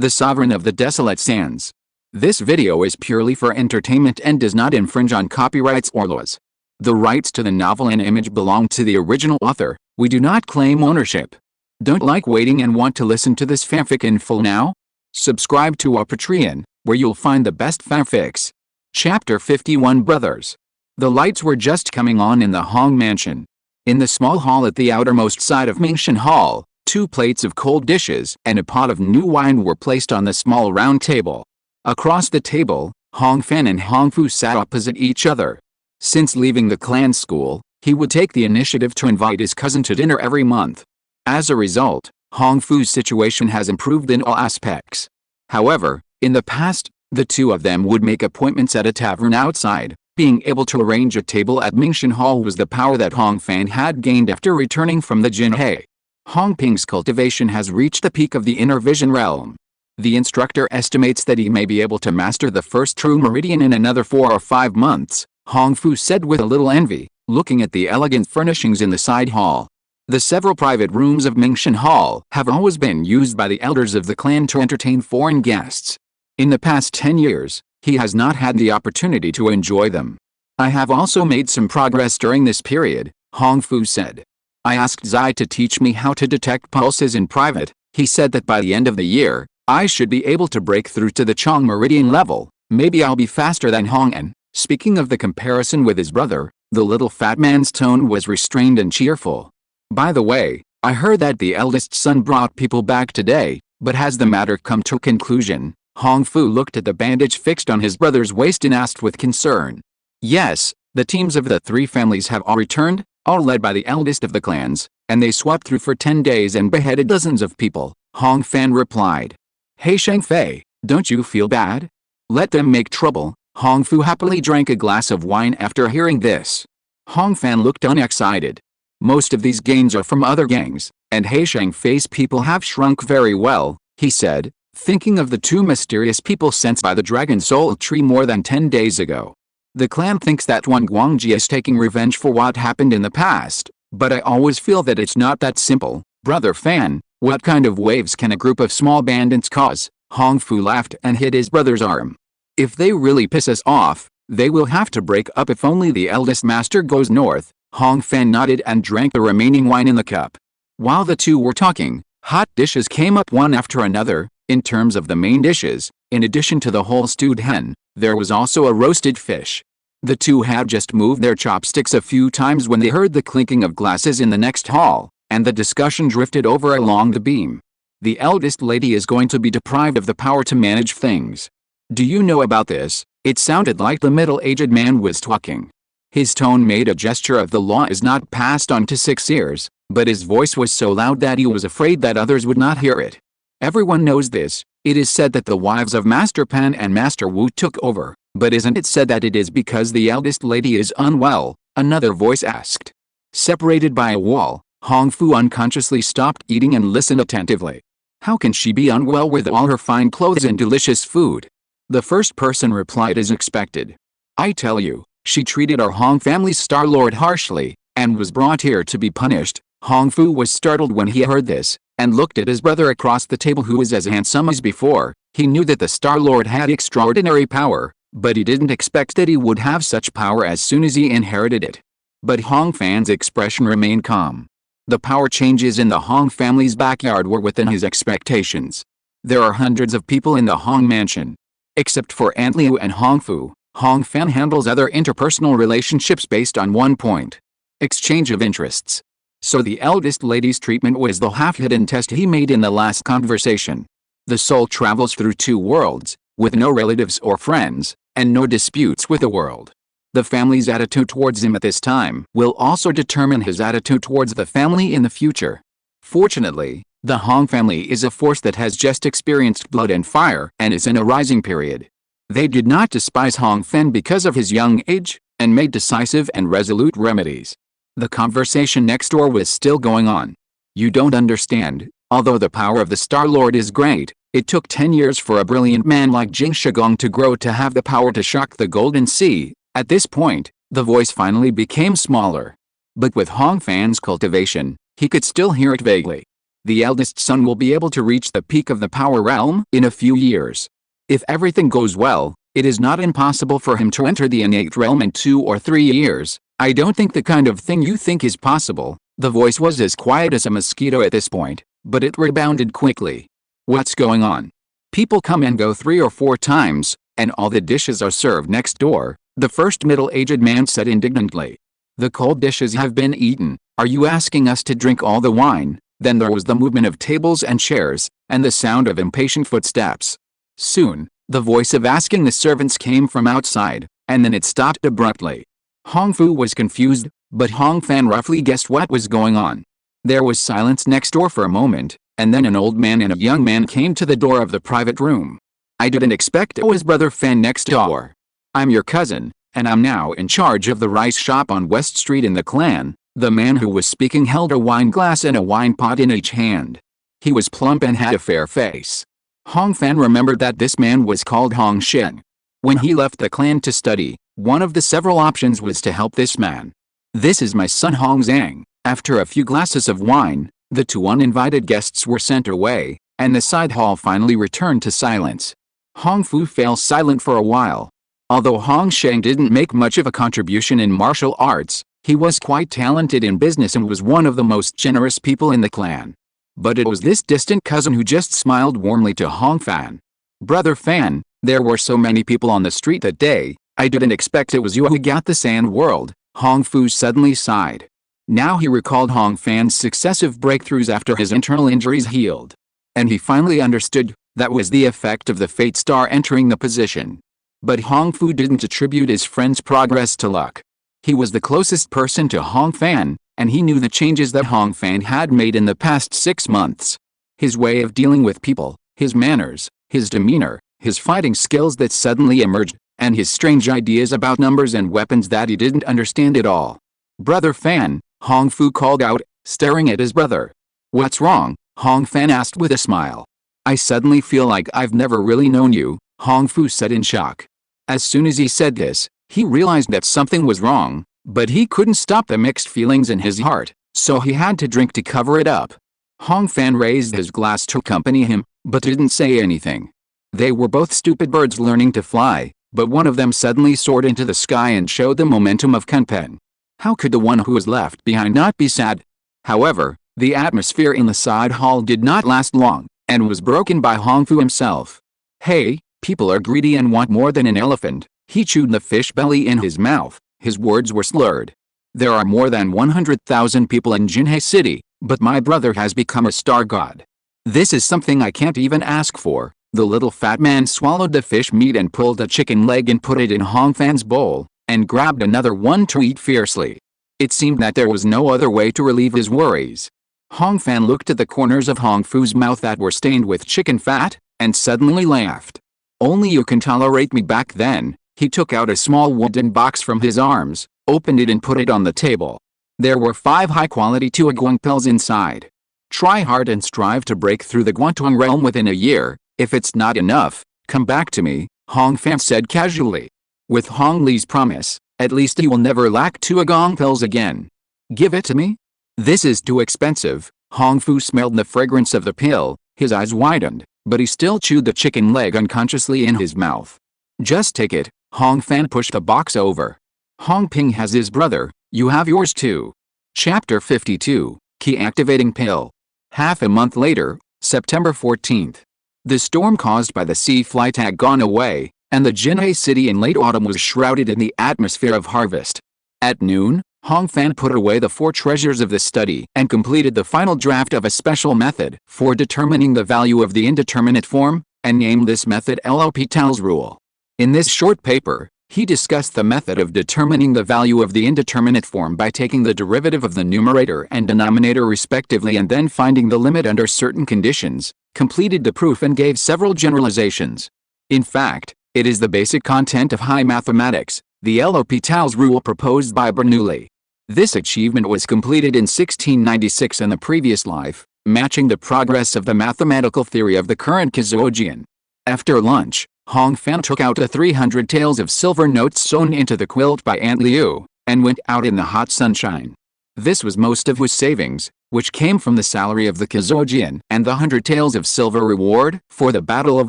the sovereign of the desolate sands. This video is purely for entertainment and does not infringe on copyrights or laws. The rights to the novel and image belong to the original author. We do not claim ownership. Don't like waiting and want to listen to this fanfic in full now? Subscribe to our Patreon, where you'll find the best fanfics. Chapter 51 Brothers. The lights were just coming on in the Hong mansion. In the small hall at the outermost side of Mingshan Hall, 2 plates of cold dishes and a pot of new wine were placed on the small round table. Across the table, Hong Fan and Hong Fu sat opposite each other. Since leaving the clan school, he would take the initiative to invite his cousin to dinner every month. As a result, Hong Fu's situation has improved in all aspects. However, in the past, the two of them would make appointments at a tavern outside. Being able to arrange a table at Mingshan Hall was the power that Hong Fan had gained after returning from the Jinhe. Hong Ping's cultivation has reached the peak of the inner vision realm. The instructor estimates that he may be able to master the first true meridian in another 4 or 5 months, Hong Fu said with a little envy, looking at the elegant furnishings in the side hall. The several private rooms of Mingshan Hall have always been used by the elders of the clan to entertain foreign guests. In the past 10 years, he has not had the opportunity to enjoy them. I have also made some progress during this period, Hong Fu said. I asked Zai to teach me how to detect pulses in private. He said that by the end of the year, I should be able to break through to the Chong meridian level. Maybe I'll be faster than Hong An. Speaking of the comparison with his brother, the little fat man's tone was restrained and cheerful. By the way, I heard that the eldest son brought people back today, but has the matter come to a conclusion? Hong Fu looked at the bandage fixed on his brother's waist and asked with concern. Yes, the teams of the 3 families have all returned, all led by the eldest of the clans, and they swept through for 10 days and beheaded dozens of people, Hong Fan replied. Hey Shangfei, don't you feel bad? Let them make trouble. Hong Fu happily drank a glass of wine after hearing this. Hong Fan looked unexcited. Most of these gains are from other gangs, and He Shangfei's people have shrunk very well, he said, thinking of the 2 mysterious people sent by the Dragon Soul Tree more than 10 days ago. The clan thinks that Wang Guangji is taking revenge for what happened in the past, but I always feel that it's not that simple. Brother Fan, what kind of waves can a group of small bandits cause? Hong Fu laughed and hit his brother's arm. If they really piss us off, they will have to break up. If only the eldest master goes north. Hong Fan nodded and drank the remaining wine in the cup. While the two were talking, hot dishes came up one after another. In terms of the main dishes, in addition to the whole stewed hen, there was also a roasted fish. The two had just moved their chopsticks a few times when they heard the clinking of glasses in the next hall, and the discussion drifted over along the beam. The eldest lady is going to be deprived of the power to manage things. Do you know about this? It sounded like the middle-aged man was talking. His tone made a gesture of the law is not passed on to 6 ears, but his voice was so loud that he was afraid that others would not hear it. Everyone knows this. It is said that the wives of Master Pan and Master Wu took over, but isn't it said that it is because the eldest lady is unwell? Another voice asked. Separated by a wall, Hong Fu unconsciously stopped eating and listened attentively. How can she be unwell with all her fine clothes and delicious food? The first person replied as expected. I tell you, she treated our Hong family's Star Lord harshly, and was brought here to be punished. Hong Fu was startled when he heard this, and looked at his brother across the table who was as handsome as before. He knew that the Star Lord had extraordinary power, but he didn't expect that he would have such power as soon as he inherited it. But Hong Fan's expression remained calm. The power changes in the Hong family's backyard were within his expectations. There are hundreds of people in the Hong mansion. Except for Aunt Liu and Hong Fu, Hong Fan handles other interpersonal relationships based on one point: exchange of interests. So the eldest lady's treatment was the half-hidden test he made in the last conversation. The soul travels through 2 worlds, with no relatives or friends, and no disputes with the world. The family's attitude towards him at this time will also determine his attitude towards the family in the future. Fortunately, the Hong family is a force that has just experienced blood and fire and is in a rising period. They did not despise Hong Fan because of his young age, and made decisive and resolute remedies. The conversation next door was still going on. You don't understand, although the power of the Star Lord is great, it took 10 years for a brilliant man like Jingsha to grow to have the power to shock the Golden Sea. At this point, the voice finally became smaller. But with Hong Fan's cultivation, he could still hear it vaguely. The eldest son will be able to reach the peak of the power realm in a few years. If everything goes well, it is not impossible for him to enter the innate realm in 2 or 3 years. I don't think the kind of thing you think is possible. The voice was as quiet as a mosquito at this point, but it rebounded quickly. What's going on? People come and go 3 or 4 times, and all the dishes are served next door, the first middle-aged man said indignantly. The cold dishes have been eaten. Are you asking us to drink all the wine? Then there was the movement of tables and chairs, and the sound of impatient footsteps. Soon, the voice of asking the servants came from outside, and then it stopped abruptly. Hong Fu was confused, but Hong Fan roughly guessed what was going on. There was silence next door for a moment, and then an old man and a young man came to the door of the private room. I didn't expect it was Brother Fan next door. I'm your cousin, and I'm now in charge of the rice shop on West Street in the clan. The man who was speaking held a wine glass and a wine pot in each hand. He was plump and had a fair face. Hong Fan remembered that this man was called Hong Shen. When he left the clan to study, one of the several options was to help this man. This is my son Hong Zhang. After a few glasses of wine, the 2 uninvited guests were sent away, and the side hall finally returned to silence. Hong Fu fell silent for a while. Although Hong Sheng didn't make much of a contribution in martial arts, he was quite talented in business and was one of the most generous people in the clan. But it was this distant cousin who just smiled warmly to Hong Fan. Brother Fan, there were so many people on the street that day, I didn't expect it was you who got the sand world. Hong Fu suddenly sighed. Now he recalled Hong Fan's successive breakthroughs after his internal injuries healed. And he finally understood, that was the effect of the Fate Star entering the position. But Hong Fu didn't attribute his friend's progress to luck. He was the closest person to Hong Fan, and he knew the changes that Hong Fan had made in the past 6 months. His way of dealing with people, his manners, his demeanor, his fighting skills that suddenly emerged, and his strange ideas about numbers and weapons that he didn't understand at all. Brother Fan, Hong Fu called out, staring at his brother. What's wrong? Hong Fan asked with a smile. I suddenly feel like I've never really known you, Hong Fu said in shock. As soon as he said this, he realized that something was wrong, but he couldn't stop the mixed feelings in his heart, so he had to drink to cover it up. Hong Fan raised his glass to accompany him, but didn't say anything. They were both stupid birds learning to fly, but one of them suddenly soared into the sky and showed the momentum of Kunpen. How could the one who was left behind not be sad? However, the atmosphere in the side hall did not last long, and was broken by Hong Fu himself. Hey, people are greedy and want more than an elephant. He chewed the fish belly in his mouth. His words were slurred. There are more than 100,000 people in Jinhe City, but my brother has become a star god. This is something I can't even ask for. The little fat man swallowed the fish meat and pulled a chicken leg and put it in Hong Fan's bowl, and grabbed another one to eat fiercely. It seemed that there was no other way to relieve his worries. Hong Fan looked at the corners of Hong Fu's mouth that were stained with chicken fat, and suddenly laughed. Only you can tolerate me back then. He took out a small wooden box from his arms, opened it and put it on the table. There were 5 high-quality Tuaguang pills inside. Try hard and strive to break through the Guantuang realm within a year. If it's not enough, come back to me, Hong Fan said casually. With Hong Li's promise, at least he will never lack Tuaguang pills again. Give it to me? This is too expensive. Hong Fu smelled the fragrance of the pill, his eyes widened, but he still chewed the chicken leg unconsciously in his mouth. Just take it, Hong Fan pushed the box over. Hong Ping has his brother, you have yours too. Chapter 52, Key Activating Pill. Half a month later, September 14th. The storm caused by the sea flight had gone away, and the Jinhe city in late autumn was shrouded in the atmosphere of harvest. At noon, Hong Fan put away the 4 treasures of the study and completed the final draft of a special method for determining the value of the indeterminate form, and named this method L'Hôpital's rule. In this short paper, he discussed the method of determining the value of the indeterminate form by taking the derivative of the numerator and denominator respectively and then finding the limit under certain conditions, completed the proof and gave several generalizations. In fact, it is the basic content of high mathematics, the L'Hôpital's rule proposed by Bernoulli. This achievement was completed in 1696 in the previous life, matching the progress of the mathematical theory of the current Kazojian. After lunch, Hong Fan took out the 300 taels of silver notes sewn into the quilt by Aunt Liu, and went out in the hot sunshine. This was most of his savings, which came from the salary of the Kazojian and the 100 taels of silver reward for the Battle of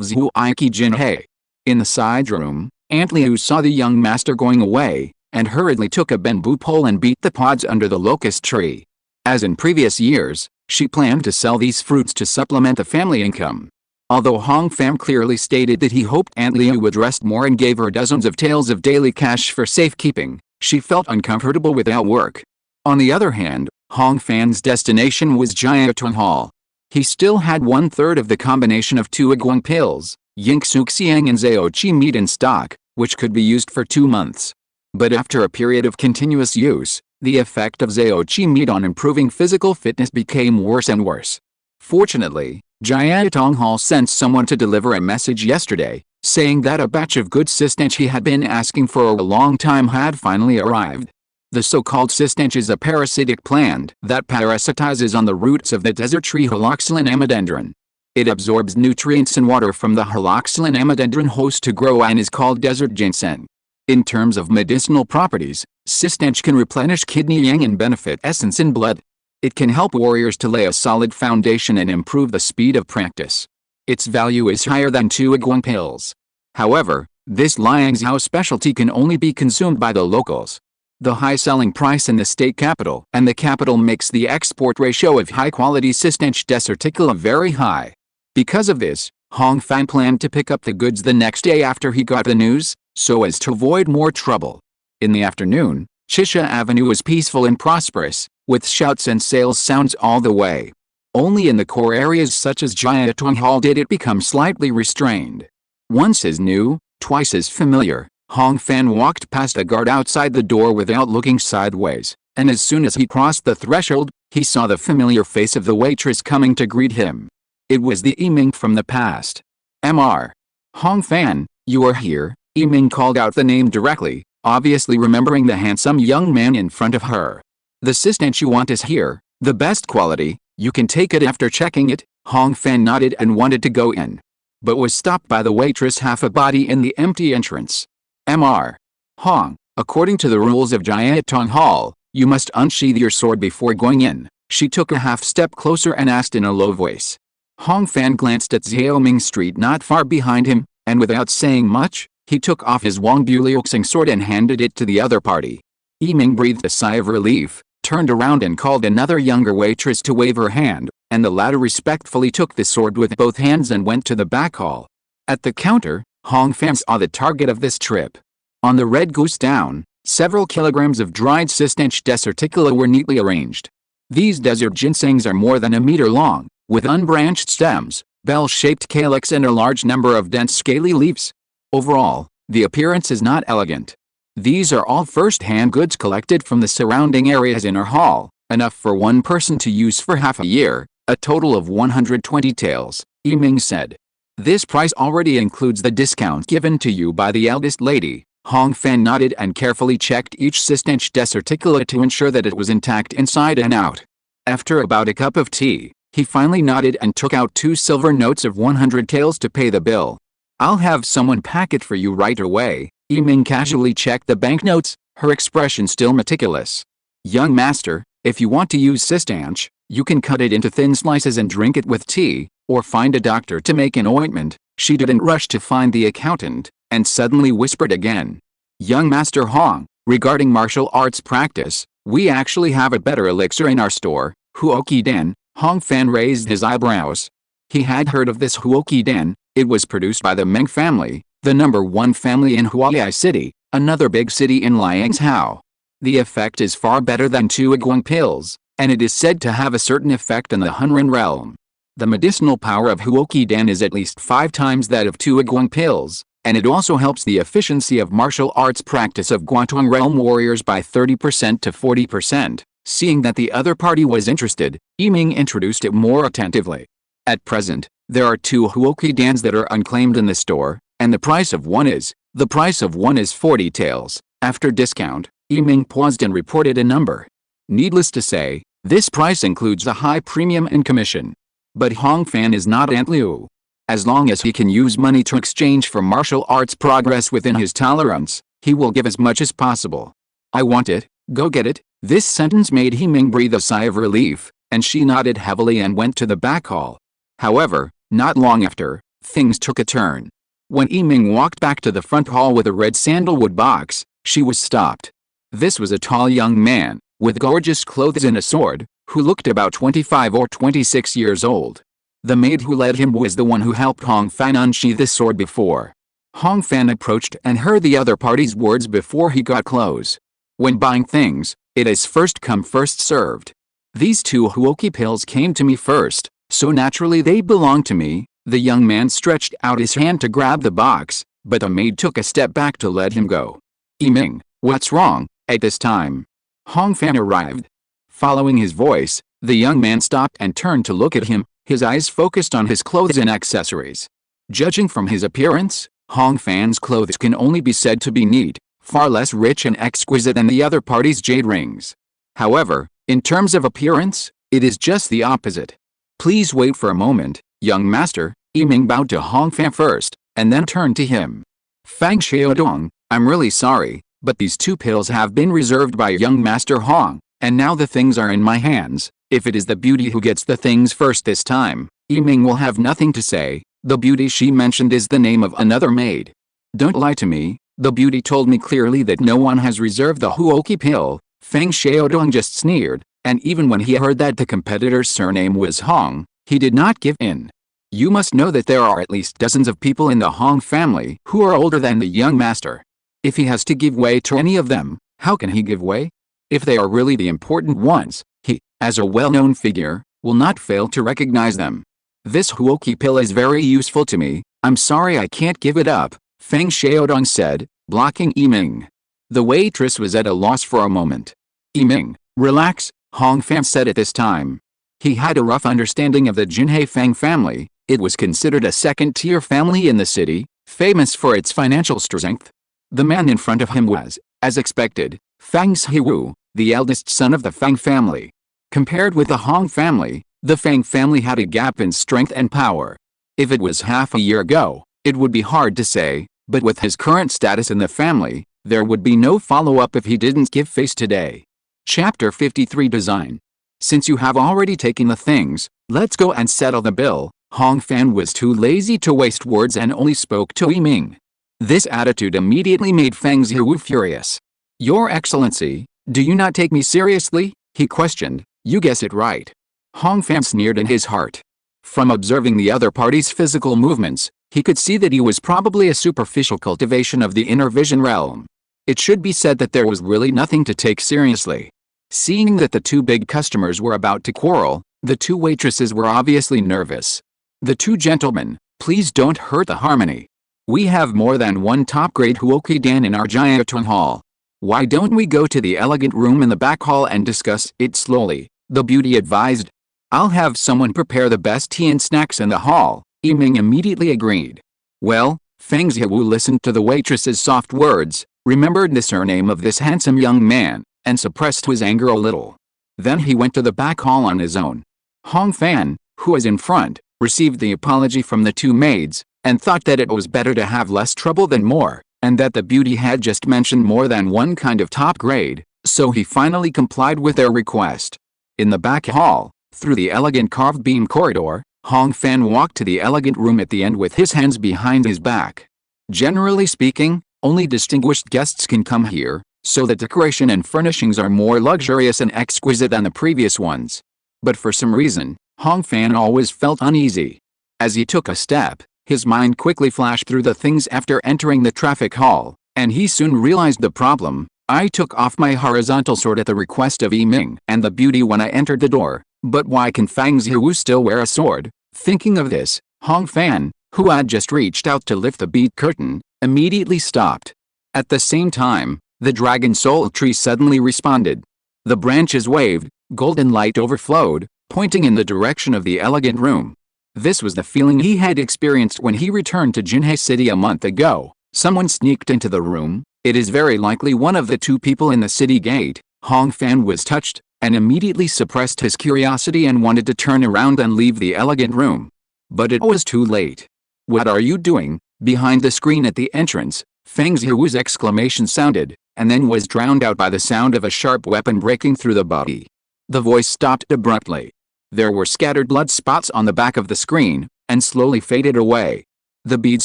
Zuiki Jinhei. In the side room, Aunt Liu saw the young master going away, and hurriedly took a bamboo pole and beat the pods under the locust tree. As in previous years, she planned to sell these fruits to supplement the family income. Although Hong Fan clearly stated that he hoped Aunt Liu would rest more and gave her dozens of taels of daily cash for safekeeping, she felt uncomfortable without work. On the other hand, Hong Fan's destination was Jiatong Hall. He still had 1/3 of the combination of 2 Aguang pills, Yingxuxiang and Zaochi meat in stock, which could be used for 2 months. But after a period of continuous use, the effect of Zaochi meat on improving physical fitness became worse and worse. Fortunately, Jiatong Hall sent someone to deliver a message yesterday, saying that a batch of good systench he had been asking for a long time had finally arrived. The so-called systench is a parasitic plant that parasitizes on the roots of the desert tree Haloxylon amidendron. It absorbs nutrients and water from the Haloxylon amidendron host to grow and is called desert ginseng. In terms of medicinal properties, systench can replenish kidney yang and benefit essence in blood. It can help warriors to lay a solid foundation and improve the speed of practice. Its value is higher than 2 Aguang pills. However, this Liangzhou specialty can only be consumed by the locals. The high selling price in the state capital and the capital makes the export ratio of high-quality systench desarticula very high. Because of this, Hong Fan planned to pick up the goods the next day after he got the news, so as to avoid more trouble. In the afternoon, Chisha Avenue was peaceful and prosperous, with shouts and sales sounds all the way. Only in the core areas such as Jiatong Hall did it become slightly restrained. Once as new, twice as familiar, Hong Fan walked past a guard outside the door without looking sideways, and as soon as he crossed the threshold, he saw the familiar face of the waitress coming to greet him. It was the Yiming from the past. Mr. Hong Fan, you are here, Yiming called out the name directly, obviously remembering the handsome young man in front of her. The systench you want is here, the best quality, you can take it. After checking it, Hong Fan nodded and wanted to go in, but was stopped by the waitress half a body in the empty entrance. Mr. Hong, according to the rules of Jiatong Hall, you must unsheath your sword before going in. She took a half step closer and asked in a low voice. Hong Fan glanced at Xiaoming Street not far behind him, and without saying much, he took off his Wang Buliuxing sword and handed it to the other party. Yiming breathed a sigh of relief, turned around and called another younger waitress to wave her hand, and the latter respectfully took the sword with both hands and went to the back hall. At the counter, Hong Fan saw the target of this trip. On the red goose down, several kilograms of dried systench desarticula were neatly arranged. These desert ginsengs are more than a meter long, with unbranched stems, bell-shaped calyx and a large number of dense scaly leaves. Overall, the appearance is not elegant. These are all first-hand goods collected from the surrounding areas in our hall, enough for one person to use for half a year, a total of 120 taels, Yiming said. This price already includes the discount given to you by the eldest lady. Hong Fan nodded and carefully checked each systench desarticula to ensure that it was intact inside and out. After about a cup of tea, he finally nodded and took out 2 silver notes of 100 taels to pay the bill. I'll have someone pack it for you right away. Yiming casually checked the banknotes, her expression still meticulous. Young master, if you want to use systench, you can cut it into thin slices and drink it with tea, or find a doctor to make an ointment. She didn't rush to find the accountant, and suddenly whispered again. Young Master Hong, regarding martial arts practice, we actually have a better elixir in our store, Huoki Den. Hong Fan raised his eyebrows. He had heard of this Huoki Den. It was produced by the Meng family, the #1 family in Hualai City, another big city in Liangzhou. The effect is far better than 2 Aguang pills, and it is said to have a certain effect in the Hunran realm. The medicinal power of Huoki Den is at least 5 times that of 2 Aguang pills, and it also helps the efficiency of martial arts practice of Guangdong realm warriors by 30% to 40%. Seeing that the other party was interested, Yiming introduced it more attentively. At present, there are 2 Huoki Dans that are unclaimed in the store, and the price of one is 40 taels. After discount, Yiming paused and reported a number. Needless to say, this price includes the high premium and commission. But Hong Fan is not Aunt Liu. As long as he can use money to exchange for martial arts progress within his tolerance, he will give as much as possible. I want it, go get it. This sentence made Yiming breathe a sigh of relief, and she nodded heavily and went to the back hall. However, not long after, things took a turn. When Yiming walked back to the front hall with a red sandalwood box, she was stopped. This was a tall young man, with gorgeous clothes and a sword, who looked about 25 or 26 years old. The maid who led him was the one who helped Hong Fan unsheath the sword before. Hong Fan approached and heard the other party's words before he got close. When buying things, it is first come first served. These two Huoki pills came to me first, so naturally they belong to me. The young man stretched out his hand to grab the box, but the maid took a step back to let him go. Yiming, what's wrong? At this time, Hong Fan arrived. Following his voice, the young man stopped and turned to look at him, his eyes focused on his clothes and accessories. Judging from his appearance, Hong Fan's clothes can only be said to be neat, far less rich and exquisite than the other party's jade rings. However, in terms of appearance, it is just the opposite. Please wait for a moment, young master. Yiming bowed to Hong Fan first, and then turned to him. Fang Xiaodong, I'm really sorry, but these two pills have been reserved by young master Hong, and now the things are in my hands. If it is the beauty who gets the things first this time, Yiming will have nothing to say. The beauty she mentioned is the name of another maid. Don't lie to me, the beauty told me clearly that no one has reserved the Huoki pill. Fang Xiaodong just sneered, and even when he heard that the competitor's surname was Hong, he did not give in. You must know that there are at least dozens of people in the Hong family who are older than the young master. If he has to give way to any of them, how can he give way? If they are really the important ones, he, as a well-known figure, will not fail to recognize them. This Huoki pill is very useful to me. I'm sorry I can't give it up, Fang Xiaodong said, blocking Yiming. The waitress was at a loss for a moment. Yiming, relax, Hong Fan said at this time. He had a rough understanding of the Jinhe Fang family. It was considered a second-tier family in the city, famous for its financial strength. The man in front of him was, as expected, Fang Xiwu, the eldest son of the Fang family. Compared with the Hong family, the Fang family had a gap in strength and power. If it was half a year ago, it would be hard to say, but with his current status in the family, there would be no follow-up if he didn't give face today. Chapter 53 Design. Since you have already taken the things, let's go and settle the bill. Hong Fan was too lazy to waste words and only spoke to Yiming. This attitude immediately made Fang Xiwu furious. Your Excellency, do you not take me seriously? He questioned. You guess it right. Hong Fan sneered in his heart. From observing the other party's physical movements, he could see that he was probably a superficial cultivation of the inner vision realm. It should be said that there was really nothing to take seriously. Seeing that the two big customers were about to quarrel, the two waitresses were obviously nervous. The two gentlemen, please don't hurt the harmony. We have more than one top-grade Huoki Dan in our Jiaotong hall. Why don't we go to the elegant room in the back hall and discuss it slowly? The beauty advised. I'll have someone prepare the best tea and snacks in the hall. Yiming immediately agreed. Well, Fang Xiwu listened to the waitress's soft words, remembered the surname of this handsome young man, and suppressed his anger a little. Then he went to the back hall on his own. Hong Fan, who was in front, received the apology from the two maids, and thought that it was better to have less trouble than more, and that the beauty had just mentioned more than one kind of top grade, so he finally complied with their request. In the back hall, through the elegant carved beam corridor, Hong Fan walked to the elegant room at the end with his hands behind his back. Generally speaking, only distinguished guests can come here, so the decoration and furnishings are more luxurious and exquisite than the previous ones. But for some reason, Hong Fan always felt uneasy. As he took a step, his mind quickly flashed through the things after entering the traffic hall, and he soon realized the problem. I took off my horizontal sword at the request of Yiming and the beauty when I entered the door, but why can Fang Xiwu still wear a sword? Thinking of this, Hong Fan, who had just reached out to lift the bead curtain, immediately stopped. At the same time, the dragon soul tree suddenly responded. The branches waved, golden light overflowed, pointing in the direction of the elegant room. This was the feeling he had experienced when he returned to Jinhe City a month ago. Someone sneaked into the room. It is very likely one of the two people in the city gate. Hong Fan was touched, and immediately suppressed his curiosity and wanted to turn around and leave the elegant room. But it was too late. What are you doing? Behind the screen at the entrance, Fang Xiwu's exclamation sounded, and then was drowned out by the sound of a sharp weapon breaking through the body. The voice stopped abruptly. There were scattered blood spots on the back of the screen, and slowly faded away. The beads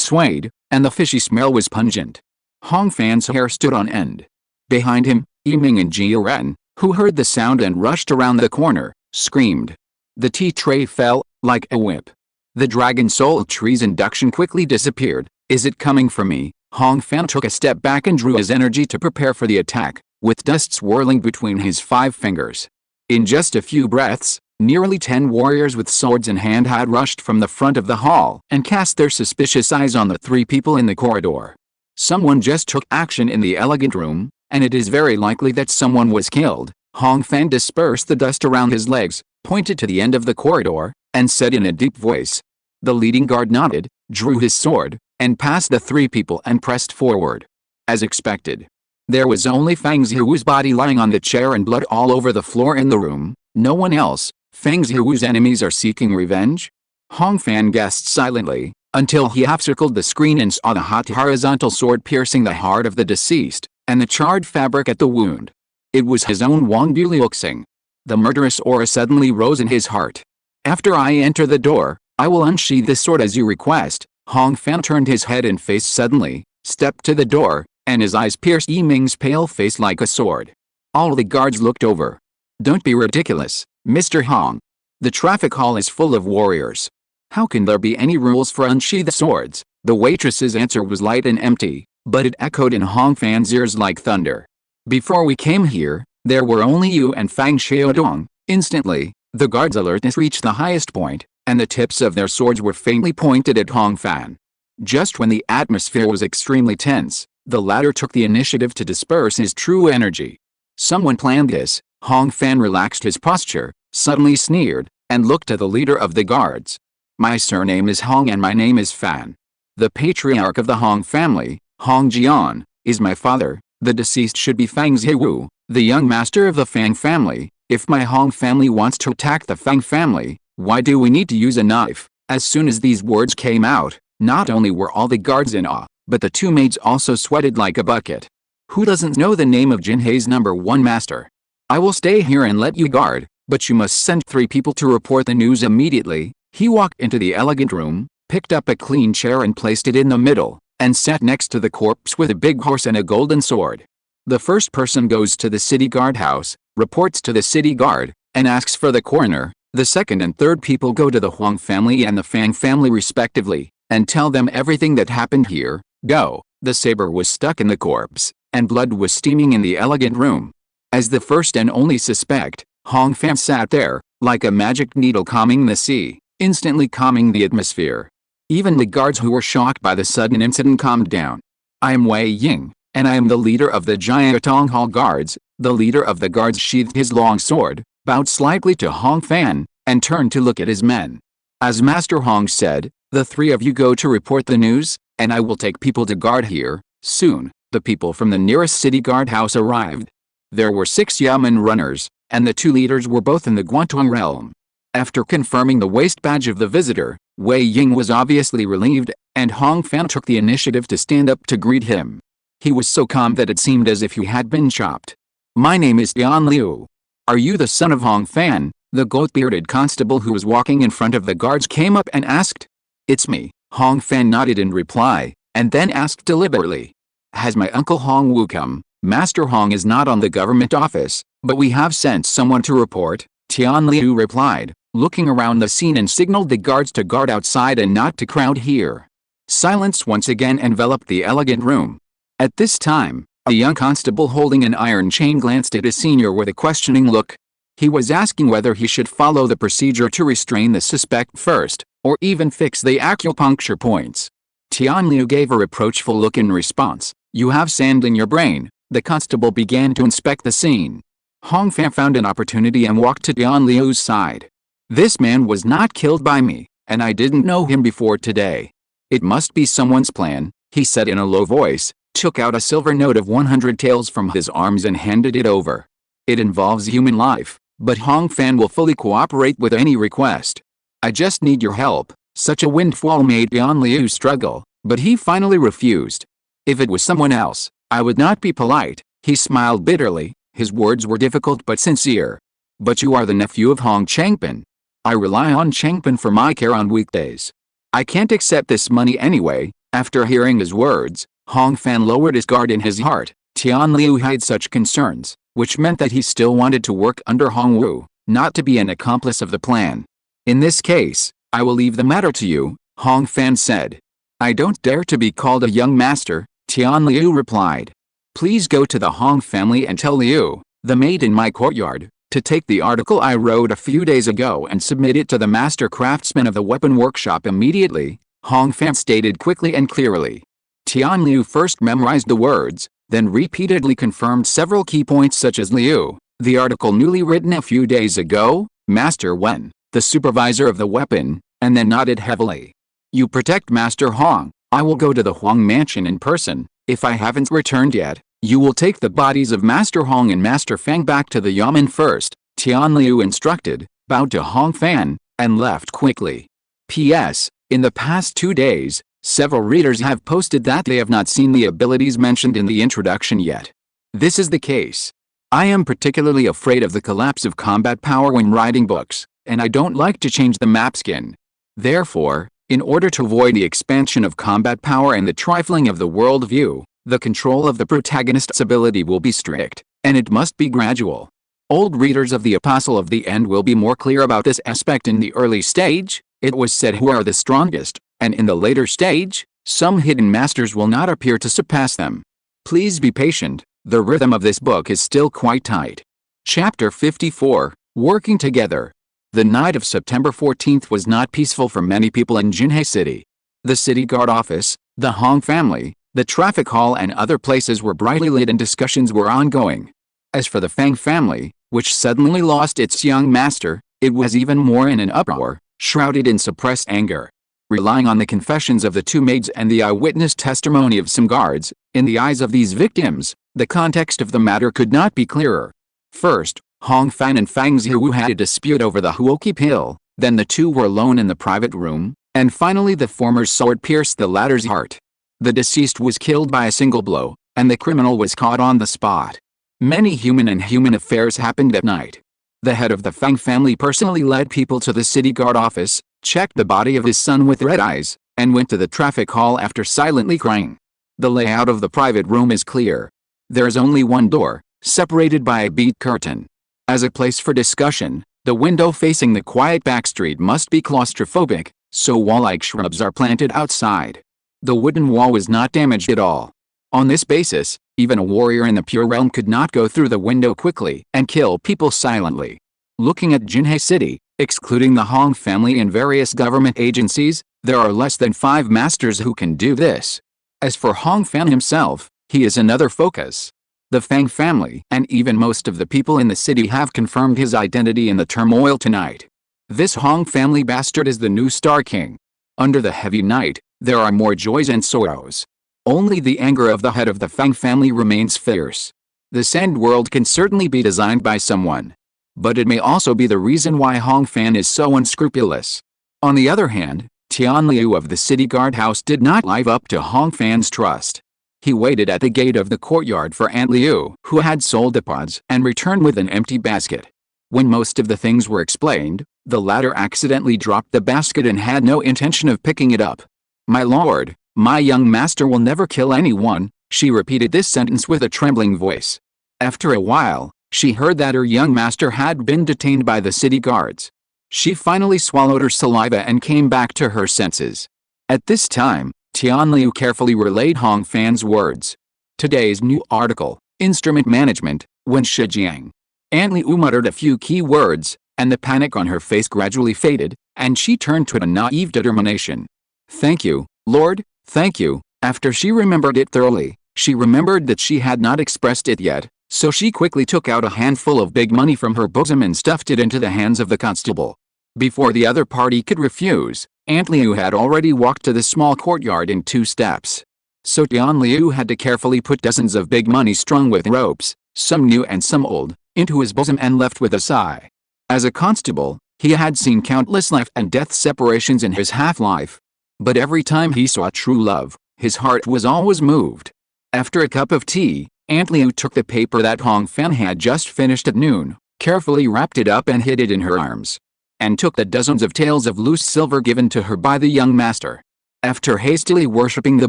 swayed, and the fishy smell was pungent. Hong Fan's hair stood on end. Behind him, Yiming and Jiren, who heard the sound and rushed around the corner, screamed. The tea tray fell, like a whip. The Dragon Soul Tree's induction quickly disappeared. Is it coming for me? Hong Fan took a step back and drew his energy to prepare for the attack, with dust swirling between his 5 fingers. In just a few breaths, nearly 10 warriors with swords in hand had rushed from the front of the hall and cast their suspicious eyes on the 3 people in the corridor. Someone just took action in the elegant room, and it is very likely that someone was killed. Hong Fan dispersed the dust around his legs, pointed to the end of the corridor, and said in a deep voice. The leading guard nodded, drew his sword, and passed the 3 people and pressed forward. As expected. There was only Fang Zihu's body lying on the chair and blood all over the floor in the room, no one else. Fang Zihu's enemies are seeking revenge? Hong Fan guessed silently, until he half-circled the screen and saw the hot horizontal sword piercing the heart of the deceased, and the charred fabric at the wound. It was his own Wang Buliuxing. The murderous aura suddenly rose in his heart. After I enter the door, I will unsheathe this sword as you request. Hong Fan turned his head and face suddenly, stepped to the door, and his eyes pierced Yiming's pale face like a sword. All the guards looked over. Don't be ridiculous, Mr. Hong. The traffic hall is full of warriors. How can there be any rules for unsheathed swords? The waitress's answer was light and empty, but it echoed in Hong Fan's ears like thunder. Before we came here, there were only you and Fang Xiaodong. Instantly, the guards' alertness reached the highest point, and the tips of their swords were faintly pointed at Hong Fan. Just when the atmosphere was extremely tense, the latter took the initiative to disperse his true energy. Someone planned this. Hong Fan relaxed his posture, suddenly sneered, and looked at the leader of the guards. My surname is Hong and my name is Fan. The patriarch of the Hong family, Hong Jian, is my father. The deceased should be Fang Zihu, the young master of the Fang family. If my Hong family wants to attack the Fang family, why do we need to use a knife? As soon as these words came out, not only were all the guards in awe, but the 2 maids also sweated like a bucket. Who doesn't know the name of Jinhei's #1 master? I will stay here and let you guard, but you must send 3 people to report the news immediately. He walked into the elegant room, picked up a clean chair and placed it in the middle, and sat next to the corpse with a big horse and a golden sword. The first person goes to the city guardhouse, reports to the city guard, and asks for the coroner. The second and third people go to the Huang family and the Fang family respectively, and tell them everything that happened here. Go. The saber was stuck in the corpse, and blood was steaming in the elegant room. As the first and only suspect, Hong Fan sat there, like a magic needle calming the sea, instantly calming the atmosphere. Even the guards who were shocked by the sudden incident calmed down. I am Wei Ying, and I am the leader of the Jiatong Hall Guards. The leader of the guards sheathed his long sword, bowed slightly to Hong Fan, and turned to look at his men. As Master Hong said, the 3 of you go to report the news, and I will take people to guard here. Soon, the people from the nearest city guardhouse arrived. There were 6 Yamen runners, and the 2 leaders were both in the Guantong realm. After confirming the waist badge of the visitor, Wei Ying was obviously relieved, and Hong Fan took the initiative to stand up to greet him. He was so calm that it seemed as if he had been chopped. My name is Tian Liu. Are you the son of Hong Fan? The goat-bearded constable who was walking in front of the guards came up and asked. It's me. Hong Fan nodded in reply, and then asked deliberately. Has my uncle Hong Wu come? Master Hong is not on the government office, but we have sent someone to report. Tian Liu replied, looking around the scene and signaled the guards to guard outside and not to crowd here. Silence once again enveloped the elegant room. At this time, a young constable holding an iron chain glanced at his senior with a questioning look. He was asking whether he should follow the procedure to restrain the suspect first, or even fix the acupuncture points. Tian Liu gave a reproachful look in response. You have sand in your brain. The constable began to inspect the scene. Hong Fan found an opportunity and walked to Tian Liu's side. This man was not killed by me, and I didn't know him before today. It must be someone's plan, he said in a low voice, took out a silver note of 100 taels from his arms and handed it over. It involves human life, but Hong Fan will fully cooperate with any request. I just need your help. Such a windfall made Tian Liu struggle, but he finally refused. If it was someone else, I would not be polite. He smiled bitterly, his words were difficult but sincere. But you are the nephew of Hong Changpan. I rely on Changpan for my care on weekdays. I can't accept this money anyway." After hearing his words, Hong Fan lowered his guard in his heart. Tian Liu had such concerns, which meant that he still wanted to work under Hong Wu, not to be an accomplice of the plan. "In this case, I will leave the matter to you," Hong Fan said. "I don't dare to be called a young master," Tian Liu replied. "Please go to the Hong family and tell Liu, the maid in my courtyard, to take the article I wrote a few days ago and submit it to the master craftsman of the weapon workshop immediately," Hong Fan stated quickly and clearly. Tian Liu first memorized the words, then repeatedly confirmed several key points such as Liu, the article newly written a few days ago, Master Wen, the supervisor of the weapon, and then nodded heavily. "You protect Master Hong. I will go to the Huang mansion in person. If I haven't returned yet, you will take the bodies of Master Hong and Master Fang back to the Yamen first," Tian Liu instructed, bowed to Hong Fan, and left quickly. P.S. In the past 2 days, several readers have posted that they have not seen the abilities mentioned in the introduction yet. This is the case. I am particularly afraid of the collapse of combat power when writing books, and I don't like to change the map skin. Therefore, in order to avoid the expansion of combat power and the trifling of the world view, the control of the protagonist's ability will be strict, and it must be gradual. Old readers of the Apostle of the End will be more clear about this aspect. In the early stage, it was said who are the strongest, and in the later stage, some hidden masters will not appear to surpass them. Please be patient, the rhythm of this book is still quite tight. Chapter 54, Working Together. The night of September 14th was not peaceful for many people in Jinhe City. The city guard office, the Hong family, the traffic hall and other places were brightly lit and discussions were ongoing. As for the Fang family, which suddenly lost its young master, it was even more in an uproar, shrouded in suppressed anger. Relying on the confessions of the two maids and the eyewitness testimony of some guards, in the eyes of these victims, the context of the matter could not be clearer. First, Hong Fan and Fang Zihu had a dispute over the Huoqi pill, then the two were alone in the private room, and finally the former's sword pierced the latter's heart. The deceased was killed by a single blow, and the criminal was caught on the spot. Many human affairs happened that night. The head of the Fang family personally led people to the city guard office, checked the body of his son with red eyes, and went to the traffic hall after silently crying. The layout of the private room is clear. There is only one door, separated by a bead curtain. As a place for discussion, the window facing the quiet backstreet must be claustrophobic, so wall-like shrubs are planted outside. The wooden wall was not damaged at all. On this basis, even a warrior in the Pure Realm could not go through the window quickly and kill people silently. Looking at Jinhe City, excluding the Hong family and various government agencies, there are less than 5 masters who can do this. As for Hong Fan himself, he is another focus. The Fang family and even most of the people in the city have confirmed his identity in the turmoil tonight. This Hong family bastard is the new Star King. Under the heavy night, there are more joys and sorrows. Only the anger of the head of the Fang family remains fierce. This end world can certainly be designed by someone. But it may also be the reason why Hong Fan is so unscrupulous. On the other hand, Tian Liu of the city guard house did not live up to Hong Fan's trust. He waited at the gate of the courtyard for Aunt Liu, who had sold the pods, and returned with an empty basket. When most of the things were explained, the latter accidentally dropped the basket and had no intention of picking it up. "My lord, my young master will never kill anyone," she repeated this sentence with a trembling voice. After a while, she heard that her young master had been detained by the city guards. She finally swallowed her saliva and came back to her senses. At this time, Tian Liu carefully relayed Hong Fan's words. Today's new article, Instrument Management, Wen Shijiang. Aunt Liu muttered a few key words, and the panic on her face gradually faded, and she turned to a naive determination. "Thank you, Lord, thank you." After she remembered it thoroughly, she remembered that she had not expressed it yet, so she quickly took out a handful of big money from her bosom and stuffed it into the hands of the constable. Before the other party could refuse, Aunt Liu had already walked to the small courtyard in 2 steps. So Tian Liu had to carefully put dozens of big money strung with ropes, some new and some old, into his bosom and left with a sigh. As a constable, he had seen countless life and death separations in his half-life. But every time he saw true love, his heart was always moved. After a cup of tea, Aunt Liu took the paper that Hong Fan had just finished at noon, carefully wrapped it up and hid it in her arms. and took the dozens of taels of loose silver given to her by the young master. After hastily worshipping the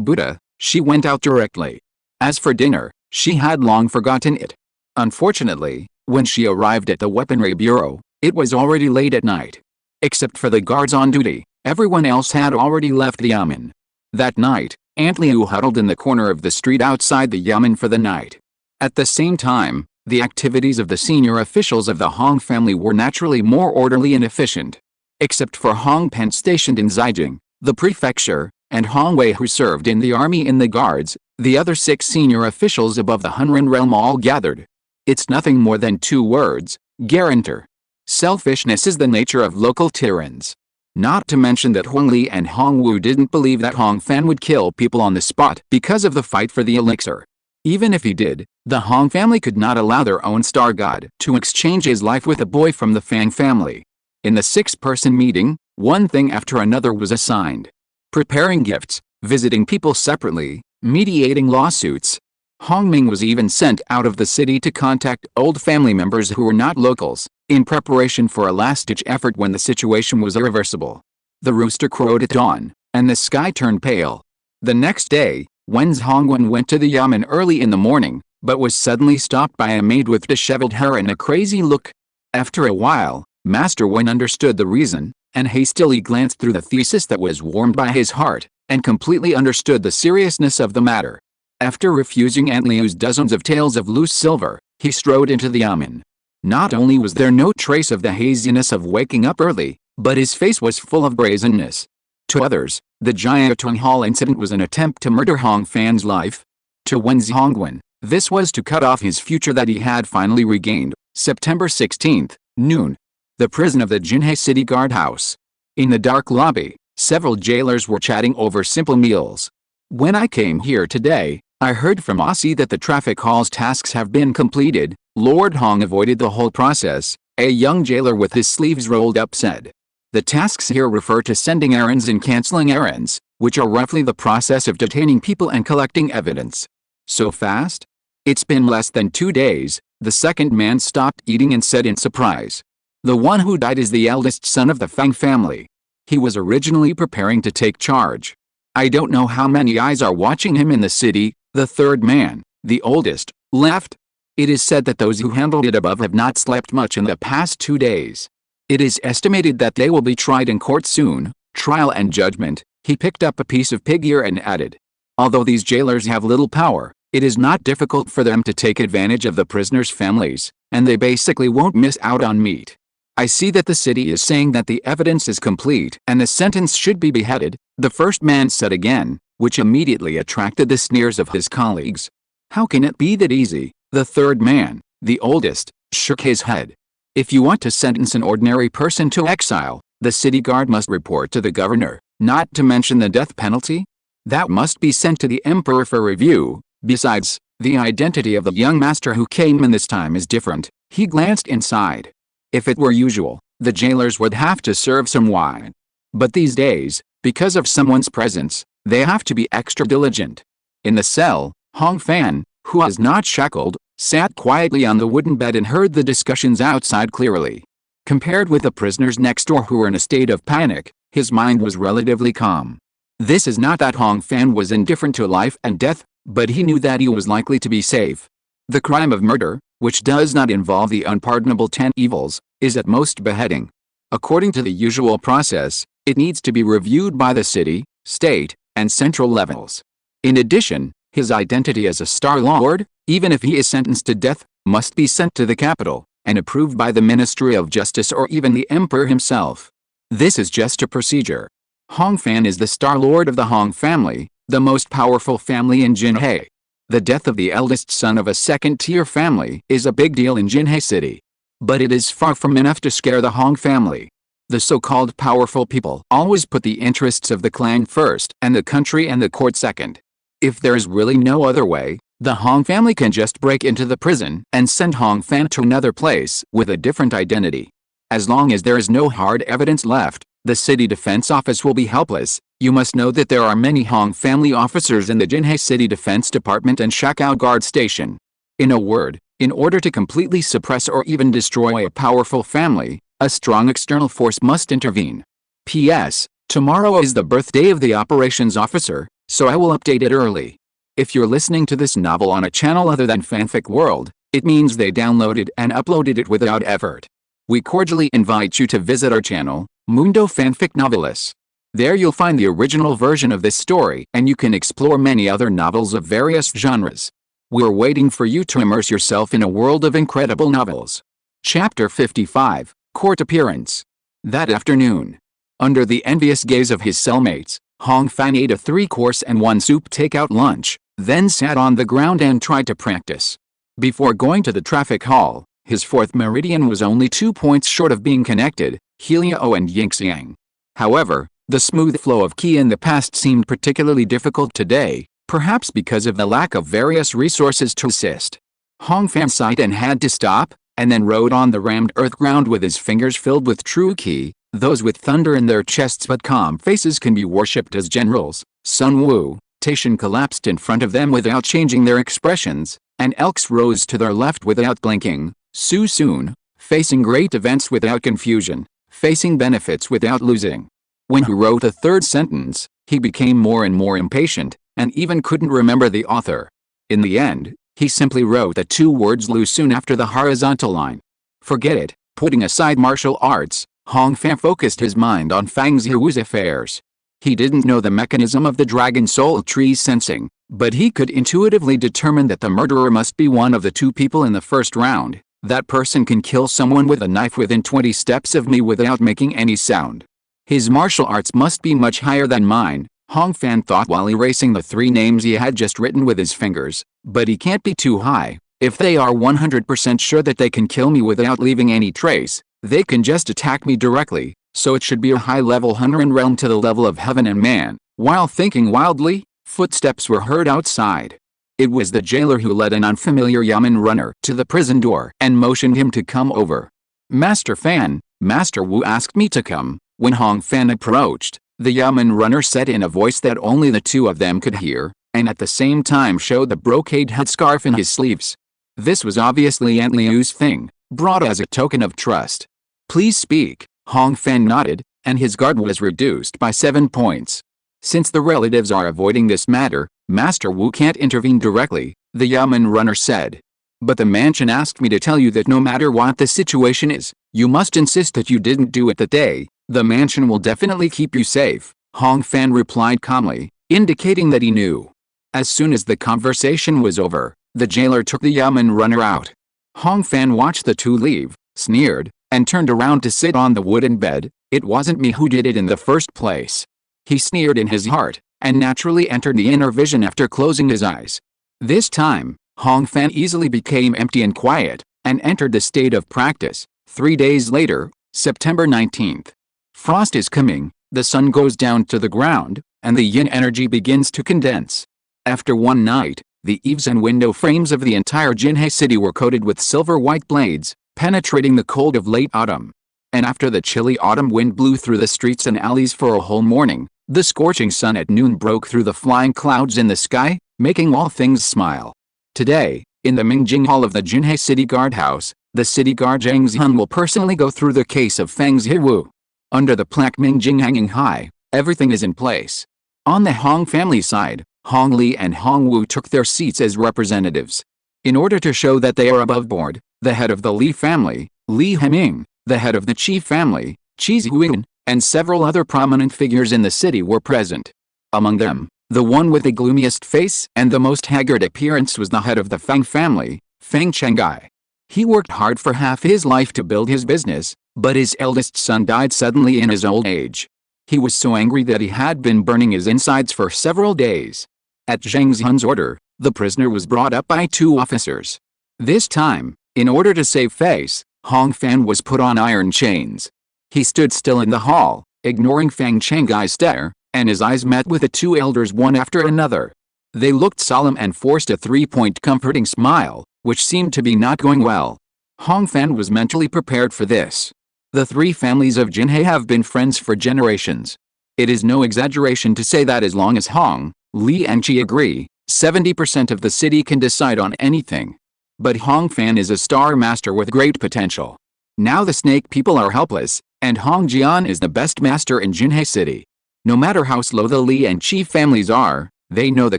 Buddha, she went out directly. As for dinner, she had long forgotten it. Unfortunately, when she arrived at the weaponry bureau, it was already late at night. Except for the guards on duty, everyone else had already left the yamen. That night, Aunt Liu huddled in the corner of the street outside the yamen for the night. At the same time, the activities of the senior officials of the Hong family were naturally more orderly and efficient. Except for Hong Pen stationed in Zhejiang, the prefecture, and Hong Wei who served in the army and the guards, the other 6 senior officials above the Hunren realm all gathered. It's nothing more than 2 words, guarantor. Selfishness is the nature of local tyrants. Not to mention that Huang Li and Hong Wu didn't believe that Hong Fan would kill people on the spot because of the fight for the elixir. Even if he did, the Hong family could not allow their own star god to exchange his life with a boy from the Fang family. In the 6-person meeting, one thing after another was assigned. Preparing gifts, visiting people separately, mediating lawsuits. Hong Ming was even sent out of the city to contact old family members who were not locals, in preparation for a last-ditch effort when the situation was irreversible. The rooster crowed at dawn, and the sky turned pale. The next day, Wen's Hongwen went to the yamen early in the morning, but was suddenly stopped by a maid with disheveled hair and a crazy look. After a while, Master Wen understood the reason, and hastily glanced through the thesis that was warmed by his heart, and completely understood the seriousness of the matter. After refusing Aunt Liu's dozens of taels of loose silver, he strode into the yamen. Not only was there no trace of the haziness of waking up early, but his face was full of brazenness. To others, the Jiaotong Hall incident was an attempt to murder Hong Fan's life. To Wen Zhongwen, this was to cut off his future that he had finally regained. September 16, noon. The prison of the Jinhai City Guardhouse. In the dark lobby, several jailers were chatting over simple meals. When I came here today, I heard from Aussie that the traffic hall's tasks have been completed. Lord Hong avoided the whole process, a young jailer with his sleeves rolled up said. The tasks here refer to sending errands and cancelling errands, which are roughly the process of detaining people and collecting evidence. So fast? It's been less than 2 days, the second man stopped eating and said in surprise. The one who died is the eldest son of the Fang family. He was originally preparing to take charge. I don't know how many eyes are watching him in the city. The third man, the oldest, left. It is said that those who handled it above have not slept much in the past 2 days. It is estimated that they will be tried in court soon. Trial and judgment. He picked up a piece of pig ear and added. Although these jailers have little power, it is not difficult for them to take advantage of the prisoners' families, and they basically won't miss out on meat. I see that the city is saying that the evidence is complete and the sentence should be beheaded, the first man said again, which immediately attracted the sneers of his colleagues. How can it be that easy? The third man, the oldest, shook his head. If you want to sentence an ordinary person to exile, the city guard must report to the governor, not to mention the death penalty. That must be sent to the emperor for review. Besides, the identity of the young master who came in this time is different. He glanced inside. If it were usual, the jailers would have to serve some wine. But these days, because of someone's presence, they have to be extra diligent. In the cell, Hong Fan, who was not shackled, sat quietly on the wooden bed and heard the discussions outside clearly. Compared with the prisoners next door who were in a state of panic, his mind was relatively calm. This is not that Hong Fan was indifferent to life and death, but he knew that he was likely to be safe. The crime of murder, which does not involve the unpardonable 10 evils, is at most beheading. According to the usual process, it needs to be reviewed by the city, state, and central levels. In addition, his identity as a Star Lord, even if he is sentenced to death, must be sent to the capital, and approved by the Ministry of Justice or even the Emperor himself. This is just a procedure. Hong Fan is the Star Lord of the Hong family, the most powerful family in Jinhai. The death of the eldest son of a second-tier family is a big deal in Jinhai City. But it is far from enough to scare the Hong family. The so-called powerful people always put the interests of the clan first and the country and the court second. If there is really no other way, the Hong family can just break into the prison and send Hong Fan to another place with a different identity. As long as there is no hard evidence left, the city defense office will be helpless. You must know that there are many Hong family officers in the Jinhai City Defense Department and Shakao Guard Station. In a word, in order to completely suppress or even destroy a powerful family, A strong external force must intervene. P.S. Tomorrow is the birthday of the operations officer, so I will update it early. If you're listening to this novel on a channel other than Fanfic World, it means they downloaded and uploaded it without effort. We cordially invite you to visit our channel, Mundo Fanfic Novelis. There you'll find the original version of this story, and you can explore many other novels of various genres. We're waiting for you to immerse yourself in a world of incredible novels. Chapter 55, Court Appearance. That afternoon, under the envious gaze of his cellmates, Hong Fan ate a 3-course and 1-soup takeout lunch, then sat on the ground and tried to practice. Before going to the traffic hall, his 4th meridian was only 2 points short of being connected, Helio and Yingxiang. However, the smooth flow of Qi in the past seemed particularly difficult today, perhaps because of the lack of various resources to assist. Hong Fan sighed and had to stop, and then rode on the rammed earth ground with his fingers filled with true Qi. Those with thunder in their chests but calm faces can be worshipped as generals. Sun Wu, Taishan collapsed in front of them without changing their expressions, and Elks rose to their left without blinking. Su Sun, facing great events without confusion, facing benefits without losing. When he wrote the 3rd sentence, he became more and more impatient, and even couldn't remember the author. In the end, he simply wrote the 2 words Lu Sun after the horizontal line. Forget it. Putting aside martial arts, Hong Fan focused his mind on Fang Zihu's affairs. He didn't know the mechanism of the Dragon Soul Tree's sensing, but he could intuitively determine that the murderer must be one of the 2 people in the first round. That person can kill someone with a knife within 20 steps of me without making any sound. His martial arts must be much higher than mine, Hong Fan thought while erasing the 3 names he had just written with his fingers. But he can't be too high. If they are 100% sure that they can kill me without leaving any trace, they can just attack me directly, so it should be a high-level Hunneran realm to the level of heaven and man. While thinking wildly, footsteps were heard outside. It was the jailer who led an unfamiliar Yamen runner to the prison door and motioned him to come over. Master Fan, Master Wu asked me to come. When Hong Fan approached, the Yamen runner said in a voice that only the 2 of them could hear, and at the same time showed the brocade headscarf in his sleeves. This was obviously Aunt Liu's thing, brought as a token of trust. Please speak, Hong Fan nodded, and his guard was reduced by 7 points. Since the relatives are avoiding this matter, Master Wu can't intervene directly, the Yamen runner said. But the mansion asked me to tell you that no matter what the situation is, you must insist that you didn't do it that day. The mansion will definitely keep you safe, Hong Fan replied calmly, indicating that he knew. As soon as the conversation was over, the jailer took the Yamen runner out. Hong Fan watched the 2 leave, sneered, and turned around to sit on the wooden bed. It wasn't me who did it in the first place. He sneered in his heart, and naturally entered the inner vision after closing his eyes. This time, Hong Fan easily became empty and quiet, and entered the state of practice. 3 days later, September 19th. Frost is coming, the sun goes down to the ground, and the yin energy begins to condense. After one night, the eaves and window frames of the entire Jinhe city were coated with silver-white blades, penetrating the cold of late autumn. And after the chilly autumn wind blew through the streets and alleys for a whole morning, the scorching sun at noon broke through the flying clouds in the sky, making all things smile. Today, in the Mingjing Hall of the Jinhe City Guardhouse, the city guard Zhang Zihun will personally go through the case of Fang Zihu. Under the plaque Mingjing hanging high, everything is in place. On the Hong family side, Hong Li and Hong Wu took their seats as representatives. In order to show that they are above board, the head of the Li family, Li Heming, the head of the Qi family, Qi Zihuan, and several other prominent figures in the city were present. Among them, the one with the gloomiest face and the most haggard appearance was the head of the Fang family, Fang Chenggai. He worked hard for half his life to build his business, but his eldest son died suddenly in his old age. He was so angry that he had been burning his insides for several days. At Zhang Zihun's order, the prisoner was brought up by 2 officers. This time, in order to save face, Hong Fan was put on iron chains. He stood still in the hall, ignoring Fang Chenggai's stare, and his eyes met with the 2 elders one after another. They looked solemn and forced a 3-point comforting smile, which seemed to be not going well. Hong Fan was mentally prepared for this. The 3 families of Jinhe have been friends for generations. It is no exaggeration to say that as long as Hong, Li and Qi agree, 70% of the city can decide on anything. But Hong Fan is a star master with great potential. Now the snake people are helpless, and Hong Jian is the best master in Jinhe City. No matter how slow the Li and Qi families are, they know the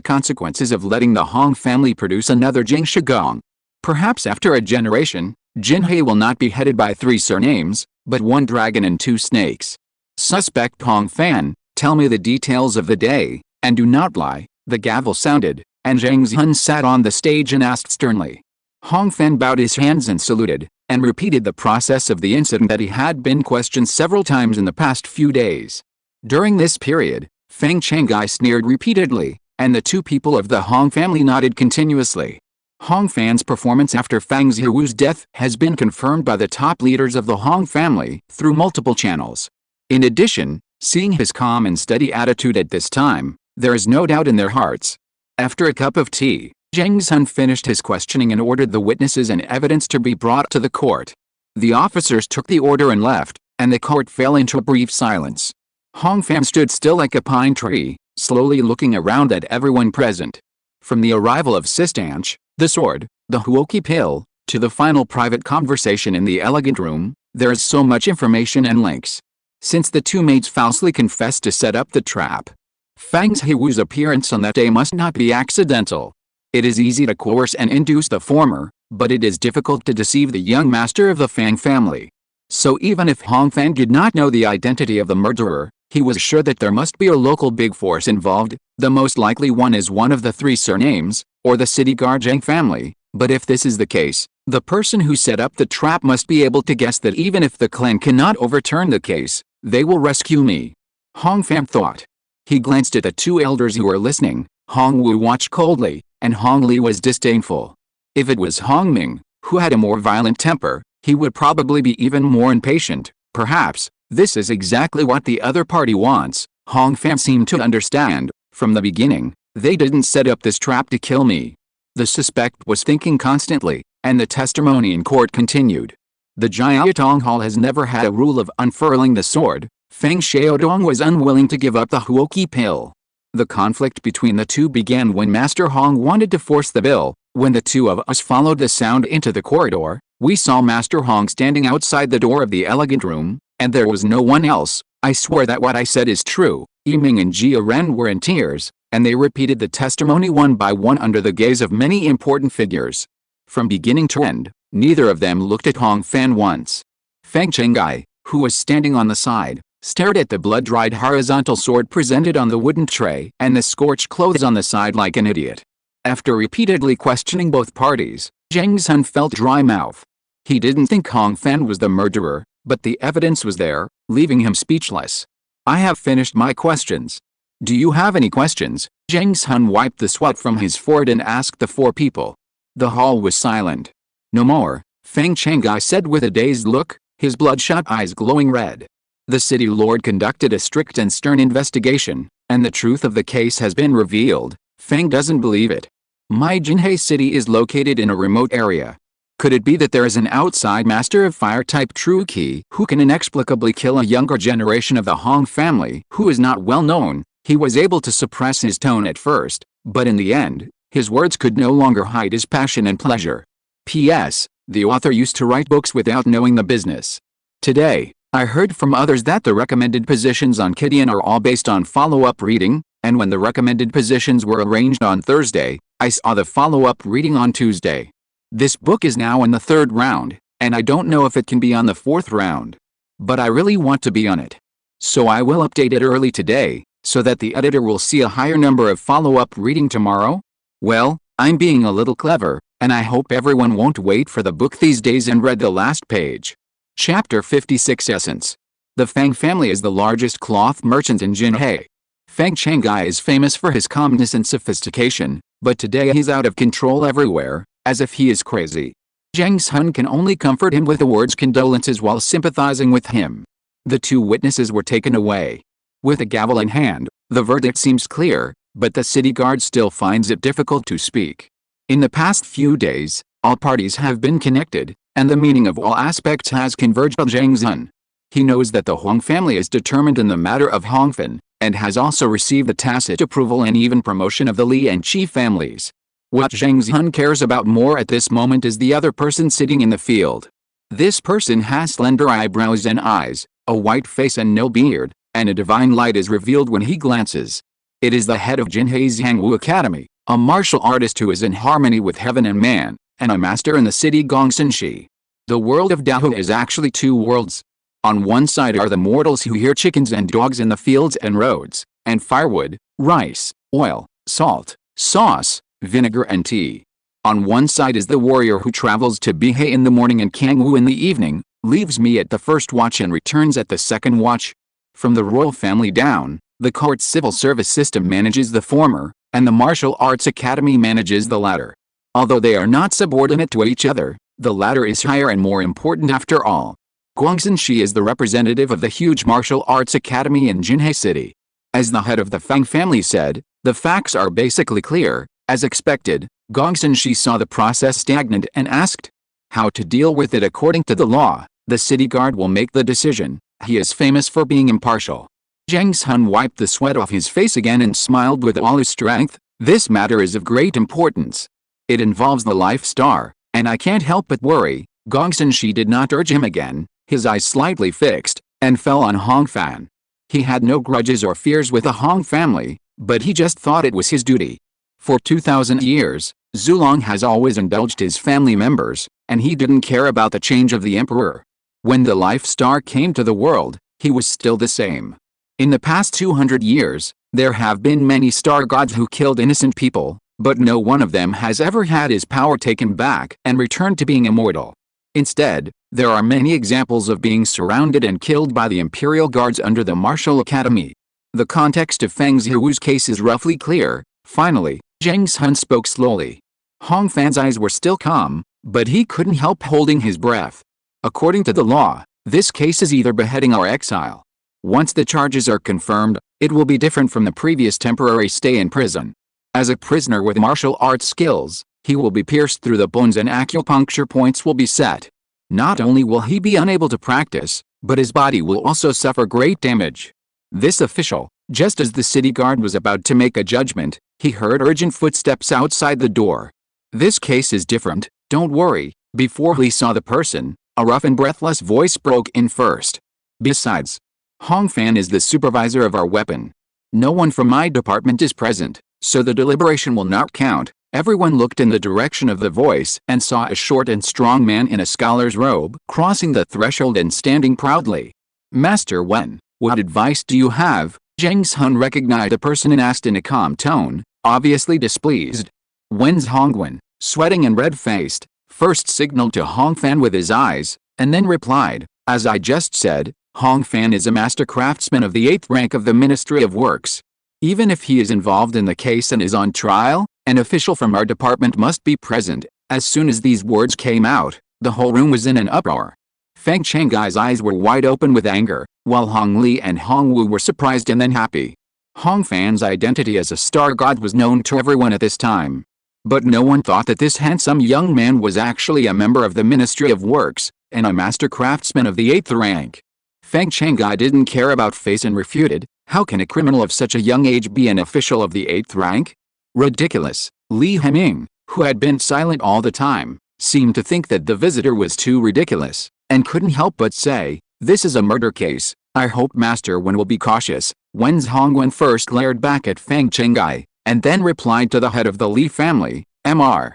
consequences of letting the Hong family produce another Jingsha Gong. Perhaps after a generation, Jinhe will not be headed by 3 surnames, but 1 dragon and 2 snakes. Suspect Hong Fan, tell me the details of the day, and do not lie. The gavel sounded, and Zhang Zhun sat on the stage and asked sternly. Hong Fan bowed his hands and saluted, and repeated the process of the incident that he had been questioned several times in the past few days. During this period, Feng Changai sneered repeatedly, and the 2 people of the Hong family nodded continuously. Hong Fan's performance after Fang Zihu's death has been confirmed by the top leaders of the Hong family through multiple channels. In addition, seeing his calm and steady attitude at this time, there is no doubt in their hearts. After a cup of tea, Zhang Zhun finished his questioning and ordered the witnesses and evidence to be brought to the court. The officers took the order and left, and the court fell into a brief silence. Hong Fan stood still like a pine tree, slowly looking around at everyone present. From the arrival of Sistanch, the sword, the Huoqi pill, to the final private conversation in the elegant room, there is so much information and links. Since the 2 maids falsely confessed to set up the trap, Fang Zihu's appearance on that day must not be accidental. It is easy to coerce and induce the former, but it is difficult to deceive the young master of the Fang family. So even if Hong Fan did not know the identity of the murderer, he was sure that there must be a local big force involved. The most likely one is one of the 3 surnames, or the city guard Zhang family, but if this is the case, the person who set up the trap must be able to guess that even if the clan cannot overturn the case, they will rescue me. Hong Fan thought. He glanced at the 2 elders who were listening. Hong Wu watched coldly, and Hong Li was disdainful. If it was Hong Ming, who had a more violent temper, he would probably be even more impatient. Perhaps, this is exactly what the other party wants. Hong Fan seemed to understand. From the beginning, they didn't set up this trap to kill me. The suspect was thinking constantly, and the testimony in court continued. The Jiaotong Hall has never had a rule of unfurling the sword. Feng Xiaodong was unwilling to give up the Huoqi pill. The conflict between the 2 began when Master Hong wanted to force the bill. When the 2 of us followed the sound into the corridor, we saw Master Hong standing outside the door of the elegant room, and there was no one else. I swear that what I said is true. Yiming and Jia Ren were in tears, and they repeated the testimony one by one under the gaze of many important figures. From beginning to end, neither of them looked at Hong Fan once. Feng Changai, who was standing on the side, stared at the blood-dried horizontal sword presented on the wooden tray and the scorched clothes on the side like an idiot. After repeatedly questioning both parties, Zhang Zhun felt dry mouth. He didn't think Hong Fan was the murderer, but the evidence was there, leaving him speechless. I have finished my questions. Do you have any questions? Zhang Zhun wiped the sweat from his forehead and asked the 4 people. The hall was silent. No more, Feng Changai said with a dazed look, his bloodshot eyes glowing red. The city lord conducted a strict and stern investigation, and the truth of the case has been revealed. Feng doesn't believe it. My Jinhe city is located in a remote area. Could it be that there is an outside master of fire-type true Qi who can inexplicably kill a younger generation of the Hong family who is not well known? He was able to suppress his tone at first, but in the end, his words could no longer hide his passion and pleasure. P.S. The author used to write books without knowing the business. Today, I heard from others that the recommended positions on Kidian are all based on follow-up reading, and when the recommended positions were arranged on Thursday, I saw the follow-up reading on Tuesday. This book is now in the 3rd round, and I don't know if it can be on the 4th round. But I really want to be on it. So I will update it early today, so that the editor will see a higher number of follow-up reading tomorrow. Well, I'm being a little clever, and I hope everyone won't wait for the book these days and read the last page. Chapter 56 Essence. The Fang family is the largest cloth merchant in Jinhe. Feng Changai is famous for his calmness and sophistication, but today he's out of control everywhere, as if he is crazy. Zhang Zhun can only comfort him with the words condolences while sympathizing with him. The 2 witnesses were taken away. With a gavel in hand, the verdict seems clear, but the city guard still finds it difficult to speak. In the past few days, all parties have been connected, and the meaning of all aspects has converged on Zhang Zhun. He knows that the Huang family is determined in the matter of Hongfen, and has also received the tacit approval and even promotion of the Li and Qi families. What Zhang Zhun cares about more at this moment is the other person sitting in the field. This person has slender eyebrows and eyes, a white face and no beard, and a divine light is revealed when he glances. It is the head of Jinhei's Hangwu Academy, a martial artist who is in harmony with heaven and man, and a master in the city Gongsanshi. The world of Dahua is actually two worlds. On one side are the mortals who hear chickens and dogs in the fields and roads, and firewood, rice, oil, salt, sauce, vinegar and tea. On one side is the warrior who travels to Bihei in the morning and Kangwu in the evening, leaves me at the first watch and returns at the second watch. From the royal family down, the court civil service system manages the former, and the martial arts academy manages the latter. Although they are not subordinate to each other, the latter is higher and more important after all. Gongsanshi is the representative of the huge martial arts academy in Jinhei City. As the head of the Fang family said, the facts are basically clear. As expected, Gongsanshi saw the process stagnant and asked how to deal with it according to the law. The city guard will make the decision. He is famous for being impartial. Zhang Sun wiped the sweat off his face again and smiled with all his strength. This matter is of great importance. It involves the life star, and I can't help but worry. Gongsanshi did not urge him again. His eyes slightly fixed, and fell on Hong Fan. He had no grudges or fears with the Hong family, but he just thought it was his duty. For 2,000 years, Zulong has always indulged his family members, and he didn't care about the change of the emperor. When the life star came to the world, he was still the same. In the past 200 years, there have been many star gods who killed innocent people, but no one of them has ever had his power taken back and returned to being immortal. Instead, there are many examples of being surrounded and killed by the imperial guards under the martial academy. The context of Fang Zihu's case is roughly clear. Finally, Zhang Sun spoke slowly. Hong Fan's eyes were still calm, but he couldn't help holding his breath. According to the law, this case is either beheading or exile. Once the charges are confirmed, it will be different from the previous temporary stay in prison. As a prisoner with martial arts skills, he will be pierced through the bones and acupuncture points will be set. Not only will he be unable to practice, but his body will also suffer great damage. This official, just as the city guard was about to make a judgment, he heard urgent footsteps outside the door. This case is different, don't worry. Before he saw the person, a rough and breathless voice broke in first. Besides, Hong Fan is the supervisor of our weapon. No one from my department is present, so the deliberation will not count. Everyone looked in the direction of the voice and saw a short and strong man in a scholar's robe crossing the threshold and standing proudly. Master Wen, what advice do you have? Zhang Sun recognized the person and asked in a calm tone, obviously displeased. Wen's Hongwen, sweating and red-faced, first signaled to Hong Fan with his eyes, and then replied, as I just said, Hong Fan is a master craftsman of the 8th rank of the Ministry of Works. Even if he is involved in the case and is on trial, an official from our department must be present. As soon as these words came out, the whole room was in an uproar. Feng Changgai's eyes were wide open with anger, while Hong Li and Hong Wu were surprised and then happy. Hong Fan's identity as a star god was known to everyone at this time. But no one thought that this handsome young man was actually a member of the Ministry of Works, and a master craftsman of the 8th rank. Feng Changai didn't care about face and refuted, how can a criminal of such a young age be an official of the 8th rank? Ridiculous. Li Heming, who had been silent all the time, seemed to think that the visitor was too ridiculous, and couldn't help but say, this is a murder case. I hope Master Wen will be cautious. Wen's Hongwen first glared back at Feng Changai, and then replied to the head of the Li family, Mr.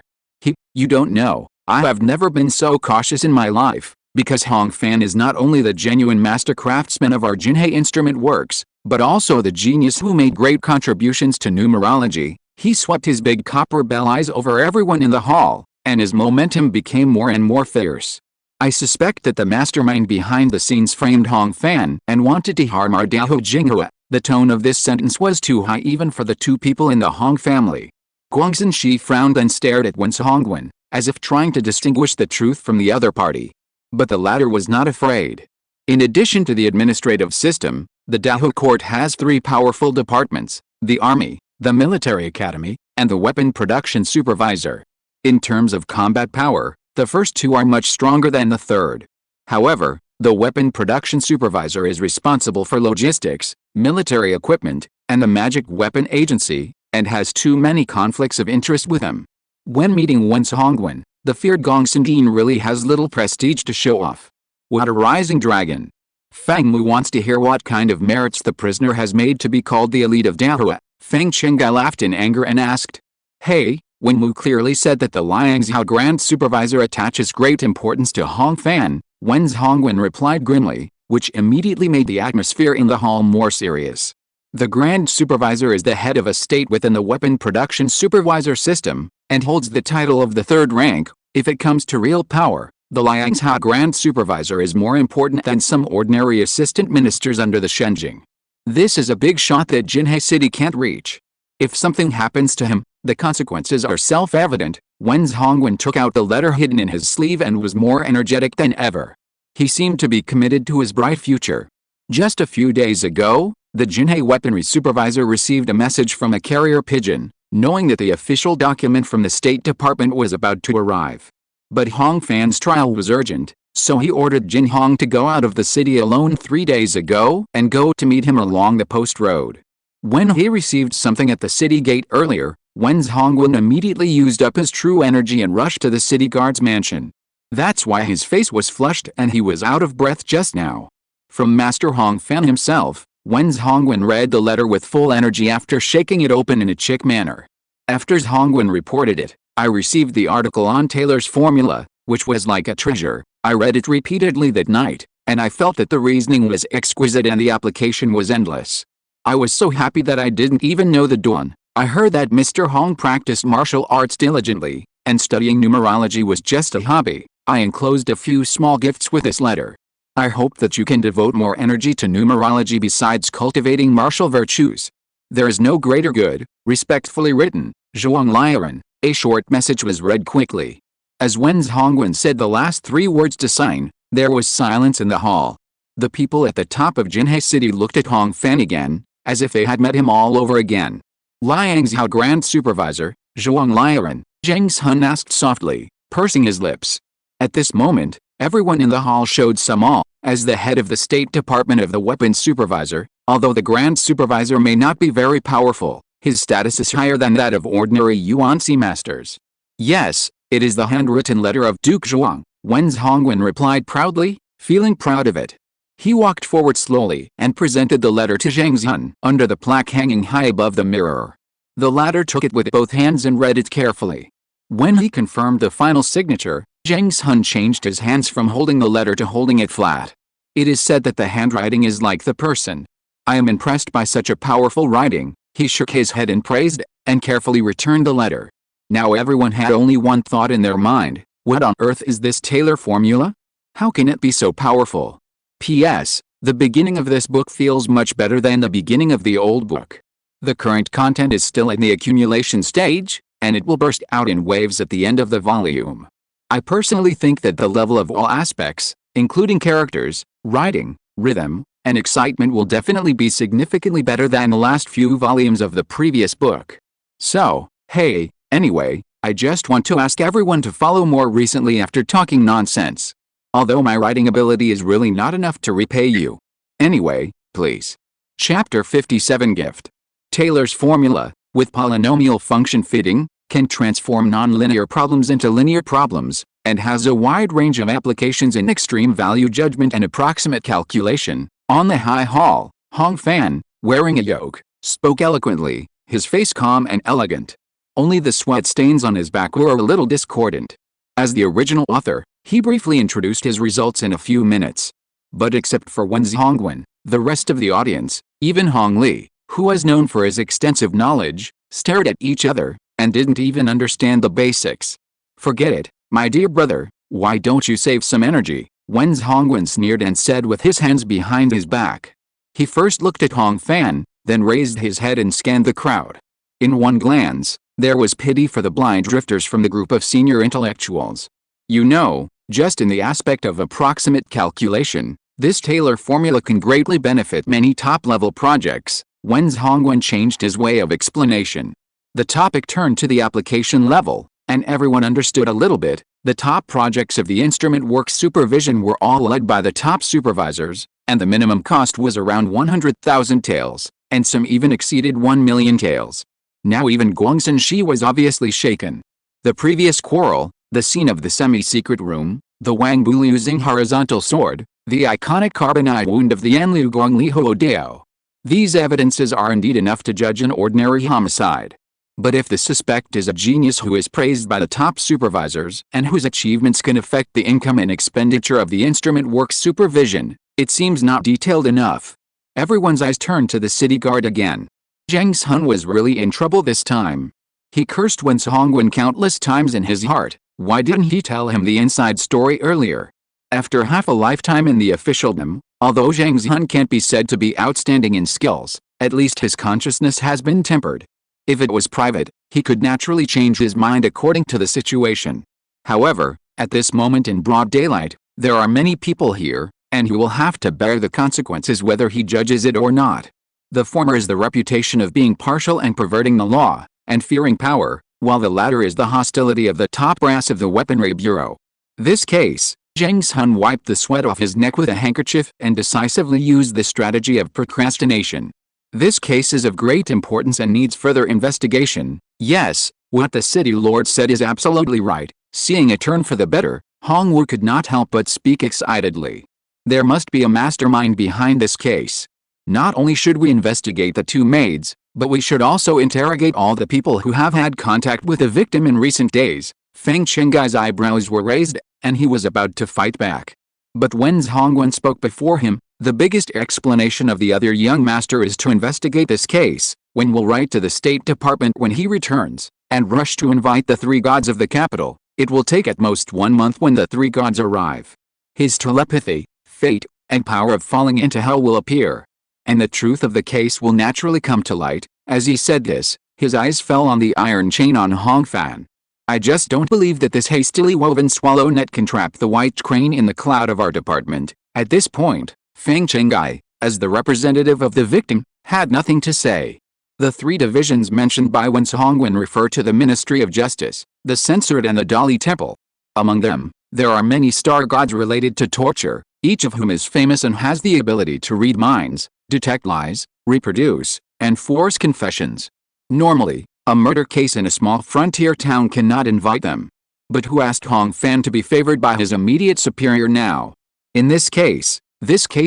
You don't know, I have never been so cautious in my life, because Hong Fan is not only the genuine master craftsman of our Jinhei instrument works, but also the genius who made great contributions to numerology. He swept his big copper bell eyes over everyone in the hall, and his momentum became more and more fierce. I suspect that the mastermind behind the scenes framed Hong Fan and wanted to harm our Dahua Jinghua. The tone of this sentence was too high even for the two people in the Hong family. Guangxinshi frowned and stared at Wen's Hongwen, as if trying to distinguish the truth from the other party. But the latter was not afraid. In addition to the administrative system, the Dahua court has 3 powerful departments: the army, the military academy, and the weapon production supervisor. In terms of combat power, the first 2 are much stronger than the third. However, the weapon production supervisor is responsible for logistics, military equipment, and the magic weapon agency, and has too many conflicts of interest with him. When meeting Wen's Hongwen, The feared Gongsun Dean really has little prestige to show off. What a rising dragon. Fang Mu wants to hear what kind of merits the prisoner has made to be called the elite of Dahua. Feng Chengai laughed in anger and asked, "Hey, Wen Mu clearly said that the Liangzhou Grand Supervisor attaches great importance to Hong Fan," Wen's Hongwen replied grimly, which immediately made the atmosphere in the hall more serious. The Grand Supervisor is the head of a state within the weapon production supervisor system, and holds the title of the third rank. If it comes to real power, the Liangzhou Grand Supervisor is more important than some ordinary assistant ministers under the Shenjing. This is a big shot that Jinhe City can't reach. If something happens to him, the consequences are self-evident. Wen's Hongwen took out the letter hidden in his sleeve and was more energetic than ever. He seemed to be committed to his bright future. Just a few days ago, the Jinhe Weaponry Supervisor received a message from a carrier pigeon, knowing that the official document from the State Department was about to arrive. But Hong Fan's trial was urgent, so he ordered Jin Hong to go out of the city alone 3 days ago and go to meet him along the post road. When he received something at the city gate earlier, Wen's Hongwen immediately used up his true energy and rushed to the city guard's mansion. That's why his face was flushed and he was out of breath just now. From Master Hong Fan himself, Wen's Hongwen read the letter with full energy after shaking it open in a chic manner. After Hongwen reported it, I received the article on Taylor's formula, which was like a treasure. I read it repeatedly that night, and I felt that the reasoning was exquisite and the application was endless. I was so happy that I didn't even know the dawn. I heard that Mr. Hong practiced martial arts diligently, and studying numerology was just a hobby. I enclosed a few small gifts with this letter. I hope that you can devote more energy to numerology besides cultivating martial virtues. There is no greater good. Respectfully written, Zhuang Liren. A short message was read quickly. As Wen's Hongwen said the last 3 words to sign, there was silence in the hall. The people at the top of Jinhe City looked at Hong Fan again, as if they had met him all over again. Liangzhou Grand Supervisor, Zhuang Liren, Zheng Sun asked softly, pursing his lips. At this moment, everyone in the hall showed some awe. As the head of the State Department of the Weapons Supervisor, although the Grand Supervisor may not be very powerful, his status is higher than that of ordinary Yuanxi masters. Yes, it is the handwritten letter of Duke Zhuang, Wen's Hongwen replied proudly, feeling proud of it. He walked forward slowly and presented the letter to Zheng Sun under the plaque hanging high above the mirror. The latter took it with both hands and read it carefully. When he confirmed the final signature, Zheng Sun changed his hands from holding the letter to holding it flat. It is said that the handwriting is like the person. I am impressed by such a powerful writing. He shook his head and praised, and carefully returned the letter. Now everyone had only one thought in their mind. What on earth is this Taylor formula? How can it be so powerful? P.S. The beginning of this book feels much better than the beginning of the old book. The current content is still in the accumulation stage, and it will burst out in waves at the end of the volume. I personally think that the level of all aspects, including characters, writing, rhythm, and excitement will definitely be significantly better than the last few volumes of the previous book. So, hey, anyway, I just want to ask everyone to follow more recently after talking nonsense. Although my writing ability is really not enough to repay you. Anyway, please. Chapter 57 Gift. Taylor's formula, with polynomial function fitting, can transform nonlinear problems into linear problems, and has a wide range of applications in extreme value judgment and approximate calculation. On the high hall, Hong Fan, wearing a yoke, spoke eloquently, his face calm and elegant. Only the sweat stains on his back were a little discordant. As the original author, he briefly introduced his results in a few minutes. But except for Wen's Hongwen, the rest of the audience, even Hong Li, who was known for his extensive knowledge, stared at each other, and didn't even understand the basics. Forget it, my dear brother, why don't you save some energy? Wen's Hongwen sneered and said with his hands behind his back. He first looked at Hong Fan, then raised his head and scanned the crowd. In one glance, there was pity for the blind drifters from the group of senior intellectuals. You know, just in the aspect of approximate calculation, this Taylor formula can greatly benefit many top-level projects. Wen's Hongwen changed his way of explanation. The topic turned to the application level, and everyone understood a little bit. The top projects of the instrument work supervision were all led by the top supervisors, and the minimum cost was around 100,000 taels, and some even exceeded 1 million taels. Now even Guangxin Shi was obviously shaken. The previous quarrel, The scene of the semi-secret room, the Wang Bu using horizontal sword, the iconic carbonite wound of the Yanliu Gong Li Huo Dao. These evidences are indeed enough to judge an ordinary homicide. But if the suspect is a genius who is praised by the top supervisors and whose achievements can affect the income and expenditure of the instrument works supervision, it seems not detailed enough. Everyone's eyes turned to the city guard again. Zhang Sun was really in trouble this time. He cursed Wen Hongwen countless times in his heart. Why didn't he tell him the inside story earlier? After half a lifetime in the officialdom, although Zhang Sun can't be said to be outstanding in skills, at least his consciousness has been tempered. If it was private, he could naturally change his mind according to the situation. However, at this moment in broad daylight, there are many people here, and he will have to bear the consequences whether he judges it or not. The former is the reputation of being partial and perverting the law, and fearing power, while the latter is the hostility of the top brass of the Weaponry Bureau. This case, Zhang Sun wiped the sweat off his neck with a handkerchief and decisively used the strategy of procrastination. This case is of great importance and needs further investigation. Yes, what the city lord said is absolutely right. Seeing a turn for the better, Hong Wu could not help but speak excitedly. There must be a mastermind behind this case. Not only should we investigate the two maids, but we should also interrogate all the people who have had contact with the victim in recent days. Feng Chenggai's eyebrows were raised, and he was about to fight back. But when Hongwen spoke before him, the biggest explanation of the other young master is to investigate this case. Wen will write to the State Department when he returns, and rush to invite the three gods of the capital. It will take at most 1 month when the three gods arrive. His telepathy, fate, and power of falling into hell will appear. And the truth of the case will naturally come to light. As he said this, his eyes fell on the iron chain on Hong Fan. I just don't believe that this hastily woven swallow net can trap the white crane in the cloud of our department. At this point, Feng Chengai, as the representative of the victim, had nothing to say. The three divisions mentioned by Wen Hongwen refer to the Ministry of Justice, the Censored and the Dali Temple. Among them, there are many star gods related to torture, each of whom is famous and has the ability to read minds, detect lies, reproduce, and force confessions. Normally, a murder case in a small frontier town cannot invite them. But who asked Hong Fan to be favored by his immediate superior now? In this case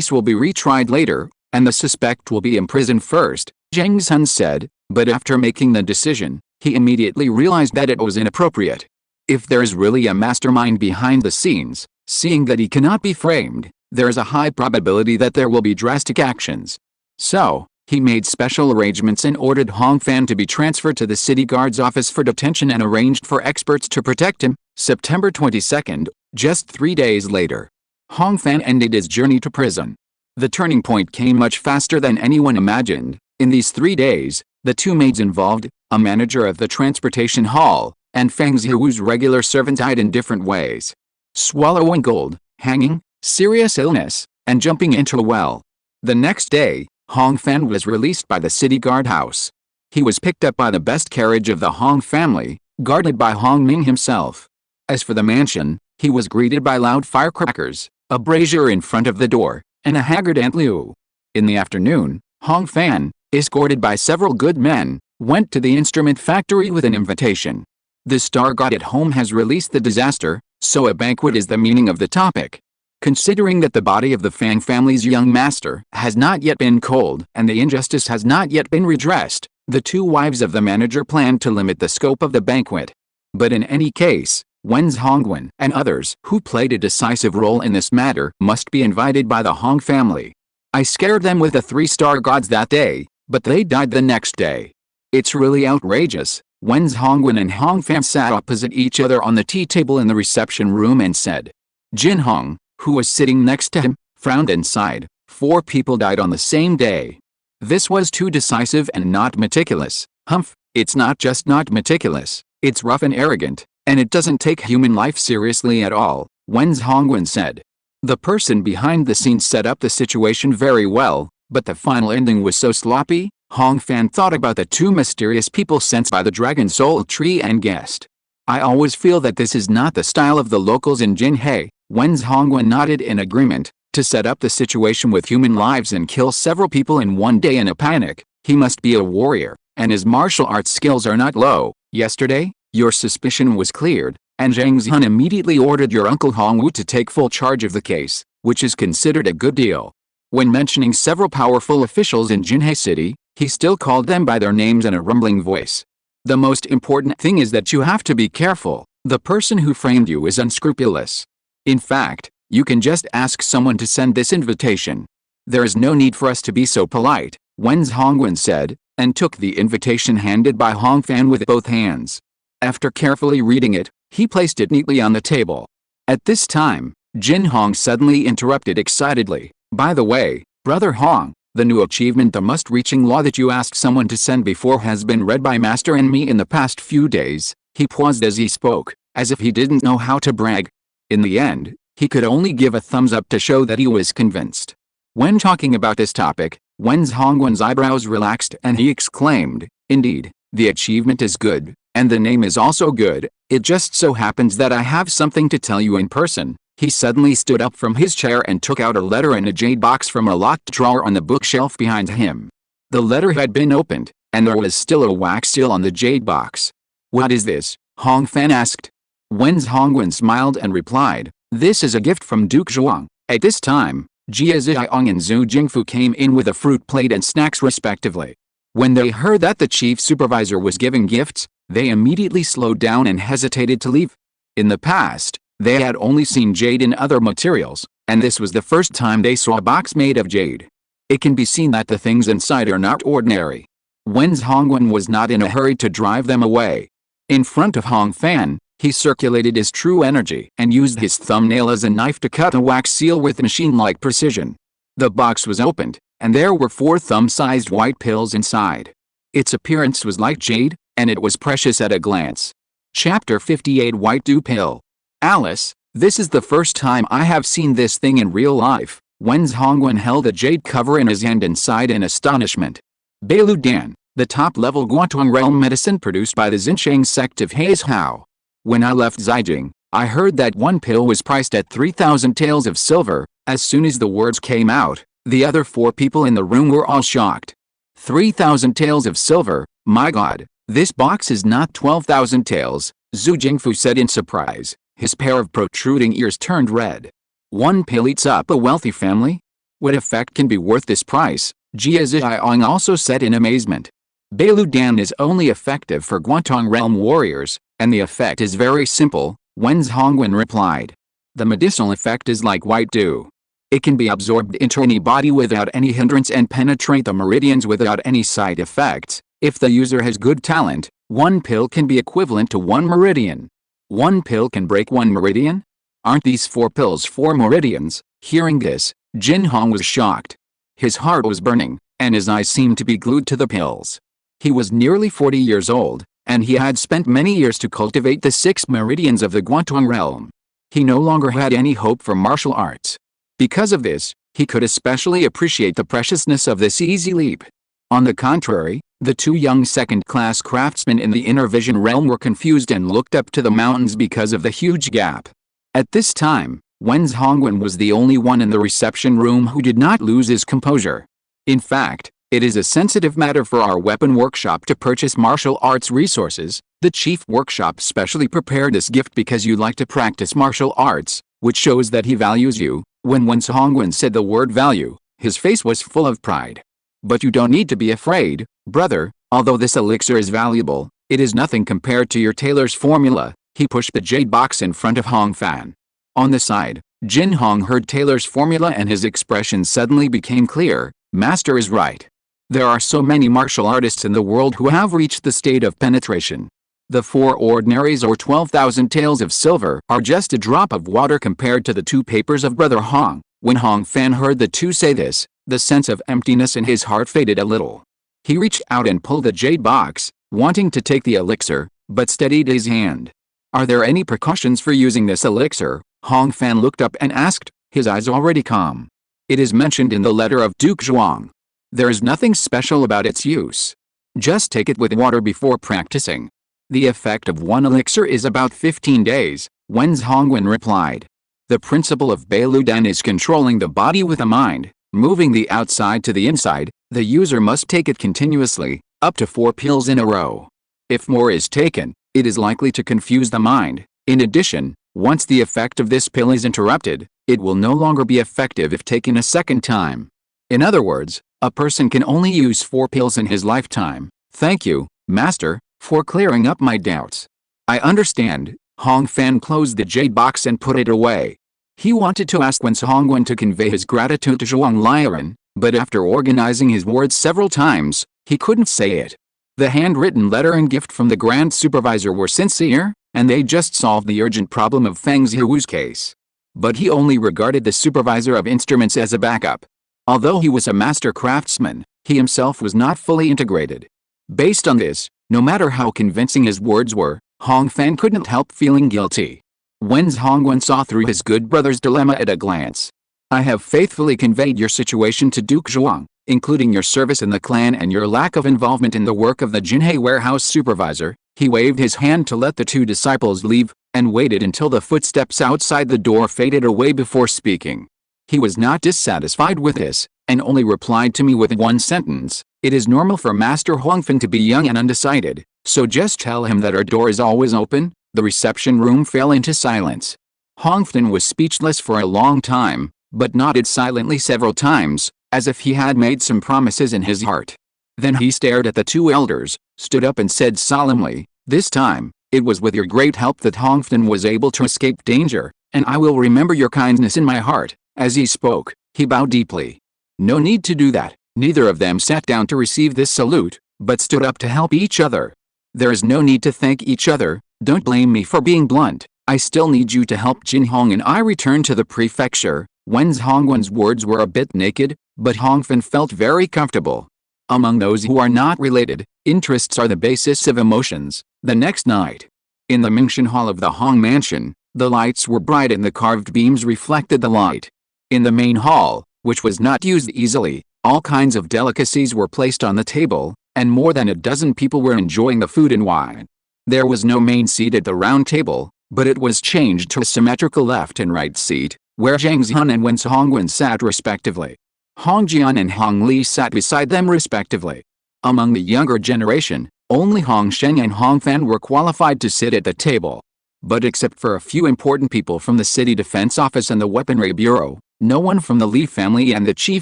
will be retried later, and the suspect will be imprisoned first, Zhang Sun said, but after making the decision, he immediately realized that it was inappropriate. If there is really a mastermind behind the scenes, seeing that he cannot be framed, there is a high probability that there will be drastic actions. So, he made special arrangements and ordered Hong Fan to be transferred to the city guard's office for detention and arranged for experts to protect him. September 22nd, just 3 days later, Hong Fan ended his journey to prison. The turning point came much faster than anyone imagined. In these 3 days, the two maids involved, a manager of the transportation hall, and Feng Zihu's regular servant died in different ways. Swallowing gold, hanging, serious illness, and jumping into a well. The next day, Hong Fan was released by the city guardhouse. He was picked up by the best carriage of the Hong family, guarded by Hong Ming himself. As for the mansion, he was greeted by loud firecrackers, a brazier in front of the door, and a haggard Aunt Liu. In the afternoon, Hong Fan, escorted by several good men, went to the instrument factory with an invitation. The star god at home has released the disaster, so a banquet is the meaning of the topic. Considering that the body of the Fang family's young master has not yet been cold and the injustice has not yet been redressed, the two wives of the manager planned to limit the scope of the banquet. But in any case, Wen Hongwen and others who played a decisive role in this matter must be invited by the Hong family. I scared them with the 3 star gods that day, but they died the next day. It's really outrageous. Wen Hongwen and Hong Fan sat opposite each other on the tea table in the reception room and said. Jin Hong, who was sitting next to him, frowned and sighed. 4 people died on the same day. This was too decisive and not meticulous. Humph, it's not just not meticulous, it's rough and arrogant, and it doesn't take human life seriously at all, Wen Hongwen said. The person behind the scenes set up the situation very well, but the final ending was so sloppy. Hong Fan thought about the 2 mysterious people sent by the Dragon Soul Tree and guessed. I always feel that this is not the style of the locals in Jinhei. Wen Hongwen nodded in agreement. To set up the situation with human lives and kill several people in one day in a panic, he must be a warrior, and his martial arts skills are not low. Yesterday, your suspicion was cleared, and Zhang Zhan immediately ordered your uncle Hongwu to take full charge of the case, which is considered a good deal. When mentioning several powerful officials in Jinhe City, he still called them by their names in a rumbling voice. The most important thing is that you have to be careful. The person who framed you is unscrupulous. In fact, you can just ask someone to send this invitation. There is no need for us to be so polite, Wen Hongwen said, and took the invitation handed by Hong Fan with both hands. After carefully reading it, he placed it neatly on the table. At this time, Jin Hong suddenly interrupted excitedly. By the way, Brother Hong, the new achievement, the must-reaching law that you asked someone to send before, has been read by Master and me in the past few days. He paused as he spoke, as if he didn't know how to brag. In the end, he could only give a thumbs up to show that he was convinced. When talking about this topic, Wen Hongwen's eyebrows relaxed and he exclaimed, "Indeed, the achievement is good, and the name is also good. It just so happens that I have something to tell you in person." He suddenly stood up from his chair and took out a letter in a jade box from a locked drawer on the bookshelf behind him. The letter had been opened, and there was still a wax seal on the jade box. "What is this?" Hong Fan asked. Wen Hongwen smiled and replied, "This is a gift from Duke Zhuang." At this time, Jia Ziyong and Zhu Jingfu came in with a fruit plate and snacks respectively. When they heard that the chief supervisor was giving gifts, they immediately slowed down and hesitated to leave. In the past, they had only seen jade in other materials, and this was the first time they saw a box made of jade. It can be seen that the things inside are not ordinary. Wen Hongwen was not in a hurry to drive them away. In front of Hong Fan, he circulated his true energy and used his thumbnail as a knife to cut a wax seal with machine-like precision. The box was opened, and there were 4 thumb-sized white pills inside. Its appearance was like jade, and it was precious at a glance. Chapter 58 White Dew Pill. Alice, this is the first time I have seen this thing in real life. Wen Hongwen held a jade cover in his hand and sighed in astonishment. Bailu Dan, the top-level Guantong realm medicine produced by the Xinjiang sect of Heizhou. When I left Zijing, I heard that one pill was priced at 3,000 taels of silver. As soon as the words came out, the other 4 people in the room were all shocked. 3,000 taels of silver, my god, this box is not 12,000 taels, Zhu Jingfu said in surprise. His pair of protruding ears turned red. One pill eats up a wealthy family? What effect can be worth this price? Jia Ziyong also said in amazement. Bailu Dan is only effective for Guantong realm warriors, and the effect is very simple, Wen Hongwen replied. The medicinal effect is like white dew. It can be absorbed into any body without any hindrance and penetrate the meridians without any side effects. If the user has good talent, one pill can be equivalent to 1 meridian. One pill can break 1 meridian? Aren't these 4 pills 4 meridians? Hearing this, Jin Hong was shocked. His heart was burning, and his eyes seemed to be glued to the pills. He was nearly 40 years old, and he had spent many years to cultivate the 6 meridians of the Guantong realm. He no longer had any hope for martial arts. Because of this, he could especially appreciate the preciousness of this easy leap. On the contrary, the 2 young second-class craftsmen in the inner vision realm were confused and looked up to the mountains because of the huge gap. At this time, Wen Hongwen was the only one in the reception room who did not lose his composure. In fact, it is a sensitive matter for our weapon workshop to purchase martial arts resources. The chief workshop specially prepared this gift because you like to practice martial arts, which shows that he values you. When Wen Hongwen said the word value, his face was full of pride. But you don't need to be afraid, brother, although this elixir is valuable, it is nothing compared to your tailor's formula. He pushed the jade box in front of Hong Fan. On the side, Jin Hong heard tailor's formula and his expression suddenly became clear. Master is right. There are so many martial artists in the world who have reached the state of penetration. The 4 ordinaries or 12,000 taels of silver are just a drop of water compared to the 2 papers of Brother Hong. When Hong Fan heard the 2 say this, the sense of emptiness in his heart faded a little. He reached out and pulled the jade box, wanting to take the elixir, but steadied his hand. Are there any precautions for using this elixir? Hong Fan looked up and asked, his eyes already calm. It is mentioned in the letter of Duke Zhuang. There is nothing special about its use. Just take it with water before practicing. The effect of 1 elixir is about 15 days, Wen Hongwen replied. The principle of Bailu Dan is controlling the body with the mind, moving the outside to the inside. The user must take it continuously, up to 4 pills in a row. If more is taken, it is likely to confuse the mind. In addition, once the effect of this pill is interrupted, it will no longer be effective if taken a second time. In other words, a person can only use 4 pills in his lifetime. Thank you, Master, for clearing up my doubts. I understand. Hong Fan closed the jade box and put it away. He wanted to ask Wen Hongwen to convey his gratitude to Zhuang Liren, but after organizing his words several times, he couldn't say it. The handwritten letter and gift from the Grand Supervisor were sincere, and they just solved the urgent problem of Feng Zihu's case. But he only regarded the Supervisor of Instruments as a backup. Although he was a master craftsman, he himself was not fully integrated. Based on this, no matter how convincing his words were, Hong Fan couldn't help feeling guilty. Wen Hongwen saw through his good brother's dilemma at a glance. I have faithfully conveyed your situation to Duke Zhuang, including your service in the clan and your lack of involvement in the work of the Jinhe warehouse supervisor. He waved his hand to let the 2 disciples leave, and waited until the footsteps outside the door faded away before speaking. He was not dissatisfied with this, and only replied to me with one sentence. It is normal for Master Huangfan to be young and undecided, so just tell him that our door is always open. The reception room fell into silence. Hongfan was speechless for a long time, but nodded silently several times, as if he had made some promises in his heart. Then he stared at the 2 elders, stood up and said solemnly, "This time, it was with your great help that Hongfan was able to escape danger, and I will remember your kindness in my heart." As he spoke, he bowed deeply. No need to do that. Neither of them sat down to receive this salute, but stood up to help each other. There is no need to thank each other. Don't blame me for being blunt. I still need you to help Jin Hong and I return to the prefecture. Wen Hongwen's words were a bit naked, but Hongfan felt very comfortable. Among those who are not related, interests are the basis of emotions. The next night, in the Mingshan Hall of the Hong Mansion, the lights were bright and the carved beams reflected the light. In the main hall, which was not used easily, all kinds of delicacies were placed on the table, and more than a dozen people were enjoying the food and wine. There was no main seat at the round table, but it was changed to a symmetrical left and right seat, where Zhang Zhan and Wen Hongwen sat respectively. Hong Jian and Hong Li sat beside them respectively. Among the younger generation, only Hong Sheng and Hong Fan were qualified to sit at the table. But except for a few important people from the City Defense Office and the Weaponry Bureau, no one from the Li family and the Qi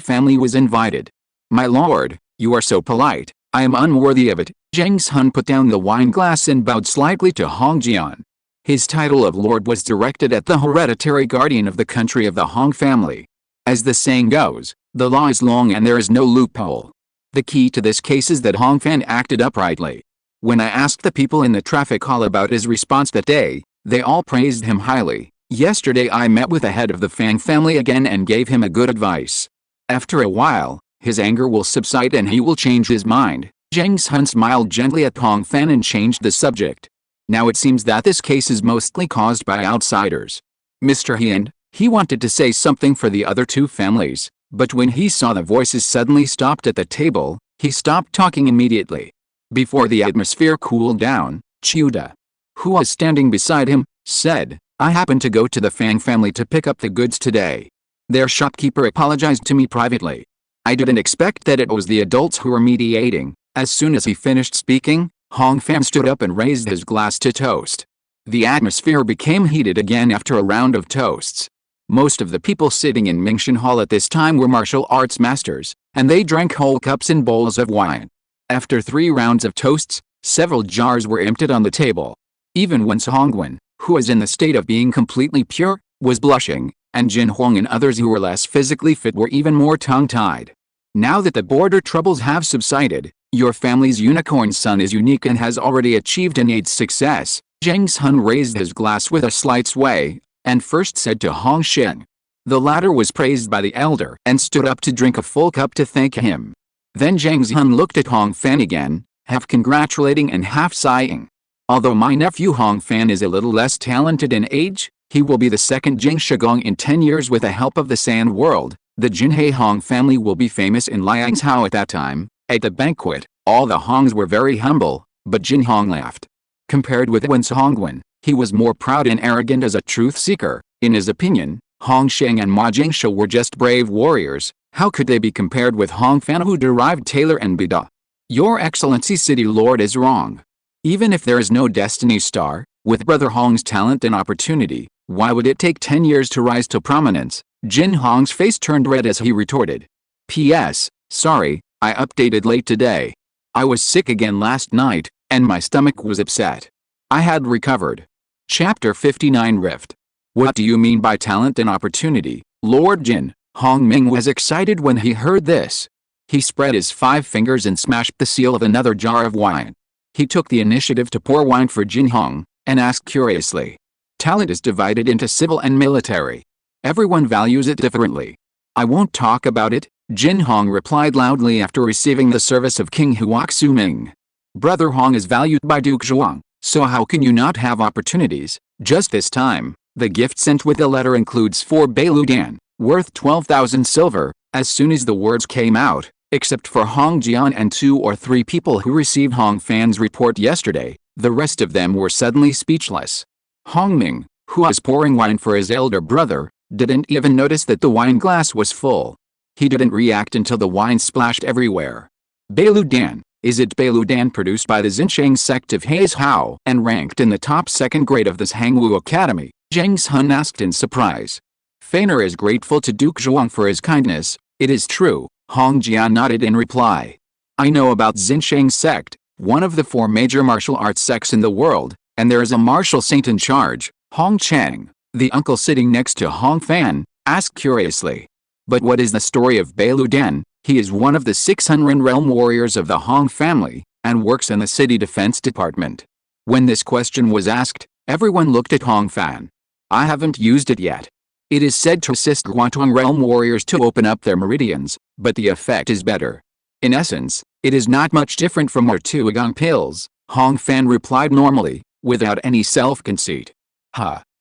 family was invited. "My lord, you are so polite. I am unworthy of it." Zhang Zhan put down the wine glass and bowed slightly to Hong Jian. His title of lord was directed at the hereditary guardian of the country of the Hong family. As the saying goes, the law is long and there is no loophole. The key to this case is that Hong Fan acted uprightly. When I asked the people in the traffic hall about his response that day, they all praised him highly. Yesterday I met with the head of the Fang family again and gave him a good advice. After a while, his anger will subside and he will change his mind. Zhang Zhan smiled gently at Hong Fan and changed the subject. Now it seems that this case is mostly caused by outsiders. Mr. Hian, he wanted to say something for the other 2 families, but when he saw the voices suddenly stopped at the table, he stopped talking immediately. Before the atmosphere cooled down, Chiuda, who was standing beside him, said, "I happened to go to the Fang family to pick up the goods today. Their shopkeeper apologized to me privately. I didn't expect that it was the adults who were mediating." As soon as he finished speaking, Hong Fan stood up and raised his glass to toast. The atmosphere became heated again after a round of toasts. Most of the people sitting in Mingshan Hall at this time were martial arts masters, and they drank whole cups and bowls of wine. After 3 rounds of toasts, several jars were emptied on the table. Even Wen Hongwen, who was in the state of being completely pure, was blushing, and Jin Huang and others who were less physically fit were even more tongue-tied. Now that the border troubles have subsided, your family's unicorn son is unique and has already achieved innate success. Zhang Zhan raised his glass with a slight sway, and first said to Hong Sheng. The latter was praised by the elder and stood up to drink a full cup to thank him. Then Zhang Zhan looked at Hong Fan again, half congratulating and half sighing. Although my nephew Hong Fan is a little less talented in age, he will be the second Jingsha Gong in 10 years with the help of the Sand World. The Jinhe Hong family will be famous in Liangzhou at that time. At the banquet, all the Hongs were very humble, but Jin Hong laughed. Compared with Wen Hongwen, he was more proud and arrogant as a truth seeker. In his opinion, Hong Sheng and Ma Jingsha were just brave warriors. How could they be compared with Hong Fan, who derived Taylor and Bida? Your Excellency City Lord is wrong. Even if there is no destiny star, With Brother Hong's talent and opportunity, why would it take 10 years to rise to prominence? Jin Hong's face turned red as he retorted. P.S. Sorry, I updated late today. I was sick again last night, and my stomach was upset. I had recovered. Chapter 59 Rift. What do you mean by talent and opportunity, Lord Jin? Hong Ming was excited when he heard this. He spread his 5 fingers and smashed the seal of another jar of wine. He took the initiative to pour wine for Jin Hong, and asked curiously. Talent is divided into civil and military. Everyone values it differently. I won't talk about it, Jin Hong replied loudly after receiving the service of King Huaxu Ming. Brother Hong is valued by Duke Zhuang, so how can you not have opportunities? Just this time, the gift sent with the letter includes 4 Beiludan, worth 12,000 silver. As soon as the words came out, except for Hong Jian and 2 or 3 people who received Hong Fan's report yesterday, the rest of them were suddenly speechless. Hong Ming, who was pouring wine for his elder brother, didn't even notice that the wine glass was full. He didn't react until the wine splashed everywhere. Beiludan, is it Beiludan produced by the Xinsheng sect of Heizhao and ranked in the top 2nd grade of this Hangwu Academy? Zhang Sun asked in surprise. Feiner is grateful to Duke Zhuang for his kindness. It is true, Hong Jian nodded in reply. I know about Xinsheng sect, one of the 4 major martial arts sects in the world, and there is a martial saint in charge. Hong Chang, the uncle sitting next to Hong Fan, asked curiously. But what is the story of Beiludan? He is one of the 600 realm warriors of the Hong family, and works in the city defense department. When this question was asked, everyone looked at Hong Fan. I haven't used it yet. It is said to assist Guantong realm warriors to open up their meridians, but the effect is better. In essence, it is not much different from our 2 Agong pills, Hong Fan replied normally, without any self-conceit.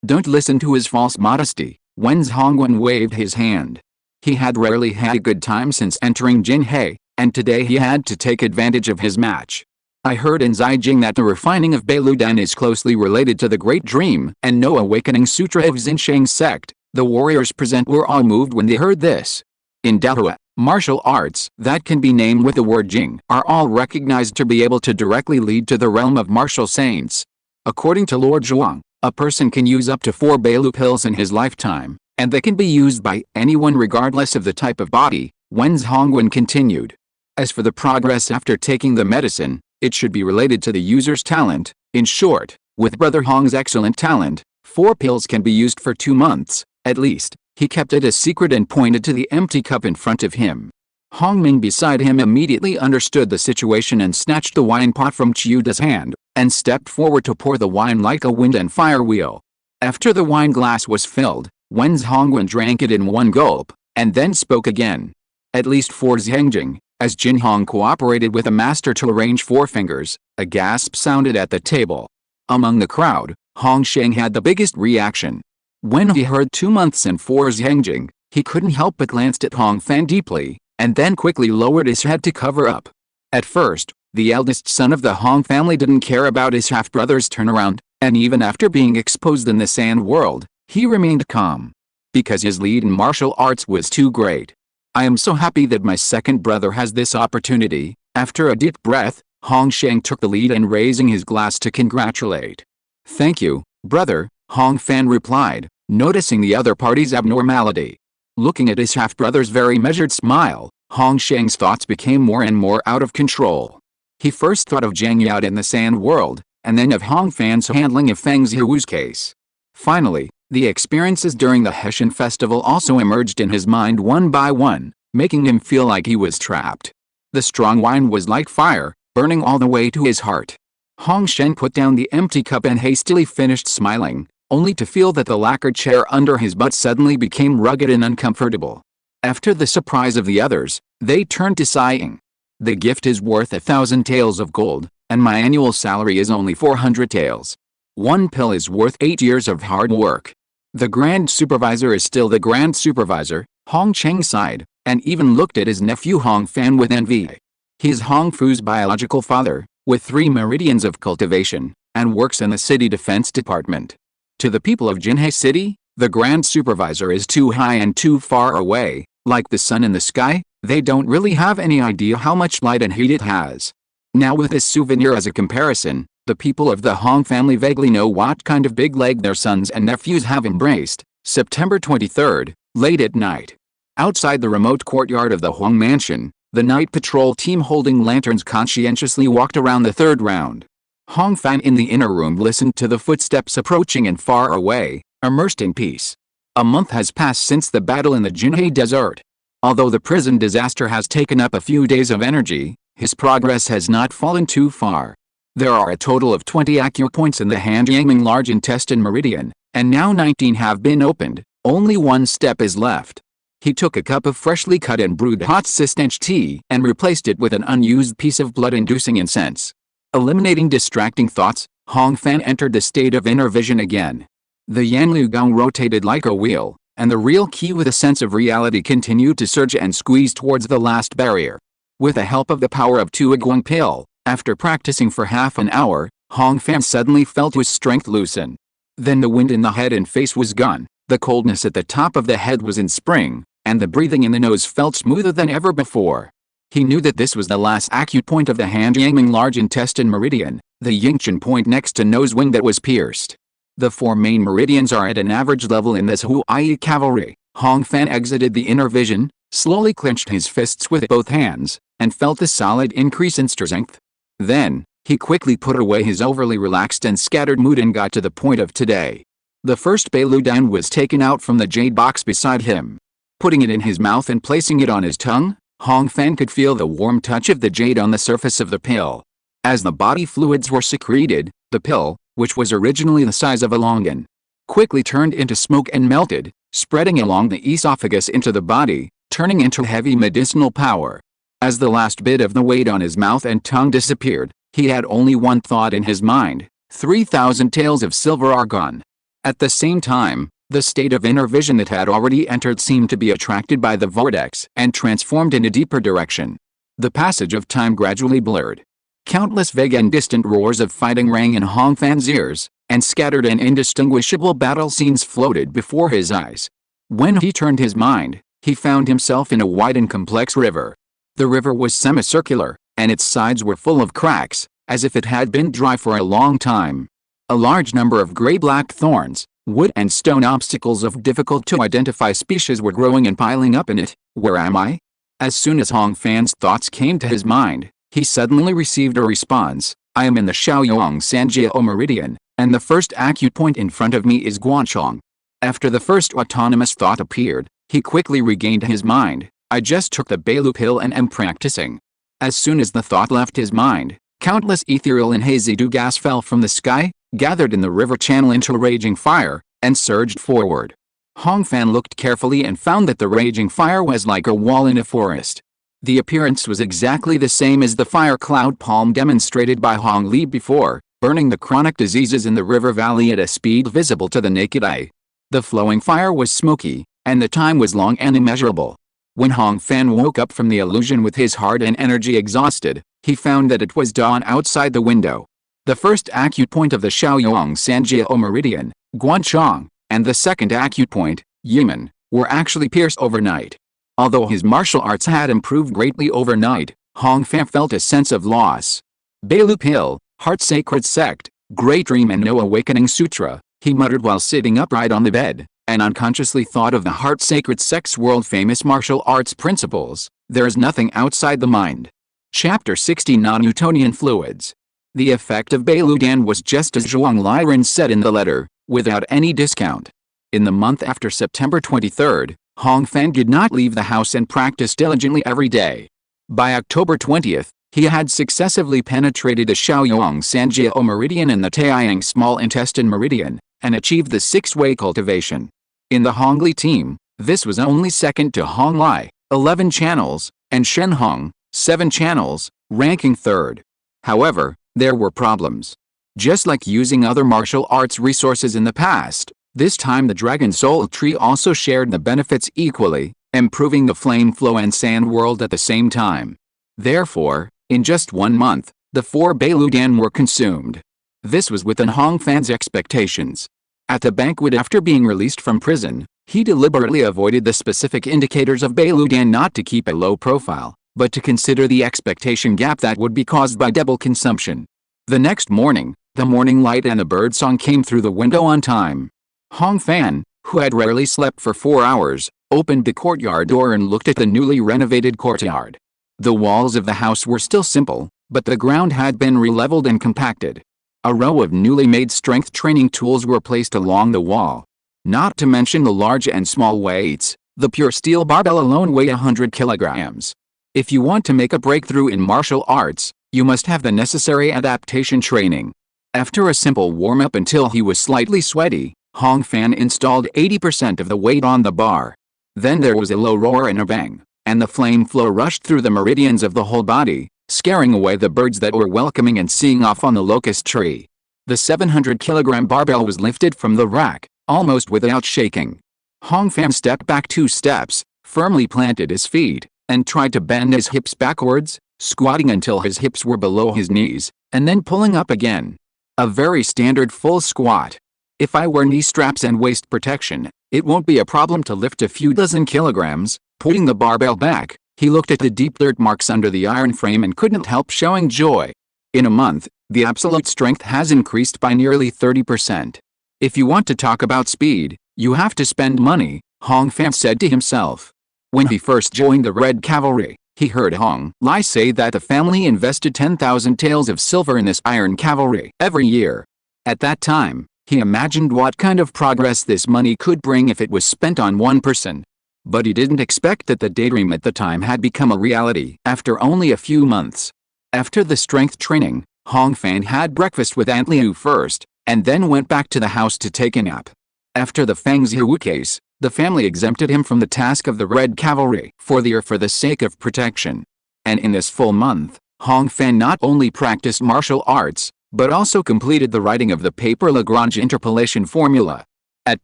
Don't listen to his false modesty. Wen's Hongwen waved his hand. He had rarely had a good time since entering Jinhe, and today he had to take advantage of his match. I heard in Zijing that the refining of Beiludan is closely related to the Great Dream and No Awakening Sutra of Xinsheng sect. The warriors present were all moved when they heard this. In Dahua, martial arts that can be named with the word Jing are all recognized to be able to directly lead to the realm of martial saints. According to Lord Zhuang, a person can use up to 4 Beilu pills in his lifetime, and they can be used by anyone regardless of the type of body, Wen's Hongwen continued. As for the progress after taking the medicine, it should be related to the user's talent. In short, with Brother Hong's excellent talent, 4 pills can be used for 2 months, at least. He kept it a secret and pointed to the empty cup in front of him. Hong Ming beside him immediately understood the situation and snatched the wine pot from Chiuda's hand, and stepped forward to pour the wine like a wind and fire wheel. After the wine glass was filled, Wen's Hongwen drank it in 1 gulp, and then spoke again. At least for Zhengjing, as Jin Hong cooperated with a master to arrange 4 fingers, a gasp sounded at the table. Among the crowd, Hong Sheng had the biggest reaction. When he heard 2 months and 4 Zhengjing, he couldn't help but glanced at Hong Fan deeply, and then quickly lowered his head to cover up. At first, the eldest son of the Hong family didn't care about his half-brother's turnaround, and even after being exposed in the sand world, he remained calm. Because his lead in martial arts was too great. I am so happy that my second brother has this opportunity. After a deep breath, Hong Sheng took the lead and raising his glass to congratulate. Thank you, brother, Hong Fan replied, noticing the other party's abnormality. Looking at his half-brother's very measured smile, Hong Sheng's thoughts became more and more out of control. He first thought of Zhang Yao in the sand world, and then of Hong Fan's handling of Feng Zihu's case. Finally, the experiences during the Hessian festival also emerged in his mind one by one, making him feel like he was trapped. The strong wine was like fire, burning all the way to his heart. Hong Sheng put down the empty cup and hastily finished smiling, only to feel that the lacquered chair under his butt suddenly became rugged and uncomfortable. After the surprise of the others, they turned to sighing. The gift is worth 1,000 taels of gold, and my annual salary is only 400 taels. 1 pill is worth 8 years of hard work. The Grand Supervisor is still the Grand Supervisor, Hong Cheng sighed, and even looked at his nephew Hong Fan with envy. He is Hong Fu's biological father, with 3 meridians of cultivation, and works in the city defense department. To the people of Jinhe City, the Grand Supervisor is too high and too far away, like the sun in the sky. They don't really have any idea how much light and heat it has. Now with this souvenir as a comparison, The people of the Hong family vaguely know what kind of big leg their sons and nephews have embraced. September 23, late at night. Outside the remote courtyard of the Huang mansion, the night patrol team holding lanterns conscientiously walked around the third round. Hong Fan in the inner room listened to the footsteps approaching and far away, immersed in peace. A month has passed since the battle in the Jinhe Desert. Although the prison disaster has taken up a few days of energy, his progress has not fallen too far. There are a total of 20 acupoints in the Han-Yangming large intestine meridian, and now 19 have been opened. Only one step is left. He took a cup of freshly cut and brewed hot stench tea and replaced it with an unused piece of blood-inducing incense. Eliminating distracting thoughts, Hong Fan entered the state of inner vision again. The Yanlu Gong rotated like a wheel, and the real key with a sense of reality continued to surge and squeeze towards the last barrier. With the help of the power of Tu Guang pill, after practicing for half an hour, Hong Fan suddenly felt his strength loosen. Then the wind in the head and face was gone, the coldness at the top of the head was in spring, and the breathing in the nose felt smoother than ever before. He knew that this was the last acupoint of the Han-Yangming large intestine meridian, the Yingchen point next to nose wing that was pierced. The four main meridians are at an average level in this Huai cavalry. Hong Fan exited the inner vision, slowly clenched his fists with both hands, and felt a solid increase in strength. Then, he quickly put away his overly relaxed and scattered mood and got to the point of today. The first Beiludan was taken out from the jade box beside him. Putting it in his mouth and placing it on his tongue, Hong Fan could feel the warm touch of the jade on the surface of the pill. As the body fluids were secreted, the pill, which was originally the size of a longan, quickly turned into smoke and melted, spreading along the esophagus into the body, turning into heavy medicinal power. As the last bit of the weight on his mouth and tongue disappeared, he had only one thought in his mind: 3,000 taels of silver argon. At the same time, the state of inner vision that had already entered seemed to be attracted by the vortex and transformed in a deeper direction. The passage of time gradually blurred. Countless vague and distant roars of fighting rang in Hong Fan's ears, and scattered and indistinguishable battle scenes floated before his eyes. When he turned his mind, he found himself in a wide and complex river. The river was semicircular, and its sides were full of cracks, as if it had been dry for a long time. A large number of gray-black thorns, wood and stone obstacles of difficult-to-identify species were growing and piling up in it. Where am I? As soon as Hong Fan's thoughts came to his mind, he suddenly received a response: I am in the Shaoyong Sanjiao Meridian, and the first acupoint in front of me is Guanchong. After the first autonomous thought appeared, he quickly regained his mind. I just took the Beilu pill and am practicing. As soon as the thought left his mind, countless ethereal and hazy dew gas fell from the sky, gathered in the river channel into a raging fire, and surged forward. Hong Fan looked carefully and found that the raging fire was like a wall in a forest. The appearance was exactly the same as the fire cloud palm demonstrated by Hong Li before, burning the chronic diseases in the river valley at a speed visible to the naked eye. The flowing fire was smoky, and the time was long and immeasurable. When Hong Fan woke up from the illusion with his heart and energy exhausted, he found that it was dawn outside the window. The first acupoint of the Shaoyong Sanjiao Meridian, Guanchong, and the second acupoint, Yimen, were actually pierced overnight. Although his martial arts had improved greatly overnight, Hong Fan felt a sense of loss. Beilu pill, Heart Sacred Sect, Great Dream and No Awakening Sutra, he muttered while sitting upright on the bed, and unconsciously thought of the Heart Sacred Sect's world-famous martial arts principles: there is nothing outside the mind. Chapter 60 Non-Newtonian Fluids. The effect of Beiludan was just as Zhuang Liren said in the letter, without any discount. In the month after September 23, Hong Fan did not leave the house and practiced diligently every day. By October 20, he had successively penetrated the Shaoyong Sanjiao Meridian and the Taiyang Small Intestine Meridian, and achieved the six-way cultivation. In the Hongli team, this was only second to Hong Lai, 11 channels, and Shen Hong, 7 channels, ranking third. However, there were problems. Just like using other martial arts resources in the past, this time the Dragon Soul Tree also shared the benefits equally, improving the flame flow and sand world at the same time. Therefore, in just 1 month, the 4 Beiludan were consumed. This was within Hong Fan's expectations. At the banquet after being released from prison, he deliberately avoided the specific indicators of Beiludan not to keep a low profile, but to consider the expectation gap that would be caused by double consumption. The next morning, the morning light and the birdsong came through the window on time. Hong Fan, who had rarely slept for 4 hours, opened the courtyard door and looked at the newly renovated courtyard. The walls of the house were still simple, but the ground had been re-leveled and compacted. A row of newly made strength training tools were placed along the wall. Not to mention the large and small weights, the pure steel barbell alone weighed 100 kilograms. If you want to make a breakthrough in martial arts, you must have the necessary adaptation training. After a simple warm-up until he was slightly sweaty, Hong Fan installed 80% of the weight on the bar. Then there was a low roar and a bang, and the flame flow rushed through the meridians of the whole body, scaring away the birds that were welcoming and seeing off on the locust tree. The 700-kilogram barbell was lifted from the rack, almost without shaking. Hong Fan stepped back 2 steps, firmly planted his feet, and tried to bend his hips backwards, squatting until his hips were below his knees, and then pulling up again. A very standard full squat. If I wear knee straps and waist protection, it won't be a problem to lift a few dozen kilograms. Putting the barbell back, he looked at the deep dirt marks under the iron frame and couldn't help showing joy. In a month, the absolute strength has increased by nearly 30%. If you want to talk about speed, you have to spend money, Hong Fan said to himself. When he first joined the Red Cavalry, he heard Hong Lai say that the family invested 10,000 taels of silver in this iron cavalry every year. At that time, he imagined what kind of progress this money could bring if it was spent on one person. But he didn't expect that the daydream at the time had become a reality after only a few months. After the strength training, Hong Fan had breakfast with Aunt Liu first, and then went back to the house to take a nap. After the Feng Zihu case, the family exempted him from the task of the Red Cavalry for the sake of protection. And in this full month, Hong Fan not only practiced martial arts, but also completed the writing of the paper Lagrange interpolation formula. At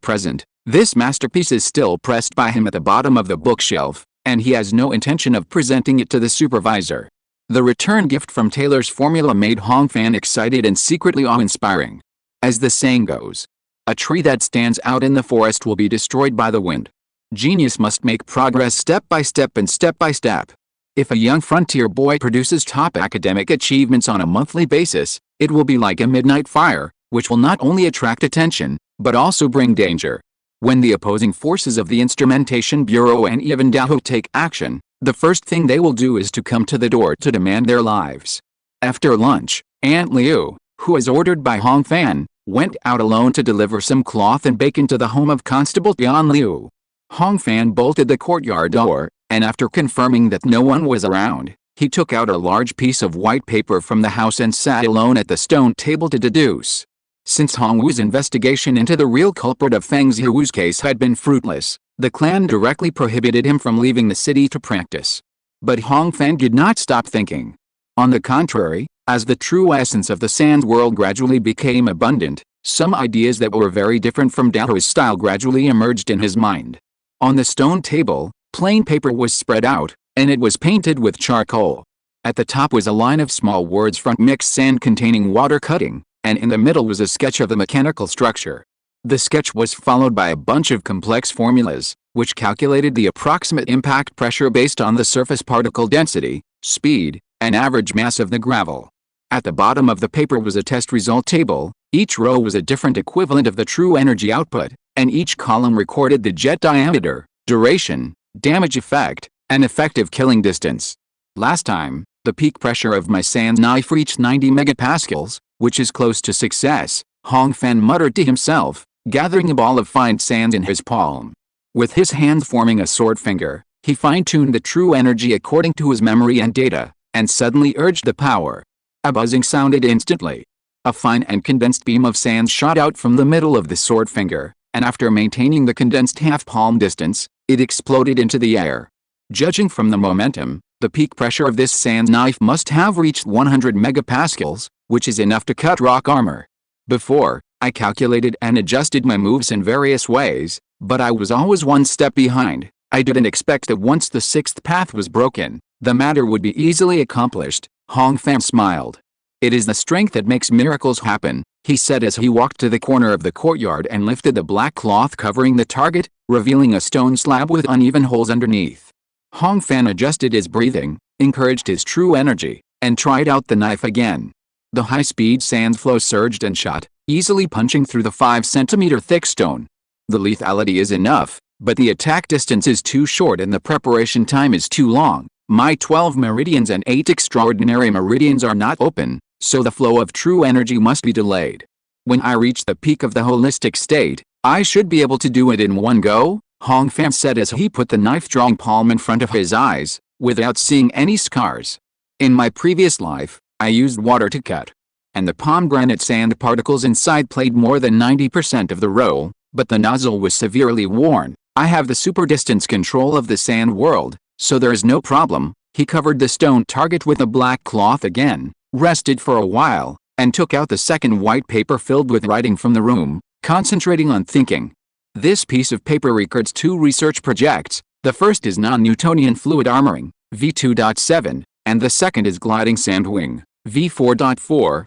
present, this masterpiece is still pressed by him at the bottom of the bookshelf, and he has no intention of presenting it to the supervisor. The return gift from Taylor's formula made Hong Fan excited and secretly awe-inspiring. As the saying goes, a tree that stands out in the forest will be destroyed by the wind. Genius must make progress step by step and step by step. If a young frontier boy produces top academic achievements on a monthly basis, it will be like a midnight fire, which will not only attract attention, but also bring danger. When the opposing forces of the Instrumentation Bureau and even Dahua take action, the first thing they will do is to come to the door to demand their lives. After lunch, Aunt Liu, who was ordered by Hong Fan, went out alone to deliver some cloth and bacon to the home of Constable Tian Liu. Hong Fan bolted the courtyard door, and after confirming that no one was around, he took out a large piece of white paper from the house and sat alone at the stone table to deduce. Since Hong Wu's investigation into the real culprit of Feng Zihu's case had been fruitless, the clan directly prohibited him from leaving the city to practice. But Hong Fan did not stop thinking. On the contrary, as the true essence of the sand world gradually became abundant, some ideas that were very different from Dahua's style gradually emerged in his mind. On the stone table, plain paper was spread out, and it was painted with charcoal. At the top was a line of small words front mixed sand containing water cutting, and in the middle was a sketch of the mechanical structure. The sketch was followed by a bunch of complex formulas, which calculated the approximate impact pressure based on the surface particle density, speed, and average mass of the gravel. At the bottom of the paper was a test result table. Each row was a different equivalent of the true energy output, and each column recorded the jet diameter, duration, damage effect, and effective killing distance. Last time, the peak pressure of my sand knife reached 90 megapascals, which is close to success, Hong Fan muttered to himself, gathering a ball of fine sand in his palm. With his hand forming a sword finger, he fine-tuned the true energy according to his memory and data, and suddenly urged the power. A buzzing sounded instantly. A fine and condensed beam of sand shot out from the middle of the sword finger, and after maintaining the condensed half-palm distance, it exploded into the air. Judging from the momentum, the peak pressure of this sand knife must have reached 100 megapascals, which is enough to cut rock armor. Before, I calculated and adjusted my moves in various ways, but I was always one step behind. I didn't expect that once the sixth path was broken, the matter would be easily accomplished. Hong Fan smiled. It is the strength that makes miracles happen, he said as he walked to the corner of the courtyard and lifted the black cloth covering the target, revealing a stone slab with uneven holes underneath. Hong Fan adjusted his breathing, encouraged his true energy, and tried out the knife again. The high-speed sand flow surged and shot, easily punching through the 5-centimeter thick stone. The lethality is enough, but the attack distance is too short and the preparation time is too long. My 12 meridians and 8 extraordinary meridians are not open, so the flow of true energy must be delayed. When I reach the peak of the holistic state, I should be able to do it in one go, Hong Fan said as he put the knife-drawing palm in front of his eyes, without seeing any scars. In my previous life, I used water to cut, and the pomegranate sand particles inside played more than 90% of the role, but the nozzle was severely worn. I have the super distance control of the sand world, so there is no problem. He covered the stone target with a black cloth again, rested for a while, and took out the second white paper filled with writing from the room, concentrating on thinking. This piece of paper records 2 research projects. The first is non-Newtonian fluid armoring, V2.7, and the second is gliding sand wing, V4.4.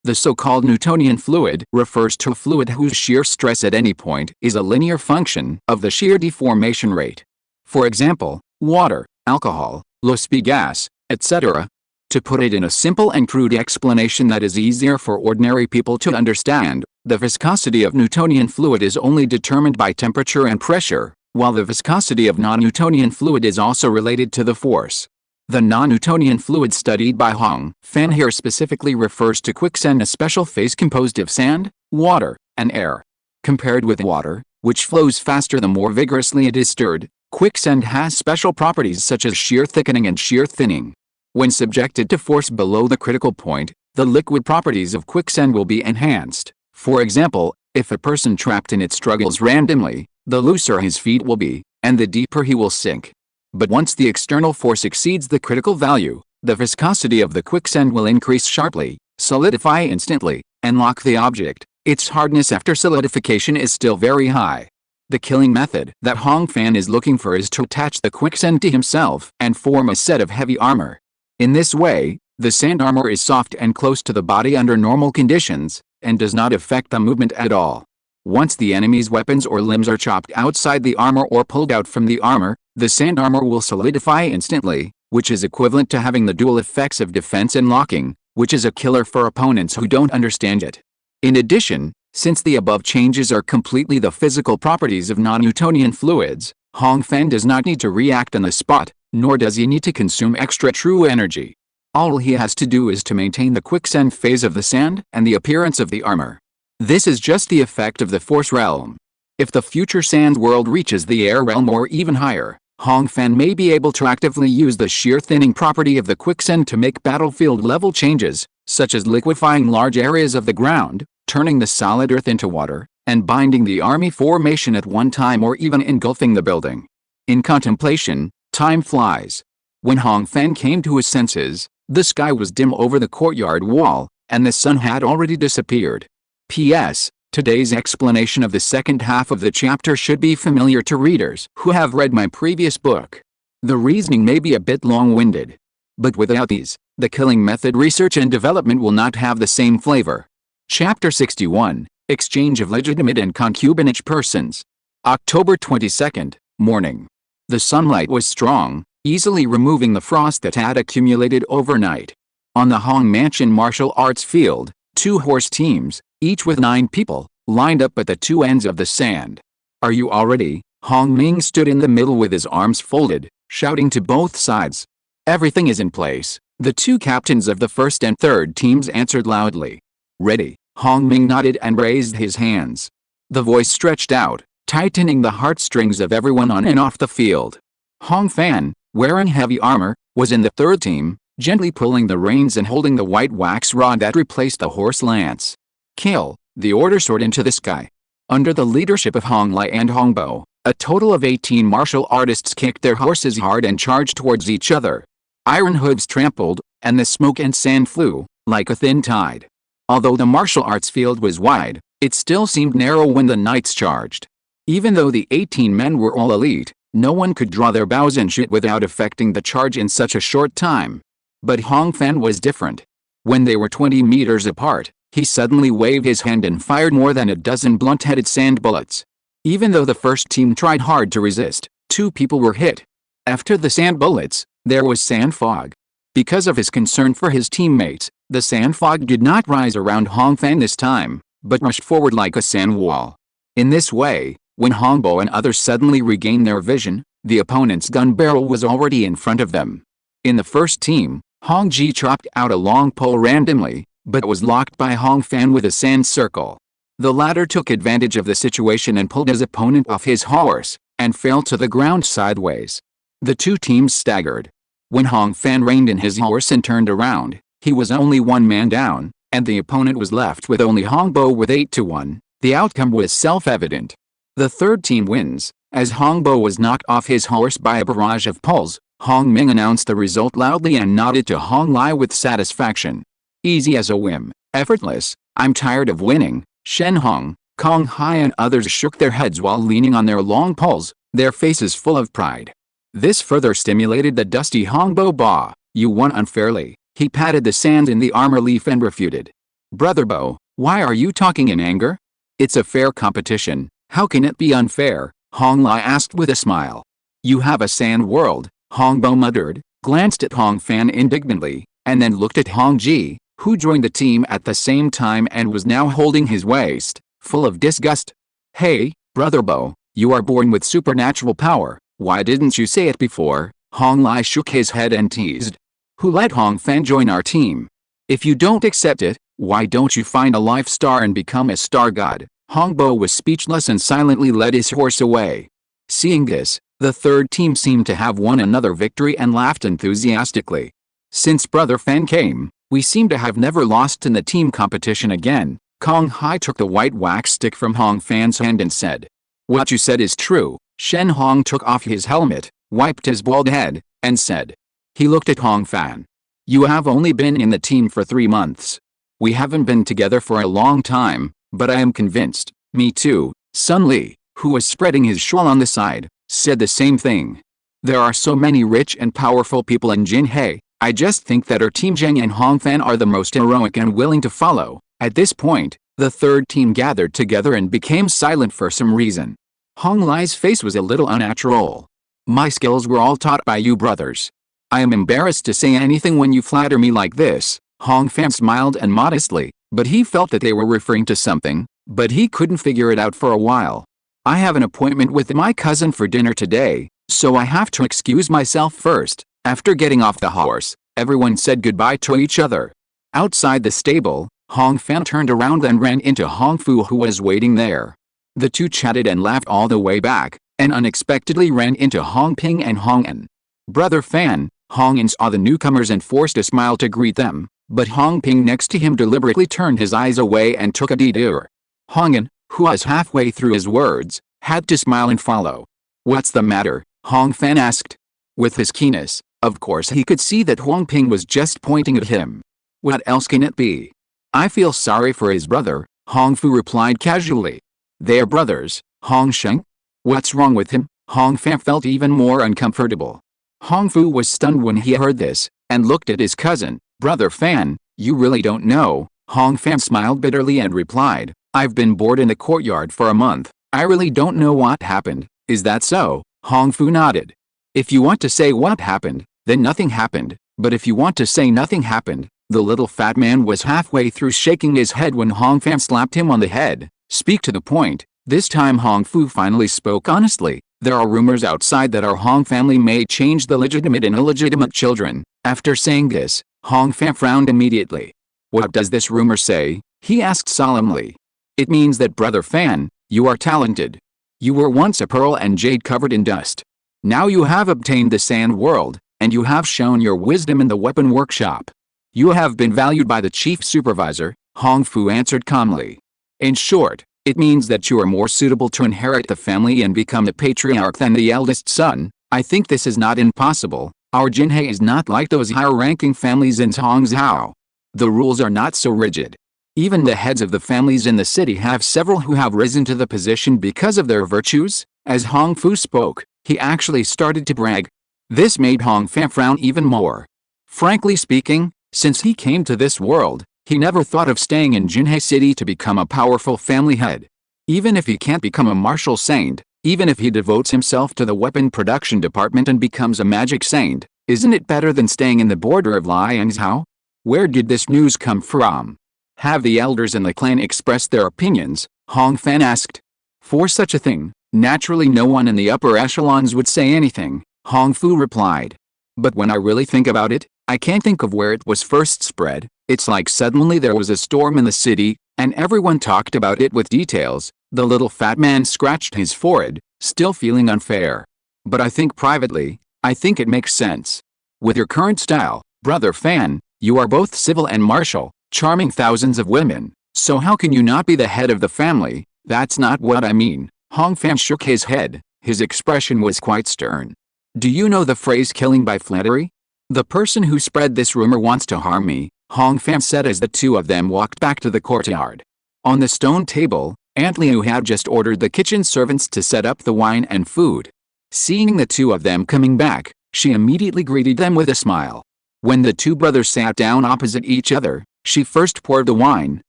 The so-called Newtonian fluid refers to a fluid whose shear stress at any point is a linear function of the shear deformation rate. For example, water, alcohol, low-speed gas, etc. To put it in a simple and crude explanation that is easier for ordinary people to understand, the viscosity of Newtonian fluid is only determined by temperature and pressure, while the viscosity of non-Newtonian fluid is also related to the force. The non-Newtonian fluid studied by Hong Fan here specifically refers to quicksand, a special phase composed of sand, water, and air. Compared with water, which flows faster the more vigorously it is stirred, quicksand has special properties such as shear thickening and shear thinning. When subjected to force below the critical point, the liquid properties of quicksand will be enhanced. For example, if a person trapped in it struggles randomly, the looser his feet will be, and the deeper he will sink. But once the external force exceeds the critical value, the viscosity of the quicksand will increase sharply, solidify instantly, and lock the object. Its hardness after solidification is still very high. The killing method that Hong Fan is looking for is to attach the quicksand to himself and form a set of heavy armor. In this way, the sand armor is soft and close to the body under normal conditions, and does not affect the movement at all. Once the enemy's weapons or limbs are chopped outside the armor or pulled out from the armor, the sand armor will solidify instantly, which is equivalent to having the dual effects of defense and locking, which is a killer for opponents who don't understand it. In addition, since the above changes are completely the physical properties of non-Newtonian fluids, Hong Fan does not need to react on the spot, nor does he need to consume extra true energy. All he has to do is to maintain the quicksand phase of the sand and the appearance of the armor. This is just the effect of the force realm. If the future sand world reaches the air realm or even higher, Hong Fan may be able to actively use the shear thinning property of the quicksand to make battlefield level changes, such as liquefying large areas of the ground, turning the solid earth into water, and binding the army formation at one time or even engulfing the building. In contemplation, time flies. When Hong Fan came to his senses, the sky was dim over the courtyard wall, and the sun had already disappeared. P.S. Today's explanation of the second half of the chapter should be familiar to readers who have read my previous book. The reasoning may be a bit long-winded, but without these, the killing method research and development will not have the same flavor. Chapter 61, Exchange of Legitimate and Concubinage Persons. October 22nd, morning. The sunlight was strong, easily removing the frost that had accumulated overnight. On the Hong Mansion martial arts field, 2 horse teams, each with 9 people, lined up at the 2 ends of the sand. "Are you all ready?" Hong Ming stood in the middle with his arms folded, shouting to both sides. "Everything is in place," the 2 captains of the first and third teams answered loudly. "Ready." Hong Ming nodded and raised his hands. The voice stretched out, tightening the heartstrings of everyone on and off the field. Hong Fan, wearing heavy armor, was in the third team, gently pulling the reins and holding the white wax rod that replaced the horse lance. "Kill," the order soared into the sky. Under the leadership of Hong Lai and Hong Bo, a total of 18 martial artists kicked their horses hard and charged towards each other. Iron hooves trampled, and the smoke and sand flew, like a thin tide. Although the martial arts field was wide, it still seemed narrow when the knights charged. Even though the 18 men were all elite, no one could draw their bows and shoot without affecting the charge in such a short time. But Hong Fan was different. When they were 20 meters apart, he suddenly waved his hand and fired more than a dozen blunt-headed sand bullets. Even though the first team tried hard to resist, 2 people were hit. After the sand bullets, there was sand fog. Because of his concern for his teammates, the sand fog did not rise around Hong Fan this time, but rushed forward like a sand wall. In this way, when Hongbo and others suddenly regained their vision, the opponent's gun barrel was already in front of them. In the first team, Hong Ji chopped out a long pole randomly, but was locked by Hong Fan with a sand circle. The latter took advantage of the situation and pulled his opponent off his horse, and fell to the ground sideways. The two teams staggered. When Hong Fan reined in his horse and turned around, he was only one man down, and the opponent was left with only Hongbo with 8-1. The outcome was self-evident. The third team wins. As Hongbo was knocked off his horse by a barrage of poles, Hong Ming announced the result loudly and nodded to Hong Lai with satisfaction. Easy as a whim, effortless. I'm tired of winning. Shen Hong, Kong Hai and others shook their heads while leaning on their long poles, their faces full of pride. This further stimulated the dusty Hongbo Ba. You won unfairly. He patted the sand in the armor leaf and refuted. Brother Bo, why are you talking in anger? It's a fair competition. How can it be unfair? Hong Lai asked with a smile. You have a sand world, Hongbo muttered, glanced at Hong Fan indignantly, and then looked at Hong Ji, who joined the team at the same time and was now holding his waist, full of disgust. Hey, Brother Bo, you are born with supernatural power. Why didn't you say it before? Hong Lai shook his head and teased. Who let Hong Fan join our team? If you don't accept it, why don't you find a life star and become a star god? Hongbo was speechless and silently led his horse away. Seeing this, the third team seemed to have won another victory and laughed enthusiastically. Since Brother Fan came, we seem to have never lost in the team competition again. Kong Hai took the white wax stick from Hong Fan's hand and said. What you said is true. Shen Hong took off his helmet, wiped his bald head, and said. He looked at Hong Fan. You have only been in the team for 3 months. We haven't been together for a long time, but I am convinced. Me too. Sun Li, who was spreading his shawl on the side, said the same thing. There are so many rich and powerful people in Jinhe. I just think that our team Zheng and Hong Fan are the most heroic and willing to follow. At this point, the third team gathered together and became silent for some reason. Hong Lai's face was a little unnatural. My skills were all taught by you brothers. I am embarrassed to say anything when you flatter me like this. Hong Fan smiled and modestly, but he felt that they were referring to something, but he couldn't figure it out for a while. I have an appointment with my cousin for dinner today, so I have to excuse myself first. After getting off the horse, everyone said goodbye to each other. Outside the stable, Hong Fan turned around and ran into Hong Fu, who was waiting there. The two chatted and laughed all the way back, and unexpectedly ran into Hong Ping and Hong En. Brother Fan, Hong En saw the newcomers and forced a smile to greet them, but Hong Ping next to him deliberately turned his eyes away and took a detour. Hong En, who was halfway through his words, had to smile and follow. What's the matter? Hong Fan asked. With his keenness, of course he could see that Hong Ping was just pointing at him. What else can it be? I feel sorry for his brother, Hong Fu replied casually. They're brothers, Hong Sheng? What's wrong with him? Hong Fan felt even more uncomfortable. Hong Fu was stunned when he heard this, and looked at his cousin. Brother Fan, you really don't know. Hong Fan smiled bitterly and replied, I've been bored in the courtyard for a month. I really don't know what happened. Is that so? Hong Fu nodded. If you want to say what happened, then nothing happened. But if you want to say nothing happened, the little fat man was halfway through shaking his head when Hong Fan slapped him on the head. Speak to the point. This time Hong Fu finally spoke honestly. There are rumors outside that our Hong family may change the legitimate and illegitimate children. After saying this, Hong Fan frowned immediately. What does this rumor say? He asked solemnly. It means that Brother Fan, you are talented. You were once a pearl and jade covered in dust. Now you have obtained the sand world, and you have shown your wisdom in the weapon workshop. You have been valued by the chief supervisor, Hong Fu answered calmly. In short, it means that you are more suitable to inherit the family and become the patriarch than the eldest son. I think this is not impossible. Our Jinhe is not like those higher-ranking families in Tongzhou. The rules are not so rigid. Even the heads of the families in the city have several who have risen to the position because of their virtues. As Hong Fu spoke, he actually started to brag. This made Hong Fan frown even more. Frankly speaking, since he came to this world, he never thought of staying in Jinhe City to become a powerful family head. Even if he can't become a martial saint, Even if he devotes himself to the weapon production department and becomes a magic saint, isn't it better than staying in the border of Liangzhou? Where did this news come from? Have the elders in the clan expressed their opinions? Hong Fan asked. For such a thing, naturally no one in the upper echelons would say anything, Hong Fu replied. But when I really think about it, I can't think of where it was first spread. It's like suddenly there was a storm in the city, and everyone talked about it with details. The little fat man scratched his forehead, still feeling unfair. But I think privately, I think it makes sense. With your current style, Brother Fan, you are both civil and martial, charming thousands of women, so how can you not be the head of the family? That's not what I mean. Hong Fan shook his head, his expression was quite stern. Do you know the phrase killing by flattery? The person who spread this rumor wants to harm me, Hong Fan said as the two of them walked back to the courtyard. On the stone table, Aunt Liu had just ordered the kitchen servants to set up the wine and food. Seeing the two of them coming back, she immediately greeted them with a smile. When the two brothers sat down opposite each other, she first poured the wine,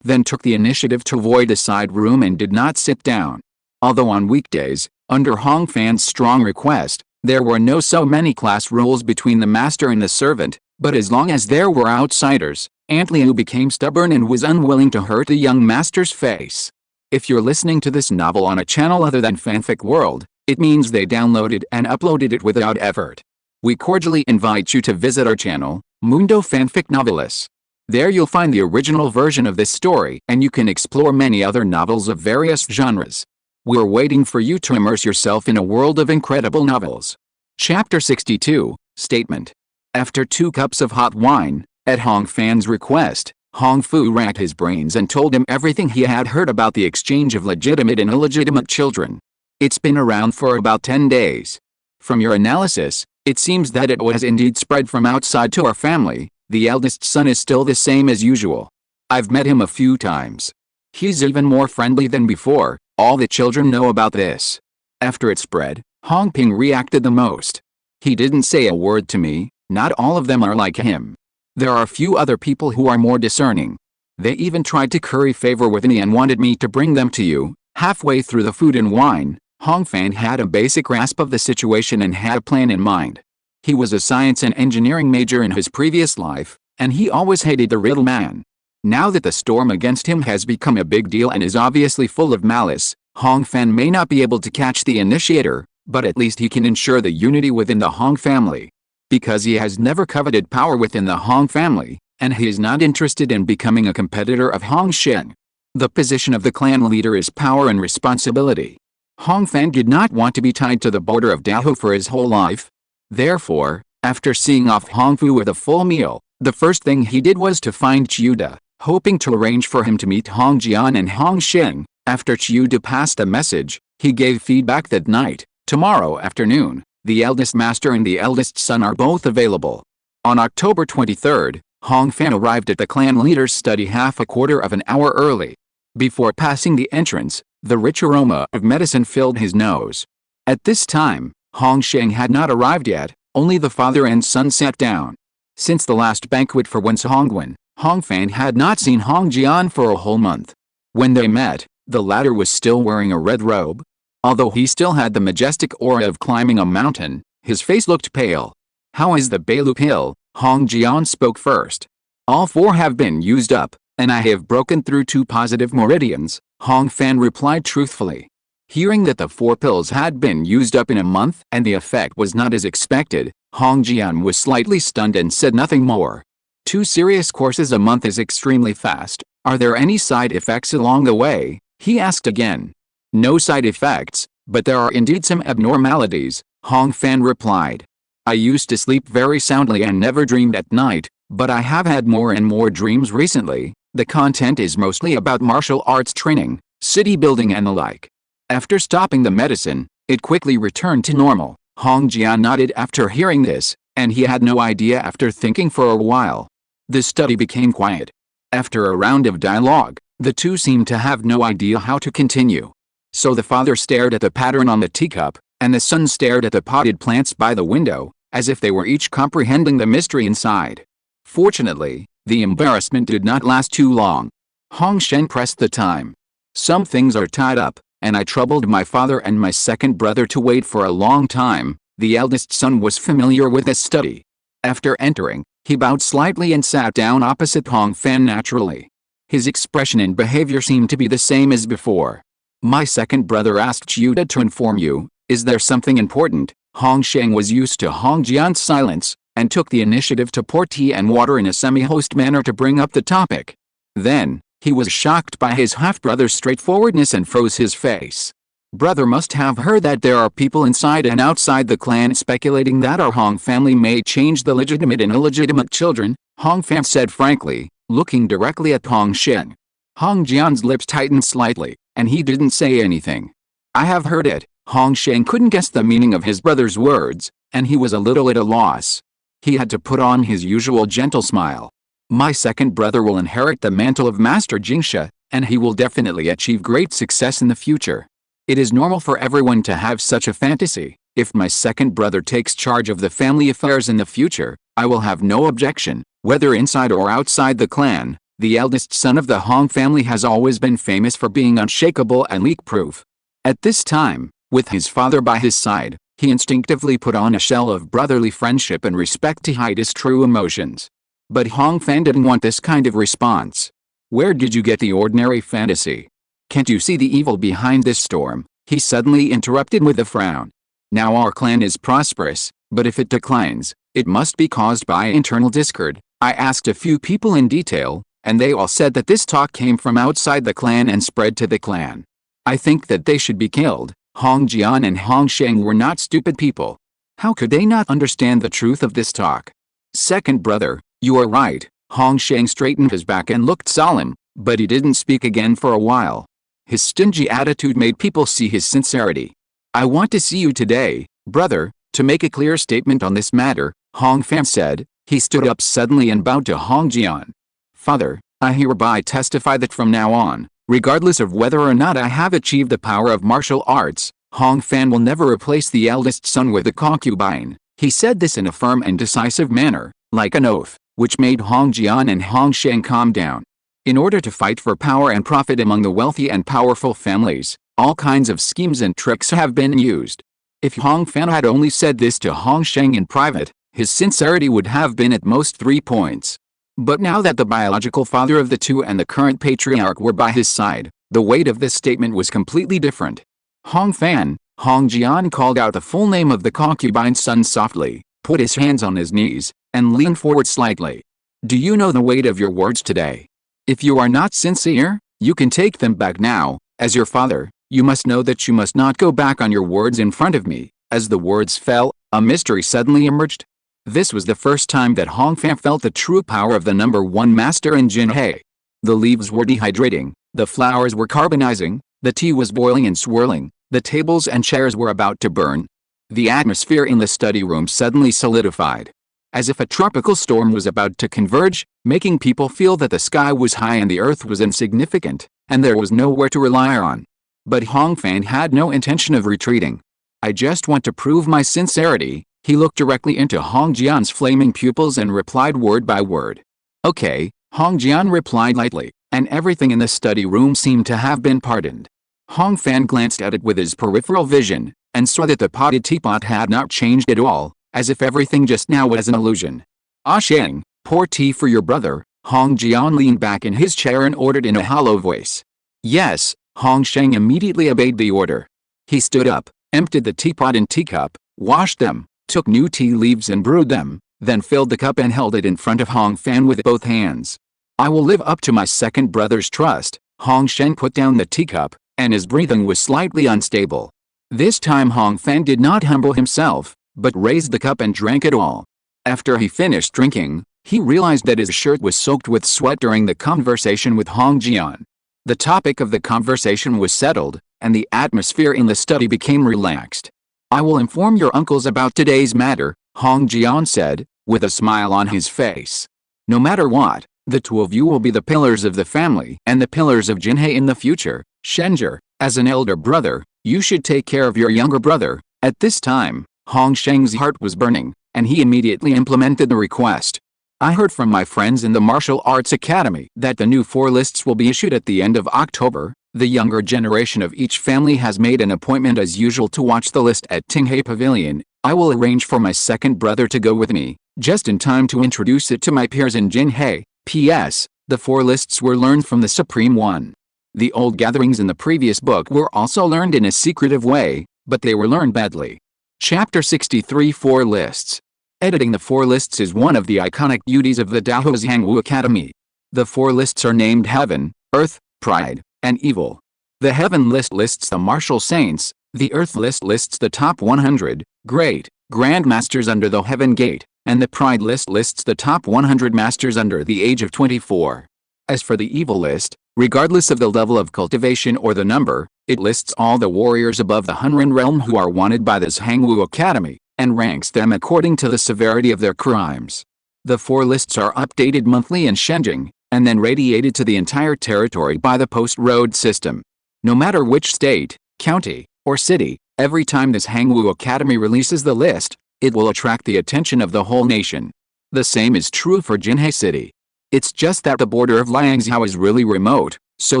then took the initiative to avoid a side room and did not sit down. Although on weekdays, under Hong Fan's strong request, there were no so many class rules between the master and the servant, but as long as there were outsiders, Aunt Liu became stubborn and was unwilling to hurt the young master's face. If you're listening to this novel on a channel other than Fanfic World, it means they downloaded and uploaded it without effort. We cordially invite you to visit our channel, Mundo Fanfic Novelis. There you'll find the original version of this story and you can explore many other novels of various genres. We're waiting for you to immerse yourself in a world of incredible novels. Chapter 62, Statement. After 2 cups of hot wine, at Hong Fan's request, Hong Fu racked his brains and told him everything he had heard about the exchange of legitimate and illegitimate children. It's been around for about 10 days. From your analysis, it seems that it was indeed spread from outside to our family. The eldest son is still the same as usual. I've met him a few times. He's even more friendly than before. All the children know about this. After it spread, Hong Ping reacted the most. He didn't say a word to me. Not all of them are like him. There are a few other people who are more discerning. They even tried to curry favor with me and wanted me to bring them to you. Halfway through the food and wine, Hong Fan had a basic grasp of the situation and had a plan in mind. He was a science and engineering major in his previous life, and he always hated the riddle man. Now that the storm against him has become a big deal and is obviously full of malice, Hong Fan may not be able to catch the initiator, but at least he can ensure the unity within the Hong family. Because he has never coveted power within the Hong family, and he is not interested in becoming a competitor of Hong Sheng. The position of the clan leader is power and responsibility. Hong Fan did not want to be tied to the border of Dahua for his whole life. Therefore, after seeing off Hong Fu with a full meal, the first thing he did was to find Chiuda, hoping to arrange for him to meet Hong Jian and Hong Sheng. After Chiuda passed a message, he gave feedback that night. Tomorrow afternoon, the eldest master and the eldest son are both available. On October 23rd, Hong Fan arrived at the clan leader's study half a quarter of an hour early. Before passing the entrance, the rich aroma of medicine filled his nose. At this time, Hong Sheng had not arrived yet, only the father and son sat down. Since the last banquet for Wen's Hongwen, Hong Fan had not seen Hong Jian for a whole month. When they met, the latter was still wearing a red robe. Although he still had the majestic aura of climbing a mountain, his face looked pale. How is the Bailu pill? Hong Jian spoke first. All 4 have been used up, and I have broken through 2 positive meridians, Hong Fan replied truthfully. Hearing that the 4 pills had been used up in a month and the effect was not as expected, Hong Jian was slightly stunned and said nothing more. 2 serious courses a month is extremely fast. Are there any side effects along the way? He asked again. No side effects, but there are indeed some abnormalities, Hong Fan replied. I used to sleep very soundly and never dreamed at night, but I have had more and more dreams recently. The content is mostly about martial arts training, city building and the like. After stopping the medicine, it quickly returned to normal. Hong Jian nodded after hearing this, and he had no idea after thinking for a while. The study became quiet. After a round of dialogue, the two seemed to have no idea how to continue. So the father stared at the pattern on the teacup, and the son stared at the potted plants by the window, as if they were each comprehending the mystery inside. Fortunately, the embarrassment did not last too long. Hong Shen pressed the time. Some things are tied up, and I troubled my father and my second brother to wait for a long time. The eldest son was familiar with this study. After entering, he bowed slightly and sat down opposite Hong Fan naturally. His expression and behavior seemed to be the same as before. My second brother asked Yuda to inform you, is there something important? Hong Sheng was used to Hong Jian's silence, and took the initiative to pour tea and water in a semi-host manner to bring up the topic. Then, he was shocked by his half-brother's straightforwardness and froze his face. Brother must have heard that there are people inside and outside the clan speculating that our Hong family may change the legitimate and illegitimate children, Hong Fan said frankly, looking directly at Hong Sheng. Hong Jian's lips tightened slightly, and he didn't say anything. I have heard it. Hong Sheng couldn't guess the meaning of his brother's words, and he was a little at a loss. He had to put on his usual gentle smile. My second brother will inherit the mantle of Master Jingsha, and he will definitely achieve great success in the future. It is normal for everyone to have such a fantasy. If my second brother takes charge of the family affairs in the future, I will have no objection, whether inside or outside the clan. The eldest son of the Hong family has always been famous for being unshakable and leak-proof. At this time, with his father by his side, he instinctively put on a shell of brotherly friendship and respect to hide his true emotions. But Hong Fan didn't want this kind of response. Where did you get the ordinary fantasy? Can't you see the evil behind this storm? He suddenly interrupted with a frown. Now our clan is prosperous, but if it declines, it must be caused by internal discord. I asked a few people in detail, and they all said that this talk came from outside the clan and spread to the clan. I think that they should be killed. Hong Jian and Hong Sheng were not stupid people. How could they not understand the truth of this talk? Second brother, you are right. Hong Sheng straightened his back and looked solemn, but he didn't speak again for a while. His stingy attitude made people see his sincerity. I want to see you today, brother, to make a clear statement on this matter, Hong Fan said. He stood up suddenly and bowed to Hong Jian. Father, I hereby testify that from now on, regardless of whether or not I have achieved the power of martial arts, Hong Fan will never replace the eldest son with a concubine. He said this in a firm and decisive manner, like an oath, which made Hong Jian and Hong Sheng calm down. In order to fight for power and profit among the wealthy and powerful families, all kinds of schemes and tricks have been used. If Hong Fan had only said this to Hong Sheng in private, his sincerity would have been at most 3 points. But now that the biological father of the two and the current patriarch were by his side, the weight of this statement was completely different. Hong Fan, Hong Jian called out the full name of the concubine's son softly, put his hands on his knees, and leaned forward slightly. Do you know the weight of your words today? If you are not sincere, you can take them back now. As your father, you must know that you must not go back on your words in front of me. As the words fell, a mystery suddenly emerged. This was the first time that Hong Fan felt the true power of the number 1 master in Jinhe. The leaves were dehydrating, the flowers were carbonizing, the tea was boiling and swirling, the tables and chairs were about to burn. The atmosphere in the study room suddenly solidified. As if a tropical storm was about to converge, making people feel that the sky was high and the earth was insignificant, and there was nowhere to rely on. But Hong Fan had no intention of retreating. I just want to prove my sincerity. He looked directly into Hong Jian's flaming pupils and replied word by word. Okay, Hong Jian replied lightly, and everything in the study room seemed to have been pardoned. Hong Fan glanced at it with his peripheral vision, and saw that the potted teapot had not changed at all, as if everything just now was an illusion. Ah Sheng, pour tea for your brother. Hong Jian leaned back in his chair and ordered in a hollow voice. Yes, Hong Sheng immediately obeyed the order. He stood up, emptied the teapot and teacup, washed them, took new tea leaves and brewed them, then filled the cup and held it in front of Hong Fan with both hands. I will live up to my second brother's trust. Hong Sheng put down the teacup, and his breathing was slightly unstable. This time Hong Fan did not humble himself, but raised the cup and drank it all. After he finished drinking, he realized that his shirt was soaked with sweat during the conversation with Hong Jian. The topic of the conversation was settled, and the atmosphere in the study became relaxed. I will inform your uncles about today's matter, Hong Jian said, with a smile on his face. No matter what, the two of you will be the pillars of the family and the pillars of Jinhe in the future. Shenzhe, as an elder brother, you should take care of your younger brother. At this time, Hong Sheng's heart was burning, and he immediately implemented the request. I heard from my friends in the Martial Arts Academy that the new 4 lists will be issued at the end of October. The younger generation of each family has made an appointment as usual to watch the list at Tinghai Pavilion. I will arrange for my second brother to go with me, just in time to introduce it to my peers in Jinhei. P.S. The 4 lists were learned from the Supreme One. The old gatherings in the previous book were also learned in a secretive way, but they were learned badly. Chapter 63 4 Lists. Editing the 4 lists is one of the iconic duties of the Dahua's Hangwu Academy. The 4 lists are named Heaven, Earth, Pride, and Evil. The Heaven list lists the martial saints, the Earth list lists the top 100 great grandmasters under the Heaven Gate, and the Pride list lists the top 100 masters under the age of 24. As for the Evil list, regardless of the level of cultivation or the number, it lists all the warriors above the Hunran realm who are wanted by this Hangwu Academy, and ranks them according to the severity of their crimes. The 4 lists are updated monthly in Shenjing, and then radiated to the entire territory by the post road system. No matter which state, county, or city, every time this Hangwu Academy releases the list, it will attract the attention of the whole nation. The same is true for Jinhei City. It's just that the border of Liangzhou is really remote, so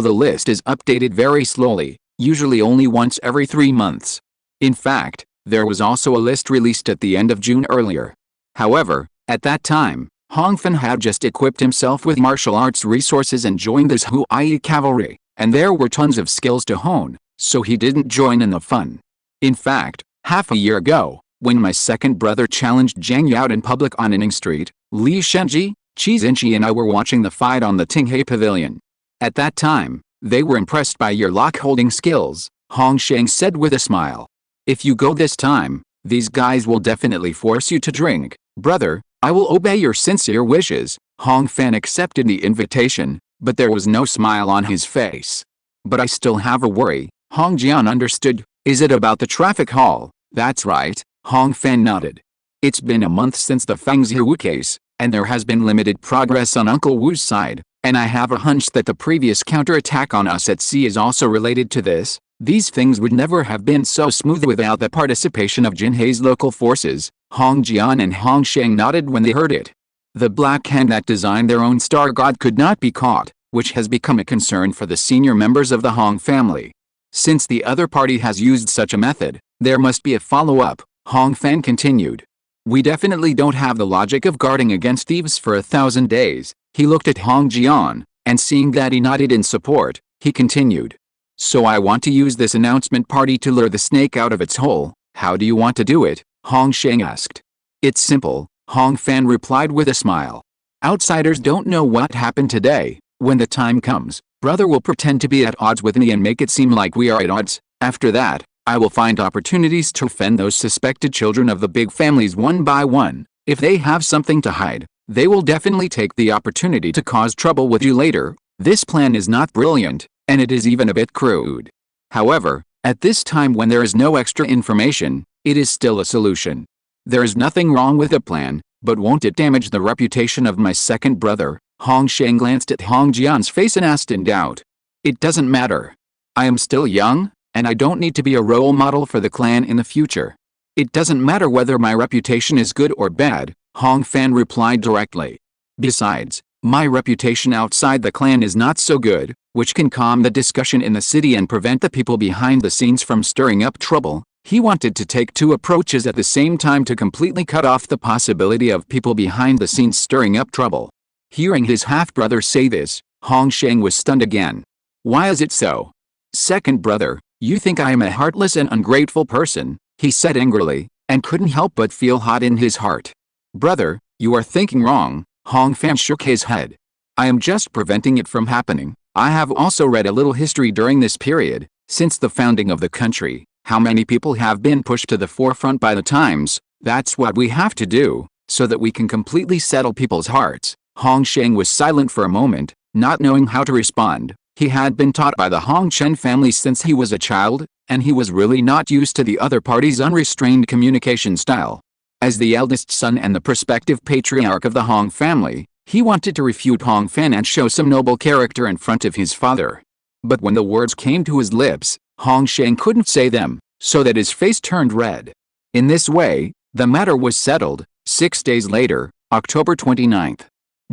the list is updated very slowly, usually only once every 3 months. In fact, there was also a list released at the end of June earlier. However, at that time, Hongfen had just equipped himself with martial arts resources and joined the Huai cavalry, and there were tons of skills to hone, so he didn't join in the fun. In fact, half a year ago, when my second brother challenged Zhang Yao in public on Inning Street, Li Shenji, Qi Xinqi and I were watching the fight on the Tinghai Pavilion. At that time, they were impressed by your lock-holding skills, Hong Sheng said with a smile. If you go this time, these guys will definitely force you to drink. Brother, I will obey your sincere wishes. Hong Fan accepted the invitation, but there was no smile on his face. But I still have a worry, Hong Jian understood. Is it about the traffic hall? That's right, Hong Fan nodded. It's been a month since the Fangzhou case, and there has been limited progress on Uncle Wu's side, and I have a hunch that the previous counterattack on us at sea is also related to this. These things would never have been so smooth without the participation of Jinhei's local forces. Hong Jian and Hong Sheng nodded when they heard it. The Black Hand that designed their own star god could not be caught, which has become a concern for the senior members of the Hong family. Since the other party has used such a method, there must be a follow-up, Hong Fan continued. We definitely don't have the logic of guarding against thieves for 1,000 days. He looked at Hong Jian, and seeing that he nodded in support, he continued. So I want to use this announcement party to lure the snake out of its hole. How do you want to do it? Hong Sheng asked. It's simple, Hong Fan replied with a smile. Outsiders don't know what happened today. When the time comes, brother will pretend to be at odds with me and make it seem like we are at odds. After that, I will find opportunities to offend those suspected children of the big families one by one. If they have something to hide, they will definitely take the opportunity to cause trouble with you later. This plan is not brilliant, and it is even a bit crude. However, at this time when there is no extra information, it is still a solution. There is nothing wrong with the plan, but won't it damage the reputation of my second brother? Hong Sheng glanced at Hong Jian's face and asked in doubt. It doesn't matter. I am still young, and I don't need to be a role model for the clan in the future. It doesn't matter whether my reputation is good or bad, Hong Fan replied directly. Besides, my reputation outside the clan is not so good, which can calm the discussion in the city and prevent the people behind the scenes from stirring up trouble. He wanted to take 2 approaches at the same time to completely cut off the possibility of people behind the scenes stirring up trouble. Hearing his half-brother say this, Hong Sheng was stunned again. Why is it so? Second brother, you think I am a heartless and ungrateful person, he said angrily, and couldn't help but feel hot in his heart. Brother, you are thinking wrong, Hong Fan shook his head. I am just preventing it from happening. I have also read a little history during this period, since the founding of the country. How many people have been pushed to the forefront by the times? That's what we have to do, so that we can completely settle people's hearts. Hong Sheng was silent for a moment, not knowing how to respond. He had been taught by the Hong Chen family since he was a child, and he was really not used to the other party's unrestrained communication style. As the eldest son and the prospective patriarch of the Hong family, he wanted to refute Hong Fan and show some noble character in front of his father. But when the words came to his lips, Hong Sheng couldn't say them, so that his face turned red. In this way, the matter was settled. 6 days later, October 29th.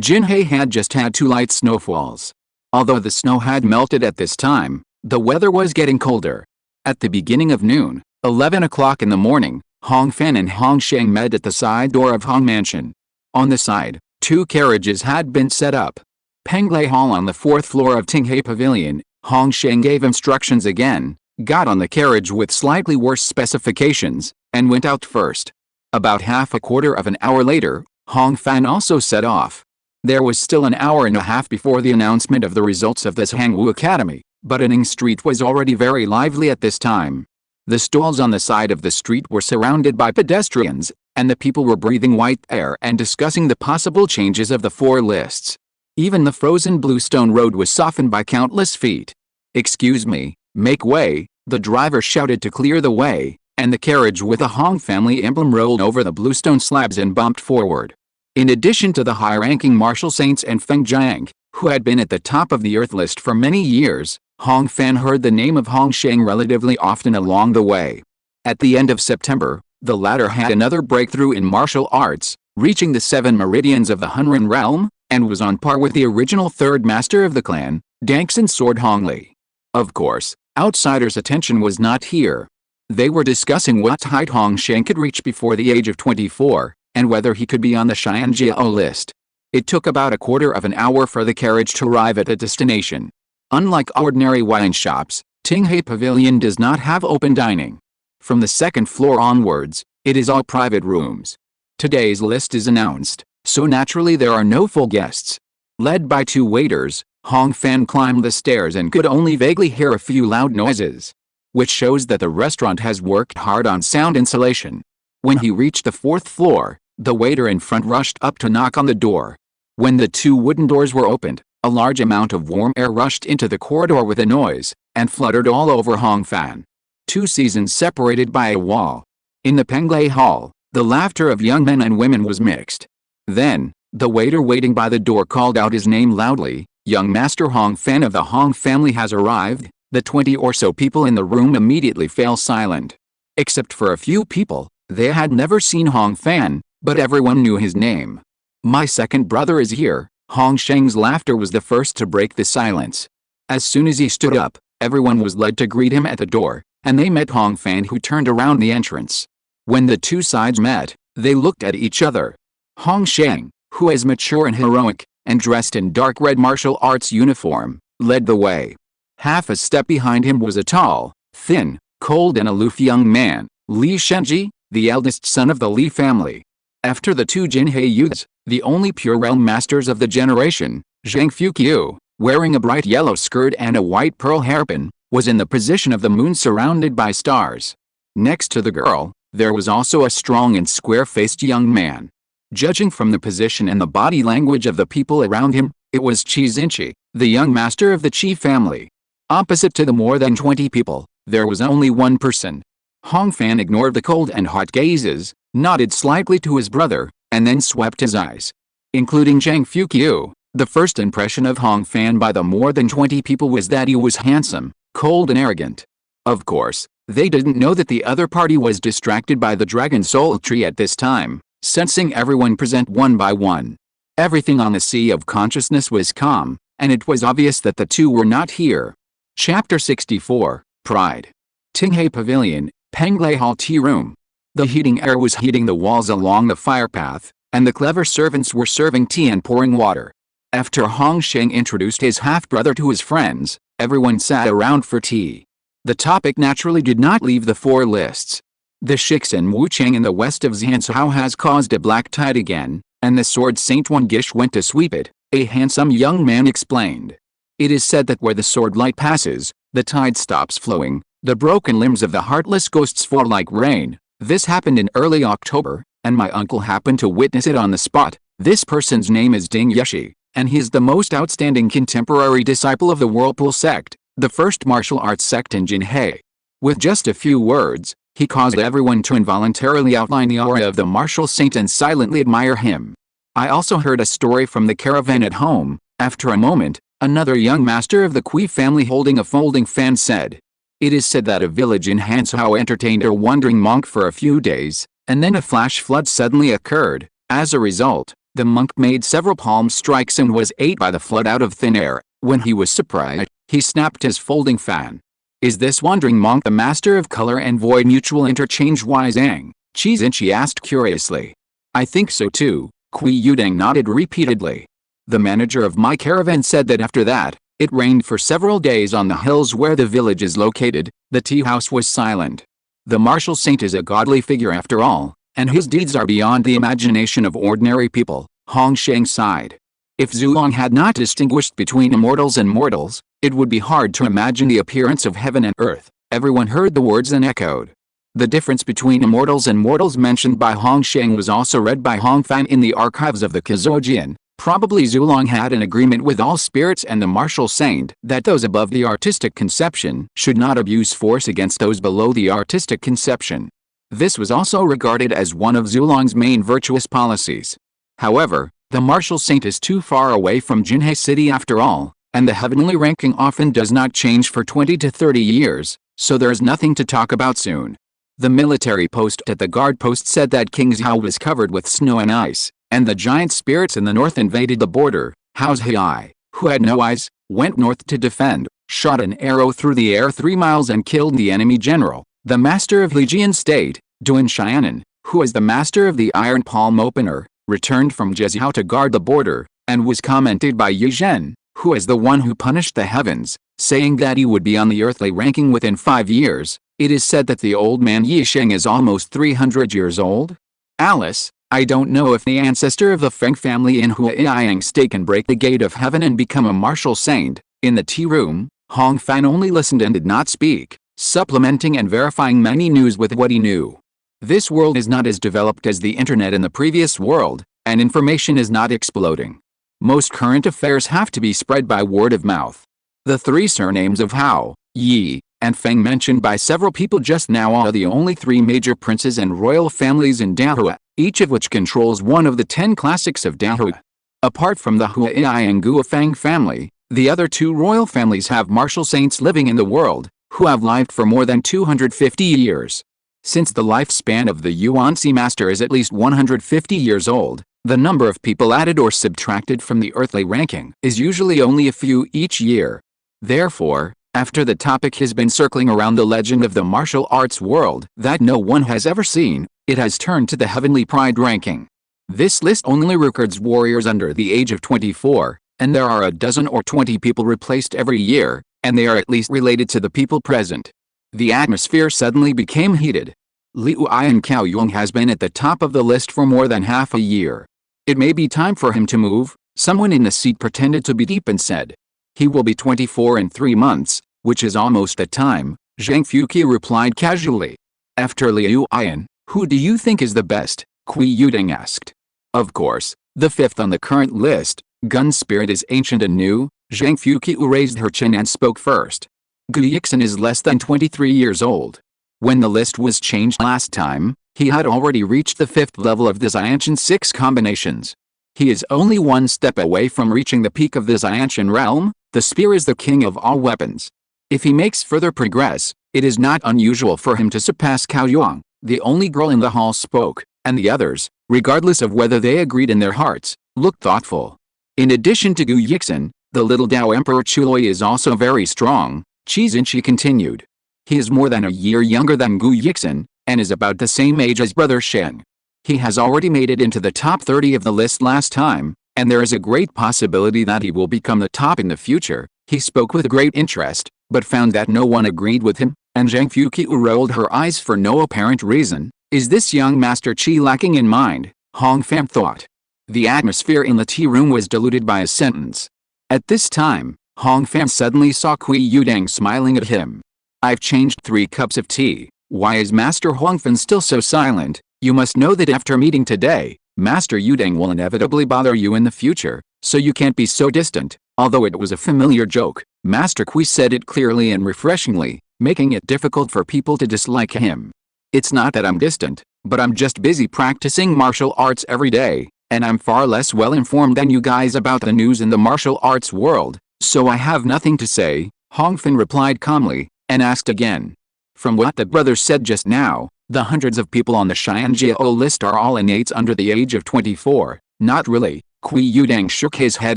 Jinhei had just had 2 light snowfalls. Although the snow had melted at this time, The weather was getting colder. At the beginning of noon, 11 o'clock in the morning, Hong Fan and Hong Sheng met at the side door of Hong Mansion. On the side, 2 carriages had been set up. Penglai Hall on the 4th floor of Tinghai Pavilion. Hong Sheng gave instructions again, got on the carriage with slightly worse specifications, and went out first. About half a quarter of an hour later, Hong Fan also set off. There was still an hour and a half before the announcement of the results of this Hangwu Academy, but Anning Street was already very lively at this time. The stalls on the side of the street were surrounded by pedestrians, and the people were breathing white air and discussing the possible changes of the 4 lists. Even the frozen bluestone road was softened by countless feet. "Excuse me, make way," the driver shouted to clear the way, and the carriage with the Hong family emblem rolled over the bluestone slabs and bumped forward. In addition to the high-ranking Marshal Saints and Feng Jiang, who had been at the top of the Earth list for many years, Hong Fan heard the name of Hong Sheng relatively often along the way. At the end of September, the latter had another breakthrough in martial arts, reaching the 7 meridians of the Hunran realm, and was on par with the original 3rd master of the clan, Dangxin Sword Hong Li. Of course, outsiders' attention was not here. They were discussing what height Hong Sheng could reach before the age of 24, and whether he could be on the Xianjiao list. It took about a quarter of an hour for the carriage to arrive at a destination. Unlike ordinary wine shops, Tinghai Pavilion does not have open dining. From the 2nd floor onwards, it is all private rooms. Today's list is announced, so naturally there are no full guests. Led by 2 waiters, Hong Fan climbed the stairs and could only vaguely hear a few loud noises, which shows that the restaurant has worked hard on sound insulation. When he reached the 4th floor, the waiter in front rushed up to knock on the door. When the 2 wooden doors were opened, a large amount of warm air rushed into the corridor with a noise, and fluttered all over Hong Fan. 2 seasons separated by a wall. In the Penglai Hall, the laughter of young men and women was mixed. Then, the waiter waiting by the door called out his name loudly. "Young Master Hong Fan of the Hong family has arrived." The 20 or so people in the room immediately fell silent. Except for a few people, they had never seen Hong Fan, but everyone knew his name. "My second brother is here." Hong Sheng's laughter was the first to break the silence. As soon as he stood up, everyone was led to greet him at the door, and they met Hong Fan, who turned around the entrance. When the 2 sides met, they looked at each other. Hong Sheng, who is mature and heroic, and dressed in dark red martial arts uniform, led the way. Half a step behind him was a tall, thin, cold and aloof young man, Li Shenji, the eldest son of the Li family. After the 2 Jinhei youths, the only pure realm masters of the generation, Zhang Fuqiu, wearing a bright yellow skirt and a white pearl hairpin, was in the position of the moon surrounded by stars. Next to the girl, there was also a strong and square-faced young man. Judging from the position and the body language of the people around him, it was Qi Xinqi, the young master of the Qi family. Opposite to the more than 20 people, there was only one person. Hong Fan ignored the cold and hot gazes, nodded slightly to his brother, and then swept his eyes. Including Zhang Fuqiu, the first impression of Hong Fan by the more than 20 people was that he was handsome, cold and arrogant. Of course, they didn't know that the other party was distracted by the Dragon Soul Tree at this time, sensing everyone present one by one. Everything on the Sea of Consciousness was calm, and it was obvious that the 2 were not here. Chapter 64, Pride. Tinghai Pavilion, Penglai Hall Tea Room. The heating air was heating the walls along the fire path, and the clever servants were serving tea and pouring water. After Hong Sheng introduced his half-brother to his friends, everyone sat around for tea. The topic naturally did not leave the 4 lists. The Shixin Wucheng in the west of Zhansao has caused a black tide again, and the sword Saint Wangish went to sweep it, a handsome young man explained. It is said that where the sword light passes, the tide stops flowing, the broken limbs of the heartless ghosts fall like rain. This happened in early October, and my uncle happened to witness it on the spot. This person's name is Ding Yeshi, and he is the most outstanding contemporary disciple of the Whirlpool sect, the first martial arts sect in Jinhei. With just a few words, he caused everyone to involuntarily outline the aura of the martial saint and silently admire him. I also heard a story from the caravan at home. After a moment, another young master of the Kui family holding a folding fan said, "It is said that a village in Hansao entertained a wandering monk for a few days, and then a flash flood suddenly occurred. As a result, the monk made several palm strikes and was ate by the flood out of thin air. When he was surprised, he snapped his folding fan. Is this wandering monk the master of color and void mutual interchange Wizang? Qi Xinchi asked curiously. I think so too, Kui Yudeng nodded repeatedly. The manager of my caravan said that after that, it rained for several days on the hills where the village is located. The tea house was silent. The martial saint is a godly figure after all, and his deeds are beyond the imagination of ordinary people, Hong Sheng sighed. If Zulong had not distinguished between immortals and mortals, it would be hard to imagine the appearance of heaven and earth. Everyone heard the words and echoed. The difference between immortals and mortals mentioned by Hong Sheng was also read by Hong Fan in the archives of the Kazojian. Probably Zulong had an agreement with all spirits and the martial saint that those above the artistic conception should not abuse force against those below the artistic conception. This was also regarded as one of Zulong's main virtuous policies. However, the martial saint is too far away from Jinhe City after all, and the heavenly ranking often does not change for 20 to 30 years, so there is nothing to talk about soon. The military post at the guard post said that King Zhao was covered with snow and ice, and the giant spirits in the north invaded the border. Hao's Hai, who had no eyes, went north to defend, shot an arrow through the air 3 miles and killed the enemy general, the master of Lijian State, Duan Xianan, who was the master of the Iron Palm Opener, returned from Jezhao to guard the border, and was commented by Yi Zhen, who is the one who punished the heavens, saying that he would be on the earthly ranking within 5 years. It is said that the old man Yi Sheng is almost 300 years old. Alice, I don't know if the ancestor of the Feng family in Huaiyang State can break the gate of heaven and become a martial saint. In the tea room, Hong Fan only listened and did not speak, supplementing and verifying many news with what he knew. This world is not as developed as the internet in the previous world, and information is not exploding. Most current affairs have to be spread by word of mouth. The 3 surnames of Hao, Yi, and Feng mentioned by several people just now are the only 3 major princes and royal families in Dahua, each of which controls one of the 10 classics of Dahua. Apart from the Huaiyang and Guofang family, the other 2 royal families have martial saints living in the world, who have lived for more than 250 years. Since the lifespan of the Yuanxi master is at least 150 years old, the number of people added or subtracted from the earthly ranking is usually only a few each year. Therefore, after the topic has been circling around the legend of the martial arts world that no one has ever seen, it has turned to the heavenly pride ranking. This list only records warriors under the age of 24, and there are a dozen or 20 people replaced every year, and they are at least related to the people present. The atmosphere suddenly became heated. Liu Ian Cao Yong has been at the top of the list for more than half a year. It may be time for him to move, someone in the seat pretended to be deep and said. He will be 24 in 3 months, which is almost the time, Zhang Fuqi replied casually. After Liu Ian, who do you think is the best? Kui Yudeng asked. Of course, the 5th on the current list, Gun Spirit is ancient and new. Zhang Fuqi raised her chin and spoke first. Gu Yixin is less than 23 years old. When the list was changed last time, he had already reached the 5th level of the Xiantian 6 combinations. He is only 1 step away from reaching the peak of the Xiantian realm. The spear is the king of all weapons. If he makes further progress, it is not unusual for him to surpass Cao Yuang. The only girl in the hall spoke, and the others, regardless of whether they agreed in their hearts, looked thoughtful. In addition to Gu Yixin, the little Dao Emperor Chuloi is also very strong, Qi Xinchi continued. He is more than a year younger than Gu Yixin, and is about the same age as Brother Sheng. He has already made it into the top 30 of the list last time, and there is a great possibility that he will become the top in the future. He spoke with great interest, but found that no one agreed with him, and Zhang Fuqi rolled her eyes for no apparent reason. Is this young Master Qi lacking in mind? Hong Fan thought. The atmosphere in the tea room was diluted by a sentence. At this time, Hong Fan suddenly saw Kui Yudeng smiling at him. I've changed 3 cups of tea. Why is Master Hong Fan still so silent? You must know that after meeting today, Master Yudeng will inevitably bother you in the future, so you can't be so distant. Although it was a familiar joke, Master Kui said it clearly and refreshingly, making it difficult for people to dislike him. It's not that I'm distant, but I'm just busy practicing martial arts every day, and I'm far less well informed than you guys about the news in the martial arts world, so I have nothing to say, Hong Fan replied calmly, and asked again. From what the brother said just now, the hundreds of people on the Xianjiao list are all innates under the age of 24, not really, Kui Yudeng shook his head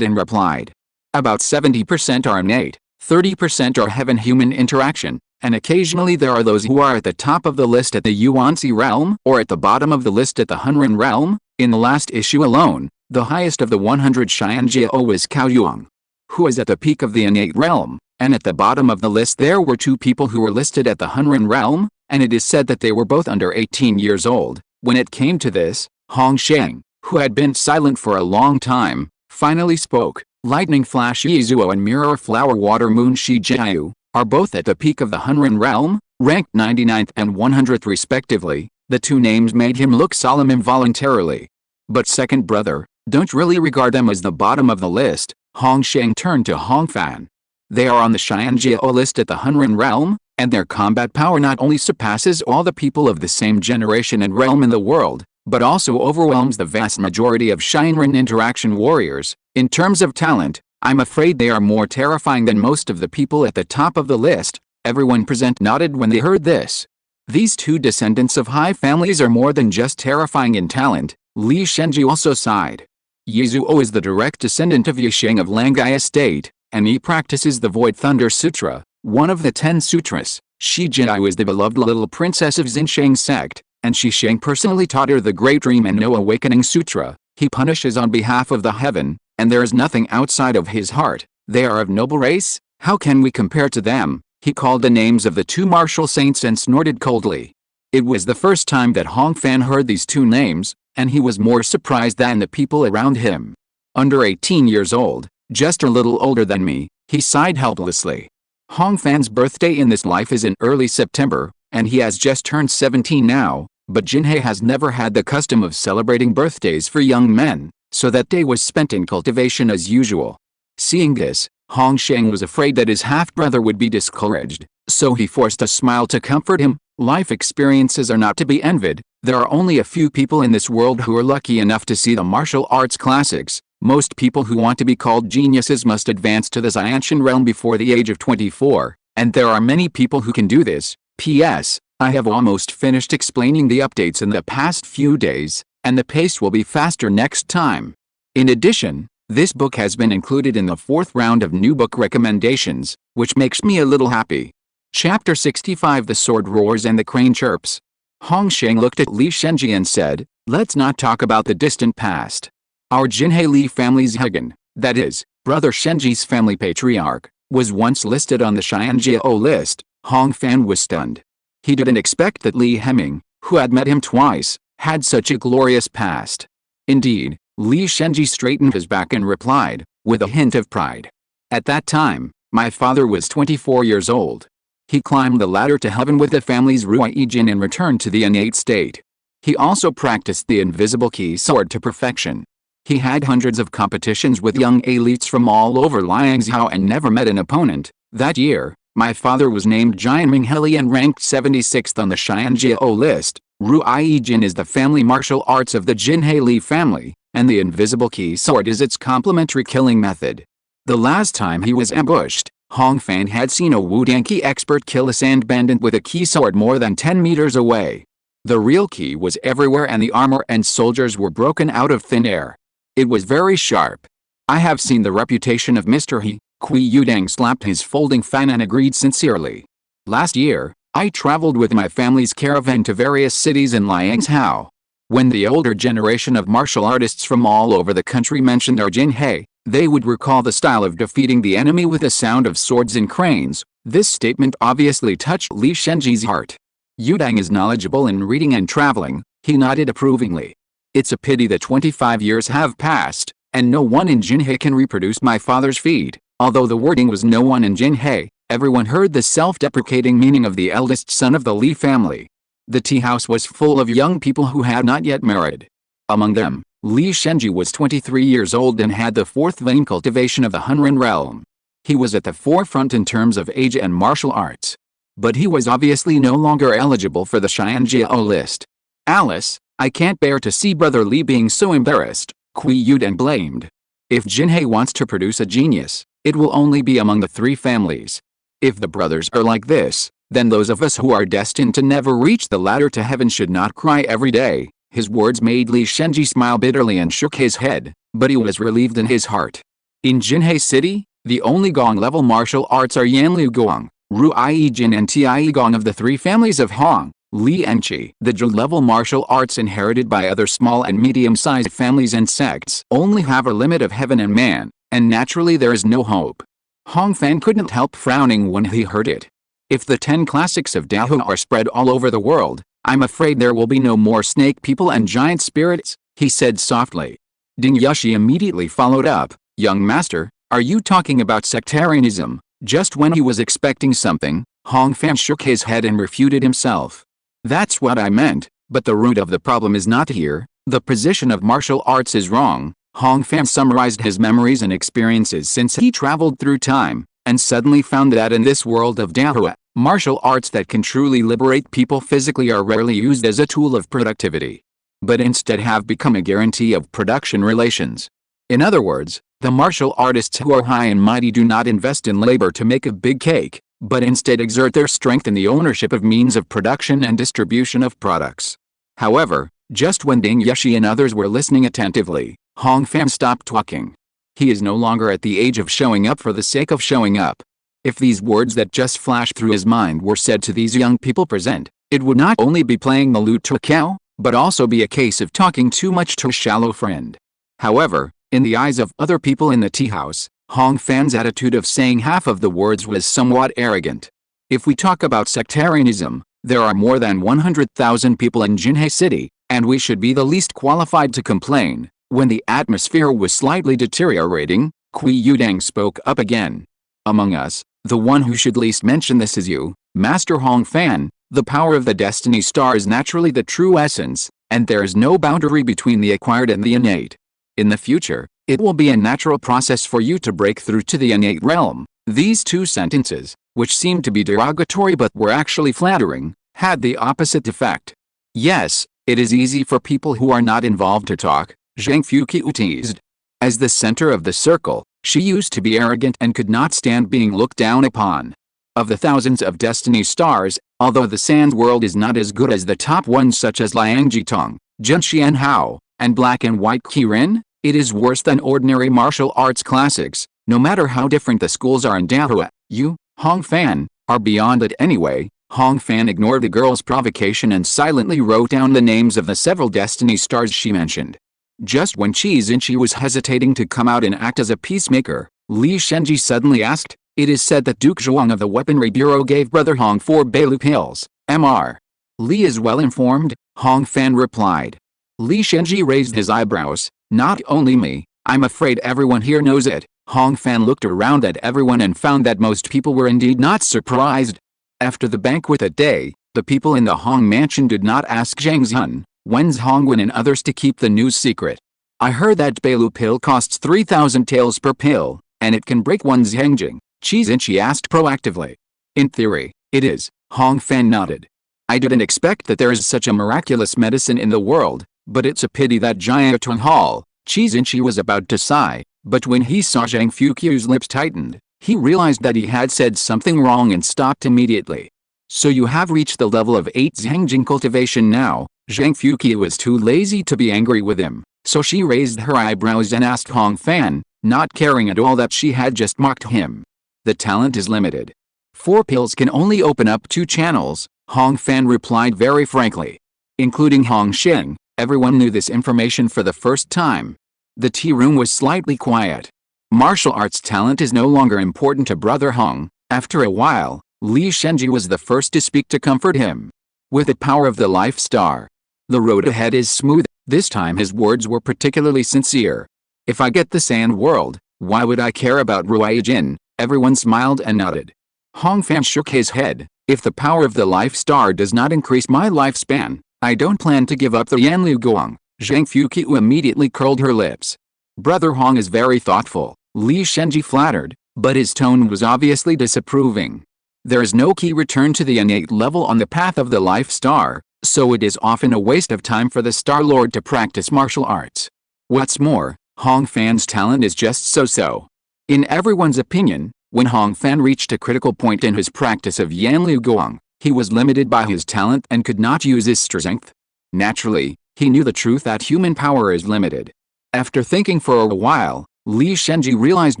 and replied. About 70% are innate, 30% are heaven-human interaction, and occasionally there are those who are at the top of the list at the Yuanzi realm or at the bottom of the list at the Hunren realm. In the last issue alone, the highest of the 100 Xianjiao was Cao Yuang, who was at the peak of the innate realm, and at the bottom of the list there were two people who were listed at the Hunren realm, and it is said that they were both under 18 years old. When it came to this, Hong Sheng, who had been silent for a long time, finally spoke. Lightning Flash Yizuo and Mirror Flower Water Moon Shijiao are both at the peak of the Hunren realm, ranked 99th and 100th respectively. The two names made him look solemn involuntarily. But second brother, don't really regard them as the bottom of the list. Hong Sheng turned to Hong Fan. They are on the Xianjiao list at the Hunren realm, and their combat power not only surpasses all the people of the same generation and realm in the world, but also overwhelms the vast majority of Shinran interaction warriors. In terms of talent, I'm afraid they are more terrifying than most of the people at the top of the list. Everyone present nodded when they heard this. These two descendants of high families are more than just terrifying in talent. Li Shenji also sighed. Yizuo is the direct descendant of Yisheng of Langai Estate, and he practices the Void Thunder Sutra, one of the 10 sutras. Shijiao is the beloved little princess of Xinsheng sect, and Shisheng personally taught her the Great Dream and No Awakening Sutra. He punishes on behalf of the heaven, and there is nothing outside of his heart. They are of noble race. How can we compare to them? He called the names of the two martial saints and snorted coldly. It was the first time that Hong Fan heard these two names, and he was more surprised than the people around him. Under 18 years old, just a little older than me, he sighed helplessly. Hong Fan's birthday in this life is in early September, and he has just turned 17 now, but Jinhei has never had the custom of celebrating birthdays for young men, so that day was spent in cultivation as usual. Seeing this, Hong Sheng was afraid that his half-brother would be discouraged, so he forced a smile to comfort him. Life experiences are not to be envied. There are only a few people in this world who are lucky enough to see the martial arts classics. Most people who want to be called geniuses must advance to the Xiantian realm before the age of 24, and there are many people who can do this. P.S. I have almost finished explaining the updates in the past few days, and the pace will be faster next time. In addition, this book has been included in the 4th round of new book recommendations, which makes me a little happy. Chapter 65 The Sword Roars and the Crane Chirps. Hong Sheng looked at Li Shenji and said, let's not talk about the distant past. Our Jinhei Li family's Hagen, that is, brother Shenji's family patriarch, was once listed on the Xianjiao list. Hong Fan was stunned. He didn't expect that Li Heming, who had met him twice, had such a glorious past. Indeed, Li Shenji straightened his back and replied, with a hint of pride. At that time, my father was 24 years old. He climbed the ladder to heaven with the family's Ruijin and returned to the innate state. He also practiced the invisible key sword to perfection. He had hundreds of competitions with young elites from all over Liangzhou and never met an opponent. That year, my father was named Jianming Heli and ranked 76th on the Xianjiao list. Ruijin is the family martial arts of the Jinhei Li family, and the invisible key sword is its complementary killing method. The last time he was ambushed, Hong Fan had seen a Wudanqi expert kill a sand bandit with a key sword more than 10 meters away. The real key was everywhere and the armor and soldiers were broken out of thin air. It was very sharp. I have seen the reputation of Mr. He. Kui Yudang slapped his folding fan and agreed sincerely. Last year, I traveled with my family's caravan to various cities in Liangzhou. When the older generation of martial artists from all over the country mentioned our Jinhei, they would recall the style of defeating the enemy with the sound of swords and cranes. This statement obviously touched Li Shenji's heart. Yudang is knowledgeable in reading and traveling. He nodded approvingly. It's a pity that 25 years have passed, and no one in Jinhei can reproduce my father's feat. Although the wording was no one in Jinhei, everyone heard the self-deprecating meaning of the eldest son of the Li family. The tea house was full of young people who had not yet married. Among them, Li Shenji was 23 years old and had the 4th vein cultivation of the Hunren realm. He was at the forefront in terms of age and martial arts. But he was obviously no longer eligible for the Xianjiao list. Alice, I can't bear to see Brother Li being so embarrassed, Kui Yudang blamed. If Jinhei wants to produce a genius, it will only be among the 3 families. If the brothers are like this, then those of us who are destined to never reach the ladder to heaven should not cry every day. His words made Li Shenji smile bitterly and shook his head, but he was relieved in his heart. In Jinhei City, the only Gong-level martial arts are Yanliu Gong, Ruai Jin and Tie Gong of the three families of Hong, Li and Qi. The Zhou-level martial arts inherited by other small and medium-sized families and sects only have a limit of heaven and man, and naturally there is no hope. Hong Fan couldn't help frowning when he heard it. If the 10 classics of Dahua are spread all over the world, I'm afraid there will be no more snake people and giant spirits, he said softly. Ding Yushi immediately followed up, young master, are you talking about sectarianism? Just when he was expecting something, Hong Fan shook his head and refuted himself. That's what I meant, but the root of the problem is not here, the position of martial arts is wrong. Hong Fan summarized his memories and experiences since he traveled through time, and suddenly found that in this world of Dahua, martial arts that can truly liberate people physically are rarely used as a tool of productivity, but instead have become a guarantee of production relations. In other words, the martial artists who are high and mighty do not invest in labor to make a big cake, but instead exert their strength in the ownership of means of production and distribution of products. However, just when Ding Yushi and others were listening attentively, Hong Fan stopped talking. He is no longer at the age of showing up for the sake of showing up. If these words that just flashed through his mind were said to these young people present, it would not only be playing the lute to a cow, but also be a case of talking too much to a shallow friend. However, in the eyes of other people in the tea house, Hong Fan's attitude of saying half of the words was somewhat arrogant. If we talk about sectarianism, there are more than 100,000 people in Jinhei City, and we should be the least qualified to complain. When the atmosphere was slightly deteriorating, Kui Yudang spoke up again. Among us, the one who should least mention this is you, Master Hong Fan. The power of the Destiny Star is naturally the true essence, and there is no boundary between the acquired and the innate. In the future, it will be a natural process for you to break through to the innate realm. These two sentences, which seemed to be derogatory but were actually flattering, had the opposite effect. Yes, it is easy for people who are not involved to talk, Zhang Fuqiu teased. As the center of the circle, she used to be arrogant and could not stand being looked down upon. Of the thousands of Destiny Stars, although the Sand World is not as good as the top ones such as Liang Jitong, Zhenxian Hao, and Black and White Kirin, it is worse than ordinary martial arts classics. No matter how different the schools are in Dahua, you, Hong Fan, are beyond it anyway. Hong Fan ignored the girl's provocation and silently wrote down the names of the several Destiny Stars she mentioned. Just when Qi Xinqi was hesitating to come out and act as a peacemaker, Li Shenji suddenly asked, "It is said that Duke Zhuang of the Weaponry Bureau gave Brother Hong 4 Bailu pills, Mr. Li is well informed," Hong Fan replied. Li Shenji raised his eyebrows. "Not only me, I'm afraid everyone here knows it." Hong Fan looked around at everyone and found that most people were indeed not surprised. After the banquet that day, the people in the Hong mansion did not ask Zhang Zhen, Wen's Hongwen and others to keep the news secret. "I heard that Bailu pill costs 3,000 taels per pill, and it can break one's Yangjing," Qi Xinqi asked proactively. "In theory, it is," Hong Fan nodded. "I didn't expect that there is such a miraculous medicine in the world, but it's a pity that giant Tong Hall." Qi Xinqi was about to sigh, but when he saw Zhang Fuqiu's lips tightened, he realized that he had said something wrong and stopped immediately. "So you have reached the level of 8 Zhangjing cultivation now?" Zhang Fuqiu was too lazy to be angry with him, so she raised her eyebrows and asked Hong Fan, not caring at all that she had just mocked him. "The talent is limited. 4 pills can only open up 2 channels," Hong Fan replied very frankly. Including Hong Xing, everyone knew this information for the first time. The tea room was slightly quiet. Martial arts talent is no longer important to Brother Hong. After a while, Li Shenji was the first to speak to comfort him. "With the power of the Life Star, the road ahead is smooth." This time his words were particularly sincere. "If I get the Sand World, why would I care about Ruai Jin?" Everyone smiled and nodded. Hong Fan shook his head. "If the power of the Life Star does not increase my lifespan, I don't plan to give up the Yanliu Guang." Zhang Fuqiu immediately curled her lips. "Brother Hong is very thoughtful," Li Shenji flattered, but his tone was obviously disapproving. "There is no key return to the innate level on the path of the Life Star, so it is often a waste of time for the Star Lord to practice martial arts. What's more, Hong Fan's talent is just so-so." In everyone's opinion, when Hong Fan reached a critical point in his practice of Yanliu Guang, he was limited by his talent and could not use his strength. Naturally, he knew the truth that human power is limited. After thinking for a while, Li Shenji realized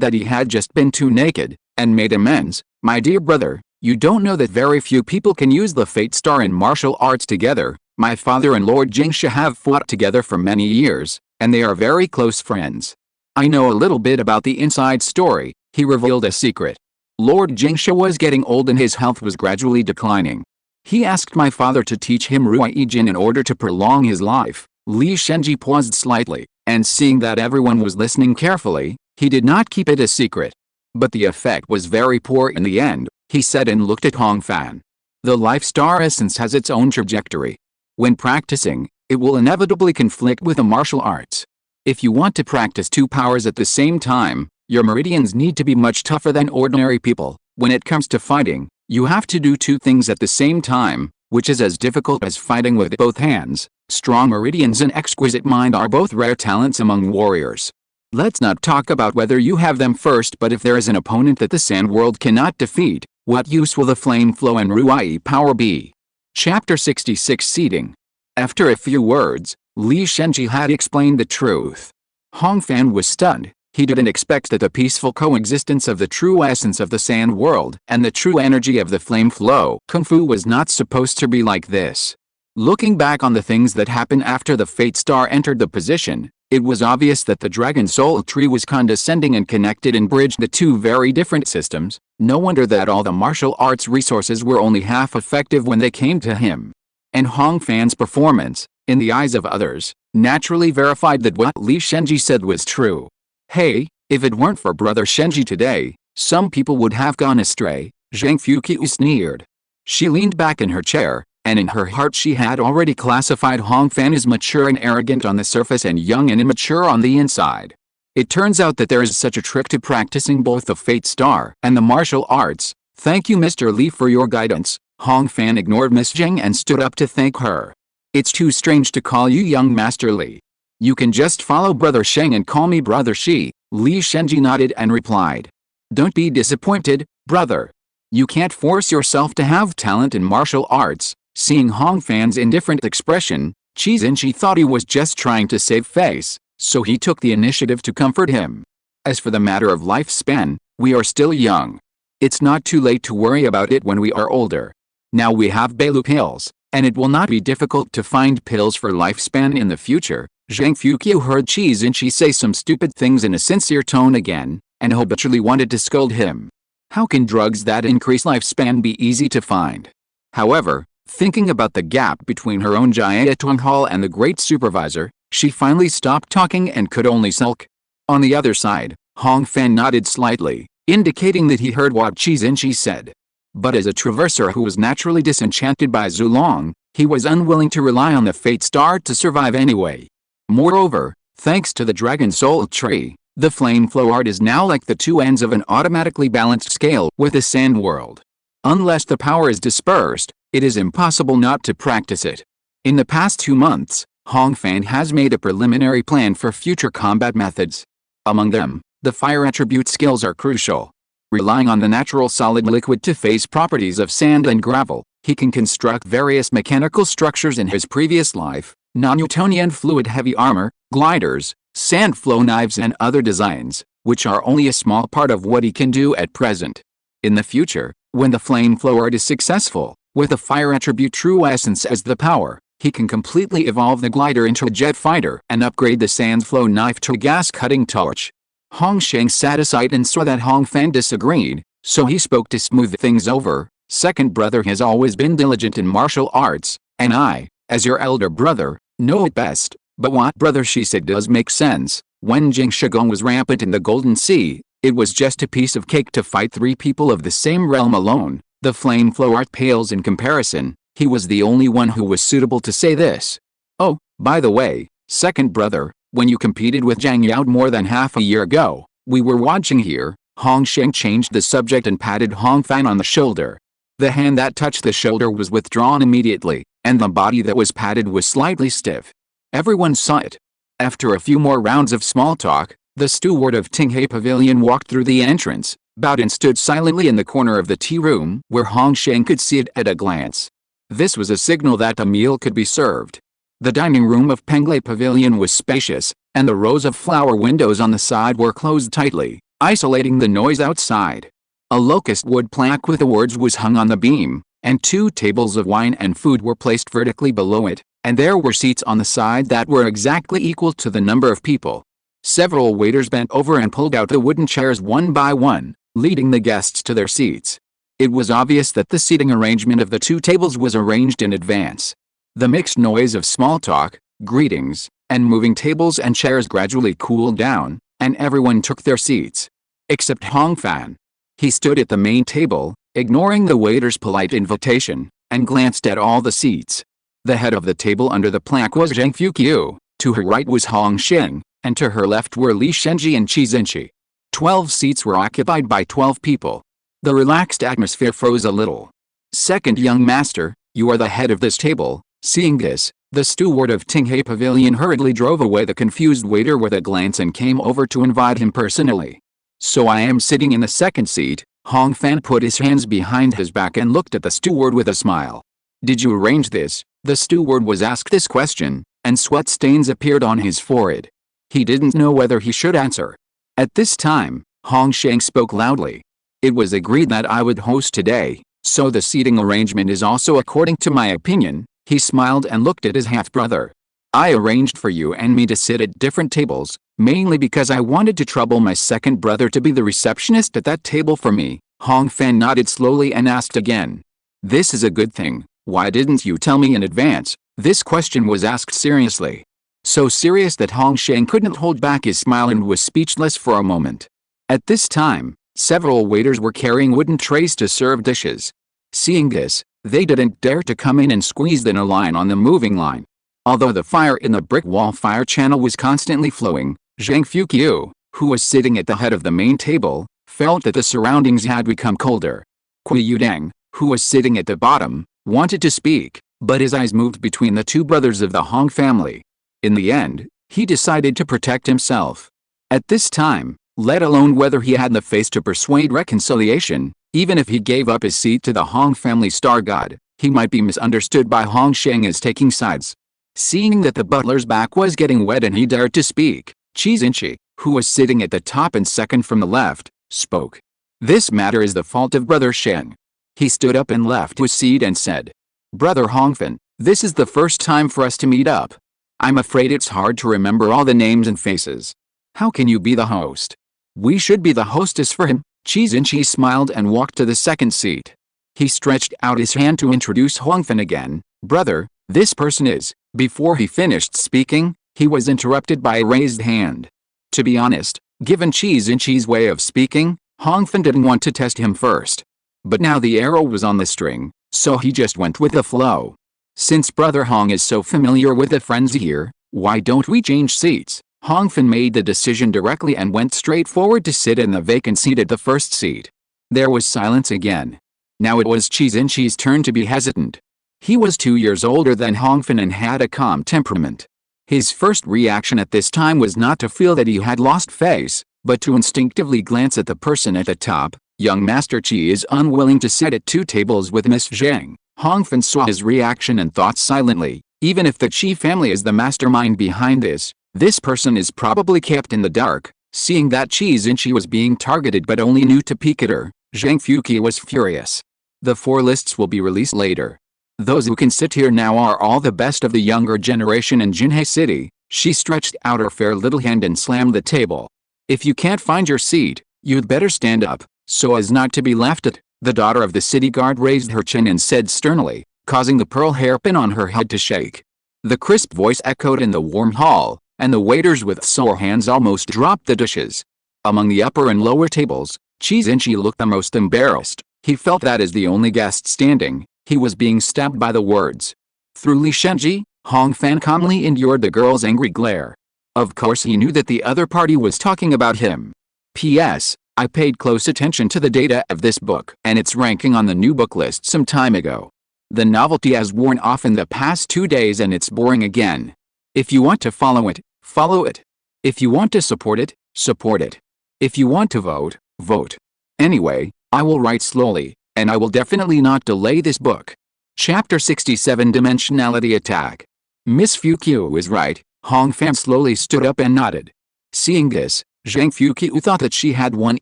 that he had just been too naked, and made amends. My dear brother, you don't know that very few people can use the Fate Star in martial arts together. My father and Lord Jingsha have fought together for many years, and they are very close friends. I know a little bit about the inside story. He revealed a secret. Lord Jingsha was getting old and his health was gradually declining. He asked my father to teach him Ruai Jin in order to prolong his life. Li Shenji paused slightly, and seeing that everyone was listening carefully, he did not keep it a secret. But the effect was very poor in the end, he said and looked at Hong Fan. The life star essence has its own trajectory. When practicing, it will inevitably conflict with the martial arts. If you want to practice two powers at the same time, your meridians need to be much tougher than ordinary people. When it comes to fighting, you have to do two things at the same time, which is as difficult as fighting with both hands. Strong meridians and exquisite mind are both rare talents among warriors. Let's not talk about whether you have them first, but if there is an opponent that the Sand World cannot defeat, what use will the Flame Flow and Ruai power be? Chapter 66 Seeding. After a few words, Li Shenji had explained the truth. Hong Fan was stunned. He didn't expect that the peaceful coexistence of the true essence of the Sand World and the true energy of the Flame Flow Kung Fu was not supposed to be like this. Looking back on the things that happened after the Fate Star entered the position, it was obvious that the Dragon Soul Tree was condescending and connected and bridged the two very different systems. No wonder that all the martial arts resources were only half effective when they came to him. And Hong Fan's performance, in the eyes of others, naturally verified that what Li Shenji said was true. Hey, if it weren't for Brother Shenji today, some people would have gone astray, Zhang Fuqiu sneered. She leaned back in her chair, and in her heart she had already classified Hong Fan as mature and arrogant on the surface and young and immature on the inside. It turns out that there is such a trick to practicing both the Fate Star and the martial arts. Thank you Mr. Li for your guidance. Hong Fan ignored Miss Zhang and stood up to thank her. It's too strange to call you young Master Li. You can just follow Brother Sheng and call me Brother Shi. Li Shenji nodded and replied. Don't be disappointed, brother. You can't force yourself to have talent in martial arts. Seeing Hong Fan's indifferent expression, Qi Xinshi thought he was just trying to save face, so he took the initiative to comfort him. As for the matter of lifespan, we are still young. It's not too late to worry about it when we are older. Now we have Bailu pills, and it will not be difficult to find pills for lifespan in the future. Zhang Fuqiu heard Qi Xinshi say some stupid things in a sincere tone again, and habitually wanted to scold him. How can drugs that increase lifespan be easy to find? However, thinking about the gap between her own Jiatong Hall and the great supervisor, she finally stopped talking and could only sulk. On the other side, Hong Fan nodded slightly, indicating that he heard what Qi Xinshi said. But as a traverser who was naturally disenchanted by Zulong, he was unwilling to rely on the Fate Star to survive anyway. Moreover, thanks to the Dragon Soul Tree, the Flame Flow art is now like the two ends of an automatically balanced scale with the Sand World. Unless the power is dispersed, it is impossible not to practice it. In the past 2 months, Hong Fan has made a preliminary plan for future combat methods. Among them, the fire attribute skills are crucial. Relying on the natural solid liquid to phase properties of sand and gravel, he can construct various mechanical structures in his previous life, non-Newtonian fluid heavy armor, gliders, sand flow knives and other designs, which are only a small part of what he can do at present. In the future, when the flame flow art is successful, with the fire attribute true essence as the power, he can completely evolve the glider into a jet fighter and upgrade the sand flow knife to a gas-cutting torch. Hong Sheng sat aside and saw that Hong Fan disagreed, so he spoke to smooth things over. Second brother has always been diligent in martial arts, and I, as your elder brother, know it best. But what Brother Shi said does make sense. When Jingsha Gong was rampant in the Golden Sea, it was just a piece of cake to fight 3 people of the same realm alone. The flame flow art pales in comparison. He was the only one who was suitable to say this. Oh, by the way, second brother, when you competed with Zhang Yao more than half a year ago, we were watching here. Hong Sheng changed the subject and patted Hong Fan on the shoulder. The hand that touched the shoulder was withdrawn immediately, and the body that was patted was slightly stiff. Everyone saw it. After a few more rounds of small talk, the steward of Tinghe Pavilion walked through the entrance, bowed and stood silently in the corner of the tea room where Hong Sheng could see it at a glance. This was a signal that a meal could be served. The dining room of Penglai Pavilion was spacious, and the rows of flower windows on the side were closed tightly, isolating the noise outside. A locust wood plaque with the words was hung on the beam, and 2 tables of wine and food were placed vertically below it, and there were seats on the side that were exactly equal to the number of people. Several waiters bent over and pulled out the wooden chairs one by one, leading the guests to their seats. It was obvious that the seating arrangement of the 2 tables was arranged in advance. The mixed noise of small talk, greetings, and moving tables and chairs gradually cooled down, and everyone took their seats. Except Hong Fan. He stood at the main table, ignoring the waiter's polite invitation, and glanced at all the seats. The head of the table under the plaque was Zhang Fuqiu, to her right was Hong Sheng, and to her left were Li Shenji and Qi Xinqi. 12 seats were occupied by 12 people. The relaxed atmosphere froze a little. "Second young master, you are the head of this table." Seeing this, the steward of Tinghai Pavilion hurriedly drove away the confused waiter with a glance and came over to invite him personally. "So I am sitting in the second seat." Hong Fan put his hands behind his back and looked at the steward with a smile. "Did you arrange this?" The steward was asked this question, and sweat stains appeared on his forehead. He didn't know whether he should answer. At this time, Hong Sheng spoke loudly. "It was agreed that I would host today, so the seating arrangement is also according to my opinion." He smiled and looked at his half-brother. "I arranged for you and me to sit at different tables, mainly because I wanted to trouble my second brother to be the receptionist at that table for me." Hong Fan nodded slowly and asked again. "This is a good thing. Why didn't you tell me in advance?" This question was asked seriously. So serious that Hong Sheng couldn't hold back his smile and was speechless for a moment. At this time, several waiters were carrying wooden trays to serve dishes. Seeing this, they didn't dare to come in and squeeze in a line on the moving line. Although the fire in the brick wall fire channel was constantly flowing, Zhang Fuqiu, who was sitting at the head of the main table, felt that the surroundings had become colder. Kui Yudeng, who was sitting at the bottom, wanted to speak, but his eyes moved between the 2 brothers of the Hong family. In the end, he decided to protect himself. At this time, let alone whether he had the face to persuade reconciliation, even if he gave up his seat to the Hong family star god, he might be misunderstood by Hong Sheng as taking sides. Seeing that the butler's back was getting wet and he dared to speak, Qi Xinqi, who was sitting at the top and second from the left, spoke. "This matter is the fault of Brother Sheng." He stood up and left his seat and said, "Brother Hongfen, this is the first time for us to meet up. I'm afraid it's hard to remember all the names and faces. How can you be the host?" "We should be the hostess for him." Qi Xinqi smiled and walked to the second seat. He stretched out his hand to introduce Hongfen again. "Brother, this person is..." Before he finished speaking, he was interrupted by a raised hand. To be honest, given Qi Xinqi's way of speaking, Hongfen didn't want to test him first. But now the arrow was on the string, so he just went with the flow. "Since Brother Hong is so familiar with the friends here, why don't we change seats?" Hongfen made the decision directly and went straight forward to sit in the vacant seat at the first seat. There was silence again. Now it was Qi Xinqi's turn to be hesitant. He was 2 years older than Hongfen and had a calm temperament. His first reaction at this time was not to feel that he had lost face, but to instinctively glance at the person at the top. Young Master Qi is unwilling to sit at 2 tables with Miss Zhang. Hongfen saw his reaction and thought silently, even if the Qi family is the mastermind behind this person is probably kept in the dark. Seeing that Qi Xinqi was being targeted but only knew to peek at her, Zhang Fuqi was furious. The 4 lists will be released later. Those who can sit here now are all the best of the younger generation in Jinhai City. She stretched out her fair little hand and slammed the table. "If you can't find your seat, you'd better stand up, so as not to be laughed at." The daughter of the city guard raised her chin and said sternly, causing the pearl hairpin on her head to shake. The crisp voice echoed in the warm hall, and the waiters with sore hands almost dropped the dishes. Among the upper and lower tables, Qi Xinqi looked the most embarrassed. He felt that as the only guest standing, he was being stabbed by the words. Through Li Shenji, Hong Fan calmly endured the girl's angry glare. Of course he knew that the other party was talking about him. P.S. I paid close attention to the data of this book and its ranking on the new book list some time ago. The novelty has worn off in the past 2 days and it's boring again. If you want to follow it, follow it. If you want to support it, support it. If you want to vote, vote. Anyway, I will write slowly, and I will definitely not delay this book. Chapter 67 Dimensionality Attack. Miss Fuqiu is right, Hong Fan slowly stood up and nodded. Seeing this, Zhang Fuqiu thought that she had won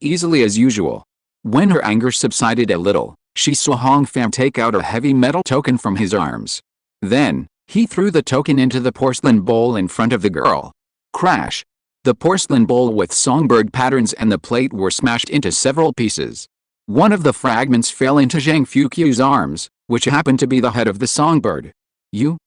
easily as usual. When her anger subsided a little, she saw Hong Fan take out a heavy metal token from his arms. Then, he threw the token into the porcelain bowl in front of the girl. Crash! The porcelain bowl with songbird patterns and the plate were smashed into several pieces. One of the fragments fell into Zhang Fuqiu's arms, which happened to be the head of the songbird.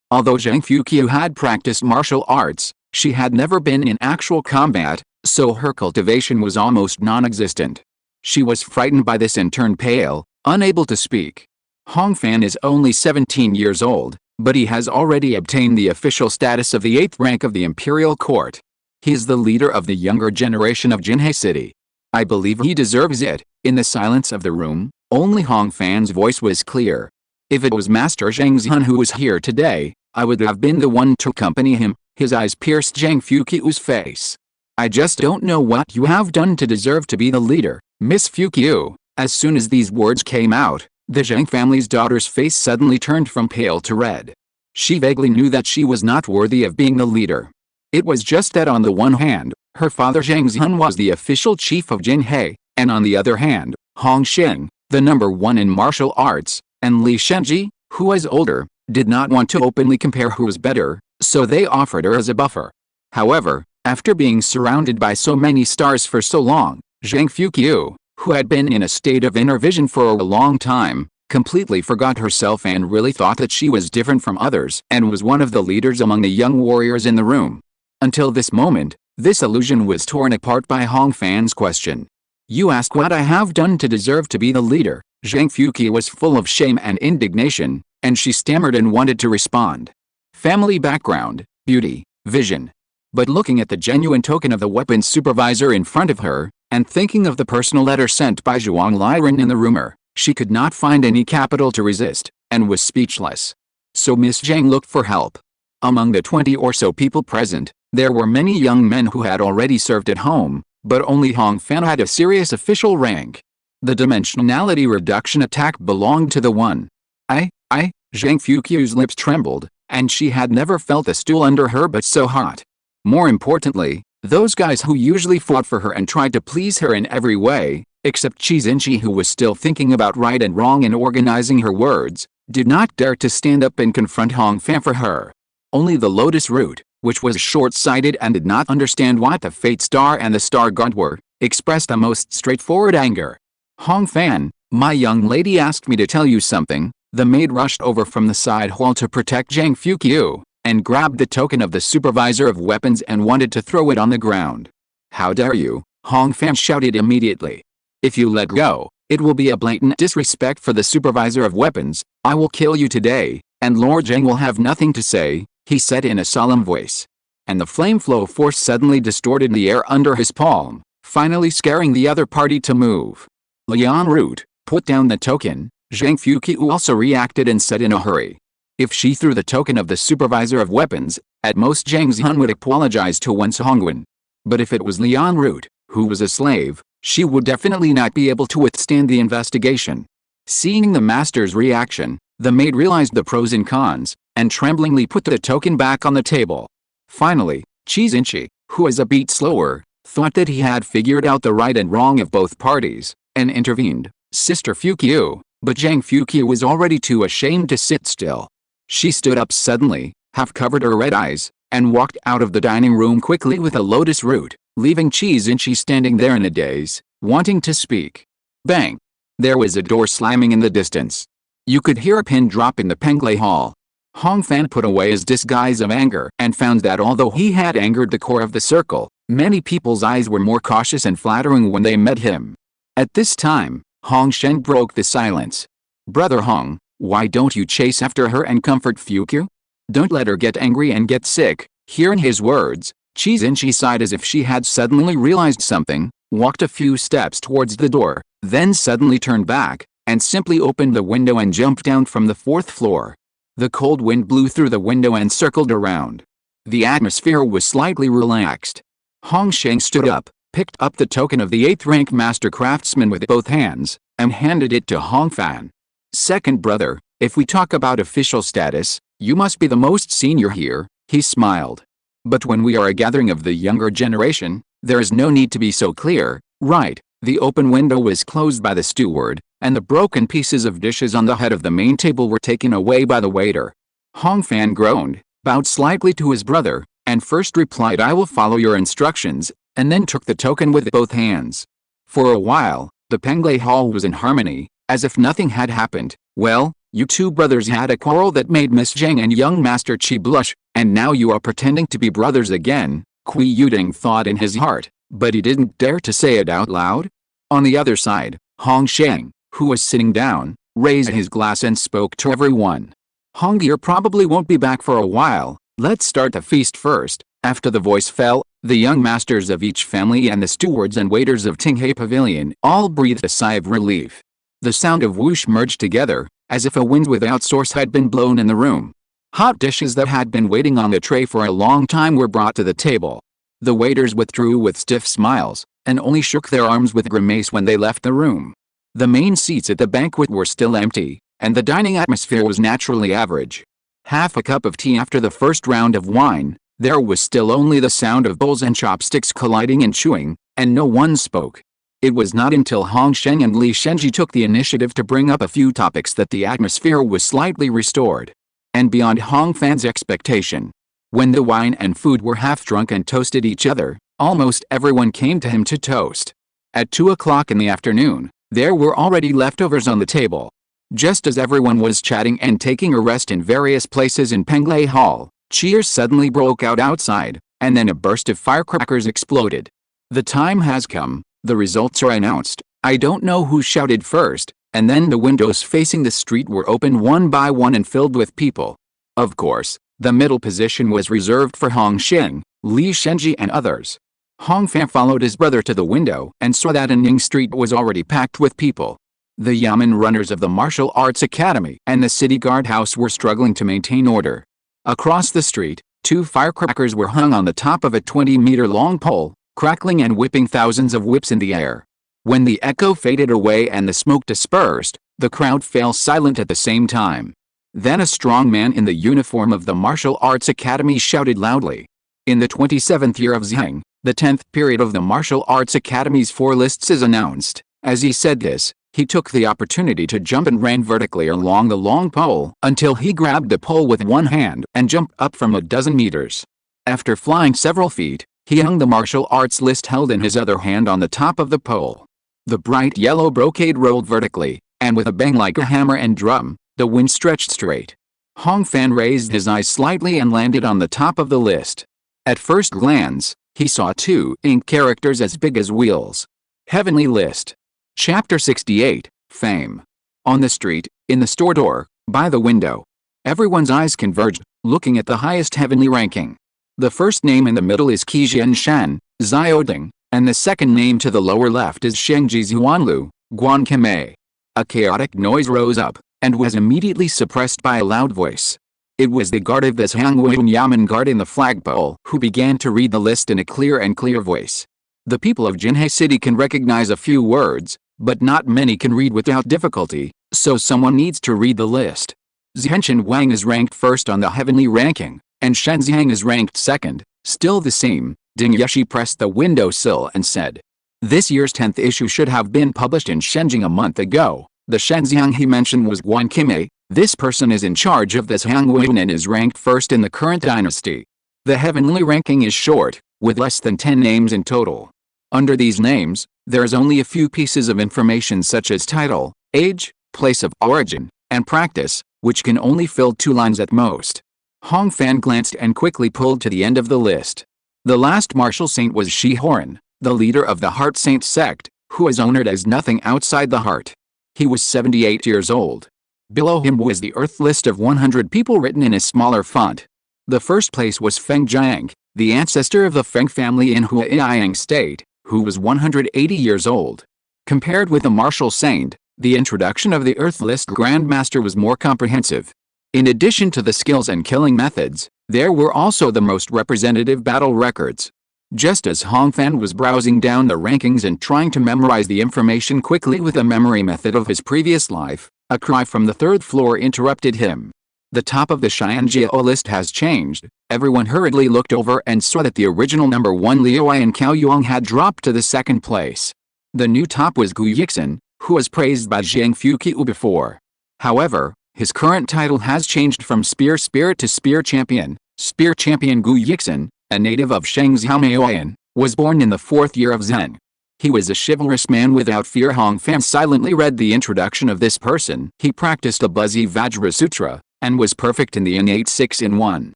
Although Zhang Fuqiu had practiced martial arts, she had never been in actual combat, so her cultivation was almost non-existent. She was frightened by this and turned pale, unable to speak. Hong Fan is only 17 years old, but he has already obtained the official status of the 8th rank of the imperial court. He is the leader of the younger generation of Jinhe City. I believe he deserves it. In the silence of the room, only Hong Fan's voice was clear. If it was Master Zhang Zhan who was here today, I would have been the one to accompany him. His eyes pierced Zhang Fuqiu's face. I just don't know what you have done to deserve to be the leader, Miss Fuqiu. As soon as these words came out, the Zhang family's daughter's face suddenly turned from pale to red. She vaguely knew that she was not worthy of being the leader. It was just that on the one hand, her father Zhang Zhan was the official chief of Jinhe, and on the other hand, Hong Sheng, the #1 in martial arts, and Li Shenji, who was older, did not want to openly compare who was better, so they offered her as a buffer. However, after being surrounded by so many stars for so long, Zhang Fuqiu, who had been in a state of inner vision for a long time, completely forgot herself and really thought that she was different from others and was one of the leaders among the young warriors in the room. Until this moment, this illusion was torn apart by Hong Fan's question. You ask what I have done to deserve to be the leader. Zhang Fuqiu was full of shame and indignation, and she stammered and wanted to respond. Family background, beauty, vision. But looking at the genuine token of the weapons supervisor in front of her, and thinking of the personal letter sent by Zhuang Liren in the rumor, she could not find any capital to resist, and was speechless. So Miss Zhang looked for help. Among the 20 or so people present, there were many young men who had already served at home, but only Hong Fan had a serious official rank. The dimensionality reduction attack belonged to the one. Zhang Fuqiu's lips trembled, and she had never felt a stool under her but so hot. More importantly, those guys who usually fought for her and tried to please her in every way, except Qi Xinqi who was still thinking about right and wrong and organizing her words, did not dare to stand up and confront Hong Fan for her. Only the Lotus Root, which was short-sighted and did not understand what the Fate Star and the Star God were, expressed the most straightforward anger. Hong Fan, my young lady asked me to tell you something. The maid rushed over from the side hall to protect Zhang Fuqiu, and grabbed the token of the supervisor of weapons and wanted to throw it on the ground. How dare you, Hong Fan shouted immediately. If you let go, it will be a blatant disrespect for the supervisor of weapons. I will kill you today, and Lord Zhang will have nothing to say, he said in a solemn voice. And the flame flow force suddenly distorted the air under his palm, finally scaring the other party to move. Lian Root, put down the token. Zhang Fuqiu also reacted and said in a hurry. If she threw the token of the supervisor of weapons, at most Zhang Zhan would apologize to Wen Hongwen. But if it was Lian Root, who was a slave, she would definitely not be able to withstand the investigation. Seeing the master's reaction, the maid realized the pros and cons, and tremblingly put the token back on the table. Finally, Qi Xinqi, who was a beat slower, thought that he had figured out the right and wrong of both parties, and intervened. Sister Fuqiu. But Zhang Fuqiu was already too ashamed to sit still. She stood up suddenly, half-covered her red eyes, and walked out of the dining room quickly with a Lotus Root, leaving Qi Xinqi standing there in a daze, wanting to speak. Bang! There was a door slamming in the distance. You could hear a pin drop in the Penglai Hall. Hong Fan put away his disguise of anger and found that although he had angered the core of the circle, many people's eyes were more cautious and flattering when they met him. At this time, Hong Sheng broke the silence. Brother Hong, why don't you chase after her and comfort Fuqiu? Don't let her get angry and get sick. Hearing his words, Qi Xinqi sighed as if she had suddenly realized something, walked a few steps towards the door, then suddenly turned back, and simply opened the window and jumped down from the 4th floor. The cold wind blew through the window and circled around. The atmosphere was slightly relaxed. Hong Sheng stood up, picked up the token of the 8th rank master craftsman with both hands, and handed it to Hong Fan. Second brother, if we talk about official status, You must be the most senior here, he smiled. But when we are a gathering of the younger generation, there is no need to be so clear, right? The open window was closed by the steward, and the broken pieces of dishes on the head of the main table were taken away by the waiter. Hong Fan groaned, bowed slightly to his brother, and first replied, "I will follow your instructions," and then took the token with both hands. For a while, the Penglai Hall was in harmony, as if nothing had happened. "Well, you two brothers had a quarrel that made Miss Zhang and young Master Qi blush, and now you are pretending to be brothers again," Kui Yuding thought in his heart, but he didn't dare to say it out loud. On the other side, Hong Sheng, who was sitting down, raised his glass and spoke to everyone. "Hong dear probably won't be back for a while, let's start the feast first." After the voice fell, the young masters of each family and the stewards and waiters of Tinghai Pavilion all breathed a sigh of relief. The sound of whoosh merged together, as if a wind without source had been blown in the room. Hot dishes that had been waiting on the tray for a long time were brought to the table. The waiters withdrew with stiff smiles, and only shook their arms with grimace when they left the room. The main seats at the banquet were still empty, and the dining atmosphere was naturally average. Half a cup of tea after the first round of wine, there was still only the sound of bowls and chopsticks colliding and chewing, and no one spoke. It was not until Hong Sheng and Li Shenji took the initiative to bring up a few topics that the atmosphere was slightly restored. And beyond Hong Fan's expectation. When the wine and food were half drunk and toasted each other, almost everyone came to him to toast. At 2 o'clock in the afternoon, there were already leftovers on the table. Just as everyone was chatting and taking a rest in various places in Penglai Hall, cheers suddenly broke out outside, and then a burst of firecrackers exploded. "The time has come, the results are announced." I don't know who shouted first, and then the windows facing the street were opened one by one and filled with people. Of course, the middle position was reserved for Hong Sheng, Li Shenji and others. Hong Fan followed his brother to the window and saw that Ning Street was already packed with people. The Yamen runners of the Martial Arts Academy and the city guardhouse were struggling to maintain order. Across the street, 2 firecrackers were hung on the top of a 20-meter-long pole, crackling and whipping thousands of whips in the air. When the echo faded away and the smoke dispersed, the crowd fell silent at the same time. Then a strong man in the uniform of the Martial Arts Academy shouted loudly. "In the 27th year of Zheng, the 10th period of the Martial Arts Academy's 4 lists is announced." As he said this, he took the opportunity to jump and ran vertically along the long pole until he grabbed the pole with one hand and jumped up from a dozen meters. After flying several feet, he hung the martial arts list held in his other hand on the top of the pole. The bright yellow brocade rolled vertically, and with a bang like a hammer and drum, the wind stretched straight. Hong Fan raised his eyes slightly and landed on the top of the list. At first glance, he saw 2 ink characters as big as wheels. Heavenly List. Chapter 68, Fame. On the street, in the store door, by the window. Everyone's eyes converged, looking at the highest heavenly ranking. The first name in the middle is Qijian Shan, Xiaoding, and the second name to the lower left is Shengji Xuanlu, Guan Kime. A chaotic noise rose up, and was immediately suppressed by a loud voice. It was the guard of the Hangwun Yamen guard in the flagpole who began to read the list in a clear voice. The people of Jinhai City can recognize a few words, but not many can read without difficulty, so someone needs to read the list. Zhenshan Wang is ranked first on the heavenly ranking, and Shen Xiang is ranked second, still the same. Ding Yeshi pressed the windowsill and said, "This year's 10th issue should have been published in Shenjing a month ago." The Shenzhiang he mentioned was Guan Kime. This person is in charge of this Hangwun and is ranked first in the current dynasty. The heavenly ranking is short, with less than 10 names in total. Under these names, there is only a few pieces of information such as title, age, place of origin, and practice, which can only fill 2 lines at most. Hong Fan glanced and quickly pulled to the end of the list. The last martial saint was Shi Horan, the leader of the Heart Saint sect, who is honored as nothing outside the heart. He was 78 years old. Below him was the Earth list of 100 people written in a smaller font. The first place was Feng Jiang, the ancestor of the Feng family in Huaiyang State, who was 180 years old. Compared with the martial saint, the introduction of the Earth list Grandmaster was more comprehensive. In addition to the skills and killing methods, there were also the most representative battle records. Just as Hong Fan was browsing down the rankings and trying to memorize the information quickly with the memory method of his previous life, a cry from the 3rd floor interrupted him. The top of the Xianjiao list has changed. Everyone hurriedly looked over and saw that the original number 1 Liu and Cao Yuang had dropped to the second place. The new top was Gu Yixin, who was praised by Zhang Fuqiu before. However, his current title has changed from Spear Spirit to Spear Champion. Spear Champion Gu Yixin, a native of Shangzhou, was born in the 4th year of Zheng. He was a chivalrous man without fear. Hong Fan silently read the introduction of this person. He practiced a Buzzy Vajra Sutra, and was perfect in the innate 6-in-1.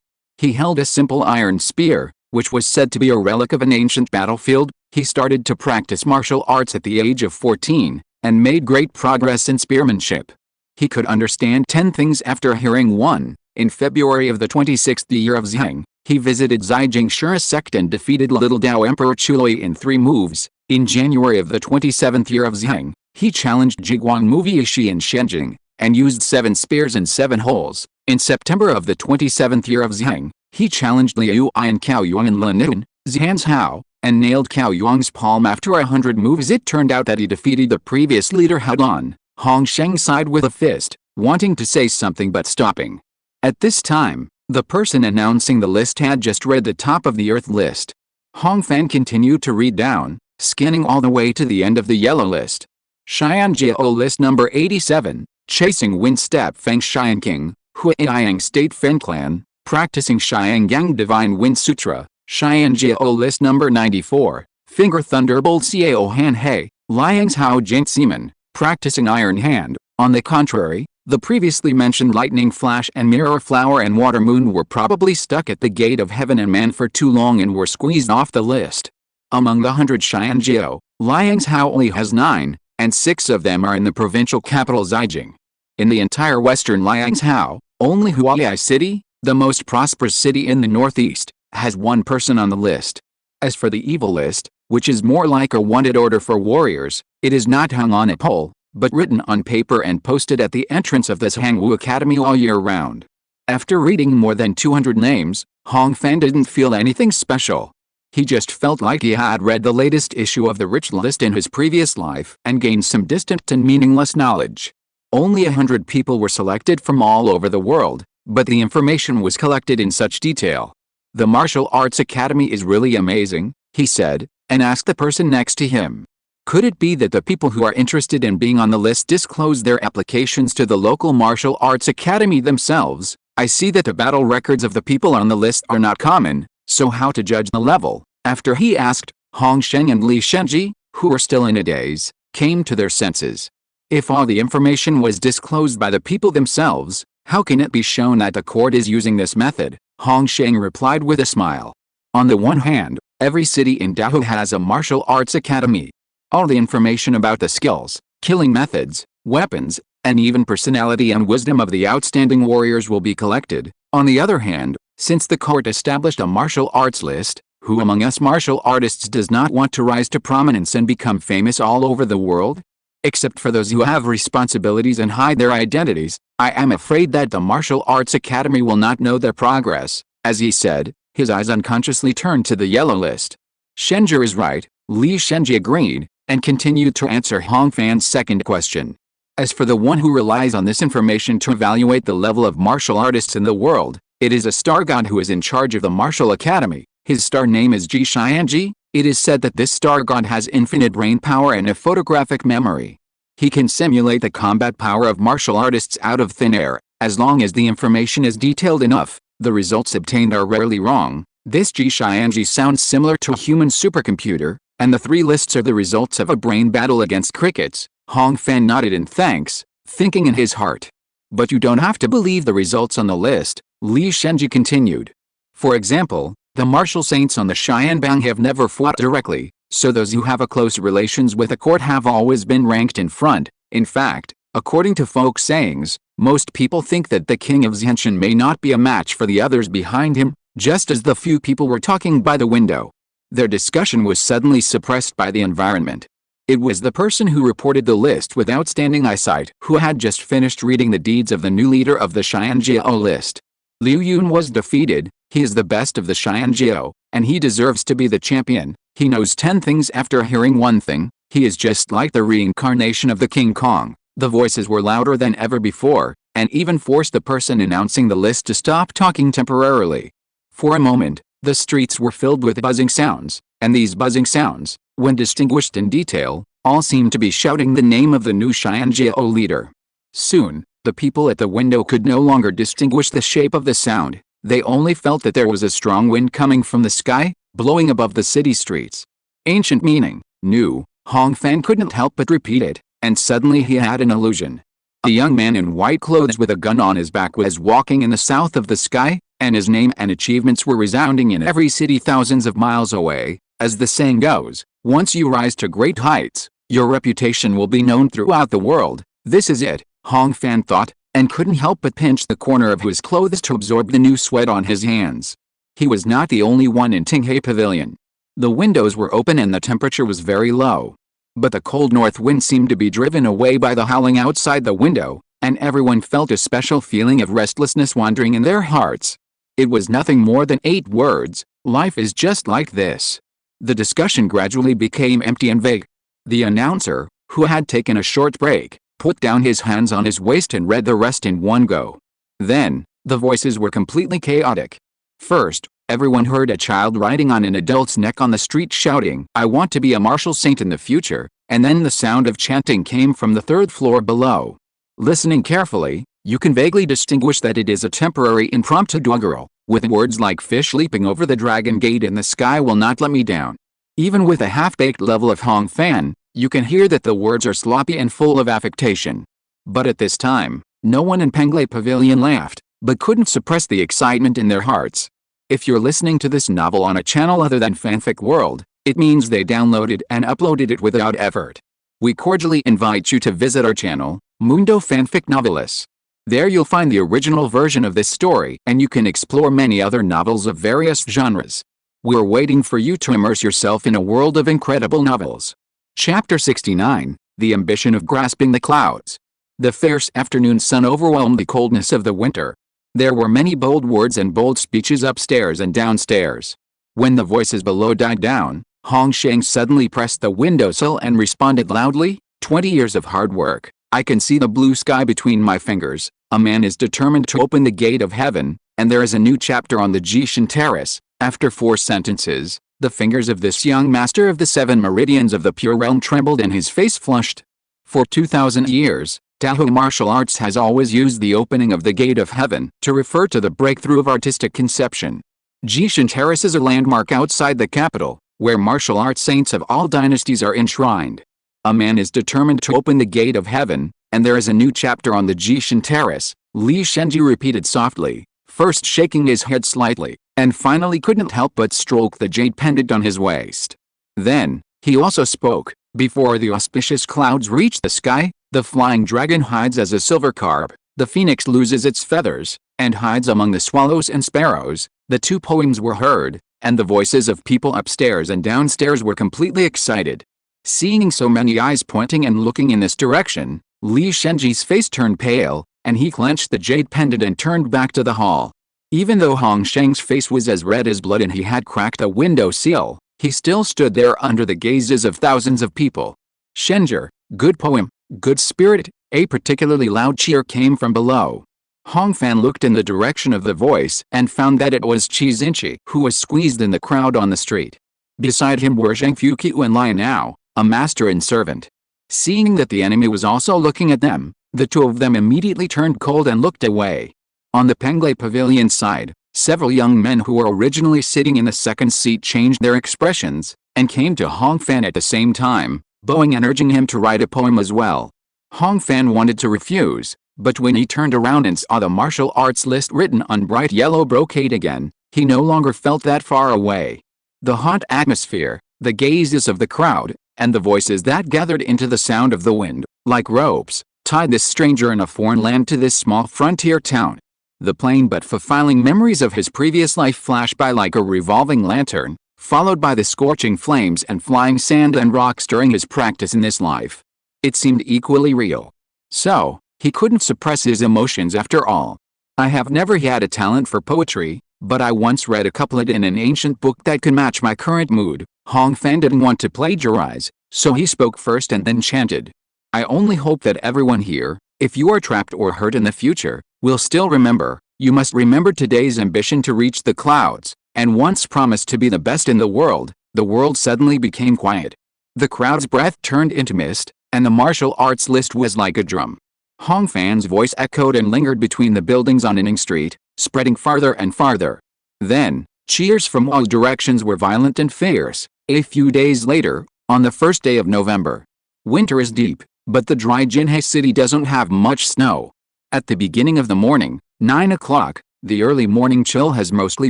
He held a simple iron spear, which was said to be a relic of an ancient battlefield. He started to practice martial arts at the age of 14, and made great progress in spearmanship. He could understand 10 things after hearing one. In February of the 26th year of Zheng, he visited Zai Jingsha sect and defeated Little Dao Emperor Chului in 3 moves. In January of the 27th year of Zheng, he challenged Jiguang Muviishi in Shenjing, and used 7 spears and 7 holes. In September of the 27th year of Zheng, he challenged Liu I and Cao Yuang in Linan, Zhanzhou, and nailed Cao Yuang's palm after 100 moves. It turned out that he defeated the previous leader Haolan. Hong Sheng sighed with a fist, wanting to say something but stopping. At this time, the person announcing the list had just read the top of the Earth list. Hong Fan continued to read down, scanning all the way to the end of the yellow list. Xianjiao list number 87, chasing Wind Step Feng Xianking, Huiyang State Fen Clan, practicing Xiangang Divine Wind Sutra. Xianjiao list number 94, Finger Thunderbolt Xiao Han He, Liang's Hao Jing Seaman, practicing Iron Hand. On the contrary, the previously mentioned Lightning Flash and Mirror Flower and Water Moon were probably stuck at the gate of heaven and man for too long and were squeezed off the list. Among the 100 Xianjiao, Liang's Hao only has 9, and 6 of them are in the provincial capital Zhaijing. In the entire western Liang's Hao, only Huai City, the most prosperous city in the northeast, has 1 person on the list. As for the evil list, which is more like a wanted order for warriors, it is not hung on a pole, but written on paper and posted at the entrance of this Hangwu Academy all year round. After reading more than 200 names, Hong Fan didn't feel anything special. He just felt like he had read the latest issue of the rich list in his previous life and gained some distant and meaningless knowledge. Only 100 people were selected from all over the world, but the information was collected in such detail. The Martial Arts Academy is really amazing, he said, and asked the person next to him. Could it be that the people who are interested in being on the list disclose their applications to the local Martial Arts Academy themselves? I see that the battle records of the people on the list are not common, so how to judge the level? After he asked, Hong Sheng and Li Shenji, who were still in a daze, came to their senses. If all the information was disclosed by the people themselves, how can it be shown that the court is using this method? Hong Sheng replied with a smile. On the one hand, every city in Dahua has a martial arts academy. All the information about the skills, killing methods, weapons, and even personality and wisdom of the outstanding warriors will be collected. On the other hand, since the court established a martial arts list, who among us martial artists does not want to rise to prominence and become famous all over the world? Except for those who have responsibilities and hide their identities, I am afraid that the Martial Arts Academy will not know their progress. As he said, his eyes unconsciously turned to the yellow list. Shenji is right, Li Shenji agreed, and continued to answer Hong Fan's second question. As for the one who relies on this information to evaluate the level of martial artists in the world, it is a star god who is in charge of the Martial Academy. His star name is Ji Xianji. It is said that this star god has infinite brain power and a photographic memory. He can simulate the combat power of martial artists out of thin air. As long as the information is detailed enough, the results obtained are rarely wrong. This Ji Xianji sounds similar to a human supercomputer, and the 3 lists are the results of a brain battle against crickets. Hong Fan nodded in thanks, thinking in his heart. But you don't have to believe the results on the list, Li Shenji continued. For example, the martial saints on the Xianbang have never fought directly, so those who have a close relations with the court have always been ranked in front. In fact, according to folk sayings, most people think that the king of Zhenshan may not be a match for the others behind him, just as the few people were talking by the window. Their discussion was suddenly suppressed by the environment. It was the person who reported the list with outstanding eyesight who had just finished reading the deeds of the new leader of the Xianjiao list. Liu Yun was defeated. He is the best of the Xianjiao, and he deserves to be the champion. He knows 10 things after hearing one thing. He is just like the reincarnation of the King Kong. The voices were louder than ever before. and even forced the person announcing the list to stop talking temporarily. For a moment, the streets were filled with buzzing sounds, and these buzzing sounds, when distinguished in detail, all seemed to be shouting the name of the new Xianjiao leader. Soon, the people at the window could no longer distinguish the shape of the sound. They only felt that there was a strong wind coming from the sky, blowing above the city streets. Ancient meaning, new. Hong Fan couldn't help but repeat it, and suddenly he had an illusion. A young man in white clothes with a gun on his back was walking in the south of the sky, and his name and achievements were resounding in every city thousands of miles away. As the saying goes, once you rise to great heights, your reputation will be known throughout the world. This is it, Hong Fan thought, and couldn't help but pinch the corner of his clothes to absorb the new sweat on his hands. He was not the only one in Tinghai Pavilion. The windows were open and the temperature was very low. But the cold north wind seemed to be driven away by the howling outside the window, and everyone felt a special feeling of restlessness wandering in their hearts. It was nothing more than 8 words, life is just like this. The discussion gradually became empty and vague. The announcer, who had taken a short break, put down his hands on his waist and read the rest in one go. Then, the voices were completely chaotic. First, everyone heard a child riding on an adult's neck on the street shouting, "I want to be a martial saint in the future," and then the sound of chanting came from the 3rd floor below. Listening carefully, you can vaguely distinguish that it is a temporary impromptu doggerel, with words like "fish leaping over the dragon gate and the sky will not let me down." Even with a half-baked level of Hong Fan, you can hear that the words are sloppy and full of affectation. But at this time, no one in Penglai Pavilion laughed, but couldn't suppress the excitement in their hearts. If you're listening to this novel on a channel other than Fanfic World, it means they downloaded and uploaded it without effort. We cordially invite you to visit our channel, Mundo Fanfic Novelis. There you'll find the original version of this story and you can explore many other novels of various genres. We're waiting for you to immerse yourself in a world of incredible novels. Chapter 69, The Ambition of Grasping the Clouds. The fierce afternoon sun overwhelmed the coldness of the winter. There were many bold words and bold speeches upstairs and downstairs. When the voices below died down, Hong Sheng suddenly pressed the windowsill and responded loudly, 20 years of hard work. I can see the blue sky between my fingers. A man is determined to open the gate of heaven, and there is a new chapter on the Jishan Terrace. After 4 sentences, the fingers of this young master of the 7 meridians of the pure realm trembled and his face flushed. For 2,000 years, Dahua martial arts has always used the opening of the gate of heaven to refer to the breakthrough of artistic conception. Jishan Terrace is a landmark outside the capital, where martial arts saints of all dynasties are enshrined. A man is determined to open the gate of heaven, and there is a new chapter on the Jishan Terrace, Li Shenji repeated softly, first shaking his head slightly, and finally couldn't help but stroke the jade pendant on his waist. Then, he also spoke, before the auspicious clouds reach the sky, the flying dragon hides as a silver carp, the phoenix loses its feathers, and hides among the swallows and sparrows. The 2 poems were heard, and the voices of people upstairs and downstairs were completely excited. Seeing so many eyes pointing and looking in this direction, Li Shenji's face turned pale, and he clenched the jade pendant and turned back to the hall. Even though Hong Sheng's face was as red as blood and he had cracked a window sill, he still stood there under the gazes of thousands of people. Shenger, good poem, good spirit. A particularly loud cheer came from below. Hong Fan looked in the direction of the voice and found that it was Qi Xinqi who was squeezed in the crowd on the street. Beside him were Zhang Fuqiu and Lian Ao, a master and servant. Seeing that the enemy was also looking at them, the 2 of them immediately turned cold and looked away. On the Penglai Pavilion side, several young men who were originally sitting in the second seat changed their expressions, and came to Hong Fan at the same time, bowing and urging him to write a poem as well. Hong Fan wanted to refuse, but when he turned around and saw the martial arts list written on bright yellow brocade again, he no longer felt that far away. The hot atmosphere, the gazes of the crowd, and the voices that gathered into the sound of the wind, like ropes, tied this stranger in a foreign land to this small frontier town. The plain but fulfilling memories of his previous life flashed by like a revolving lantern, followed by the scorching flames and flying sand and rocks during his practice in this life. It seemed equally real. So, he couldn't suppress his emotions after all. I have never had a talent for poetry, but I once read a couplet in an ancient book that could match my current mood. Hong Fan didn't want to plagiarize, so he spoke first and then chanted. I only hope that everyone here, If you are trapped or hurt in the future, we'll still remember. You must remember today's ambition to reach the clouds, and once promised to be the best in the world suddenly became quiet. The crowd's breath turned into mist, and the martial arts list was like a drum. Hong Fan's voice echoed and lingered between the buildings on Inning Street, spreading farther and farther. Then, cheers from all directions were violent and fierce. A few days later, on the first day of November. Winter is deep, but the dry Jinhae city doesn't have much snow. At the beginning of the morning, 9 o'clock, the early morning chill has mostly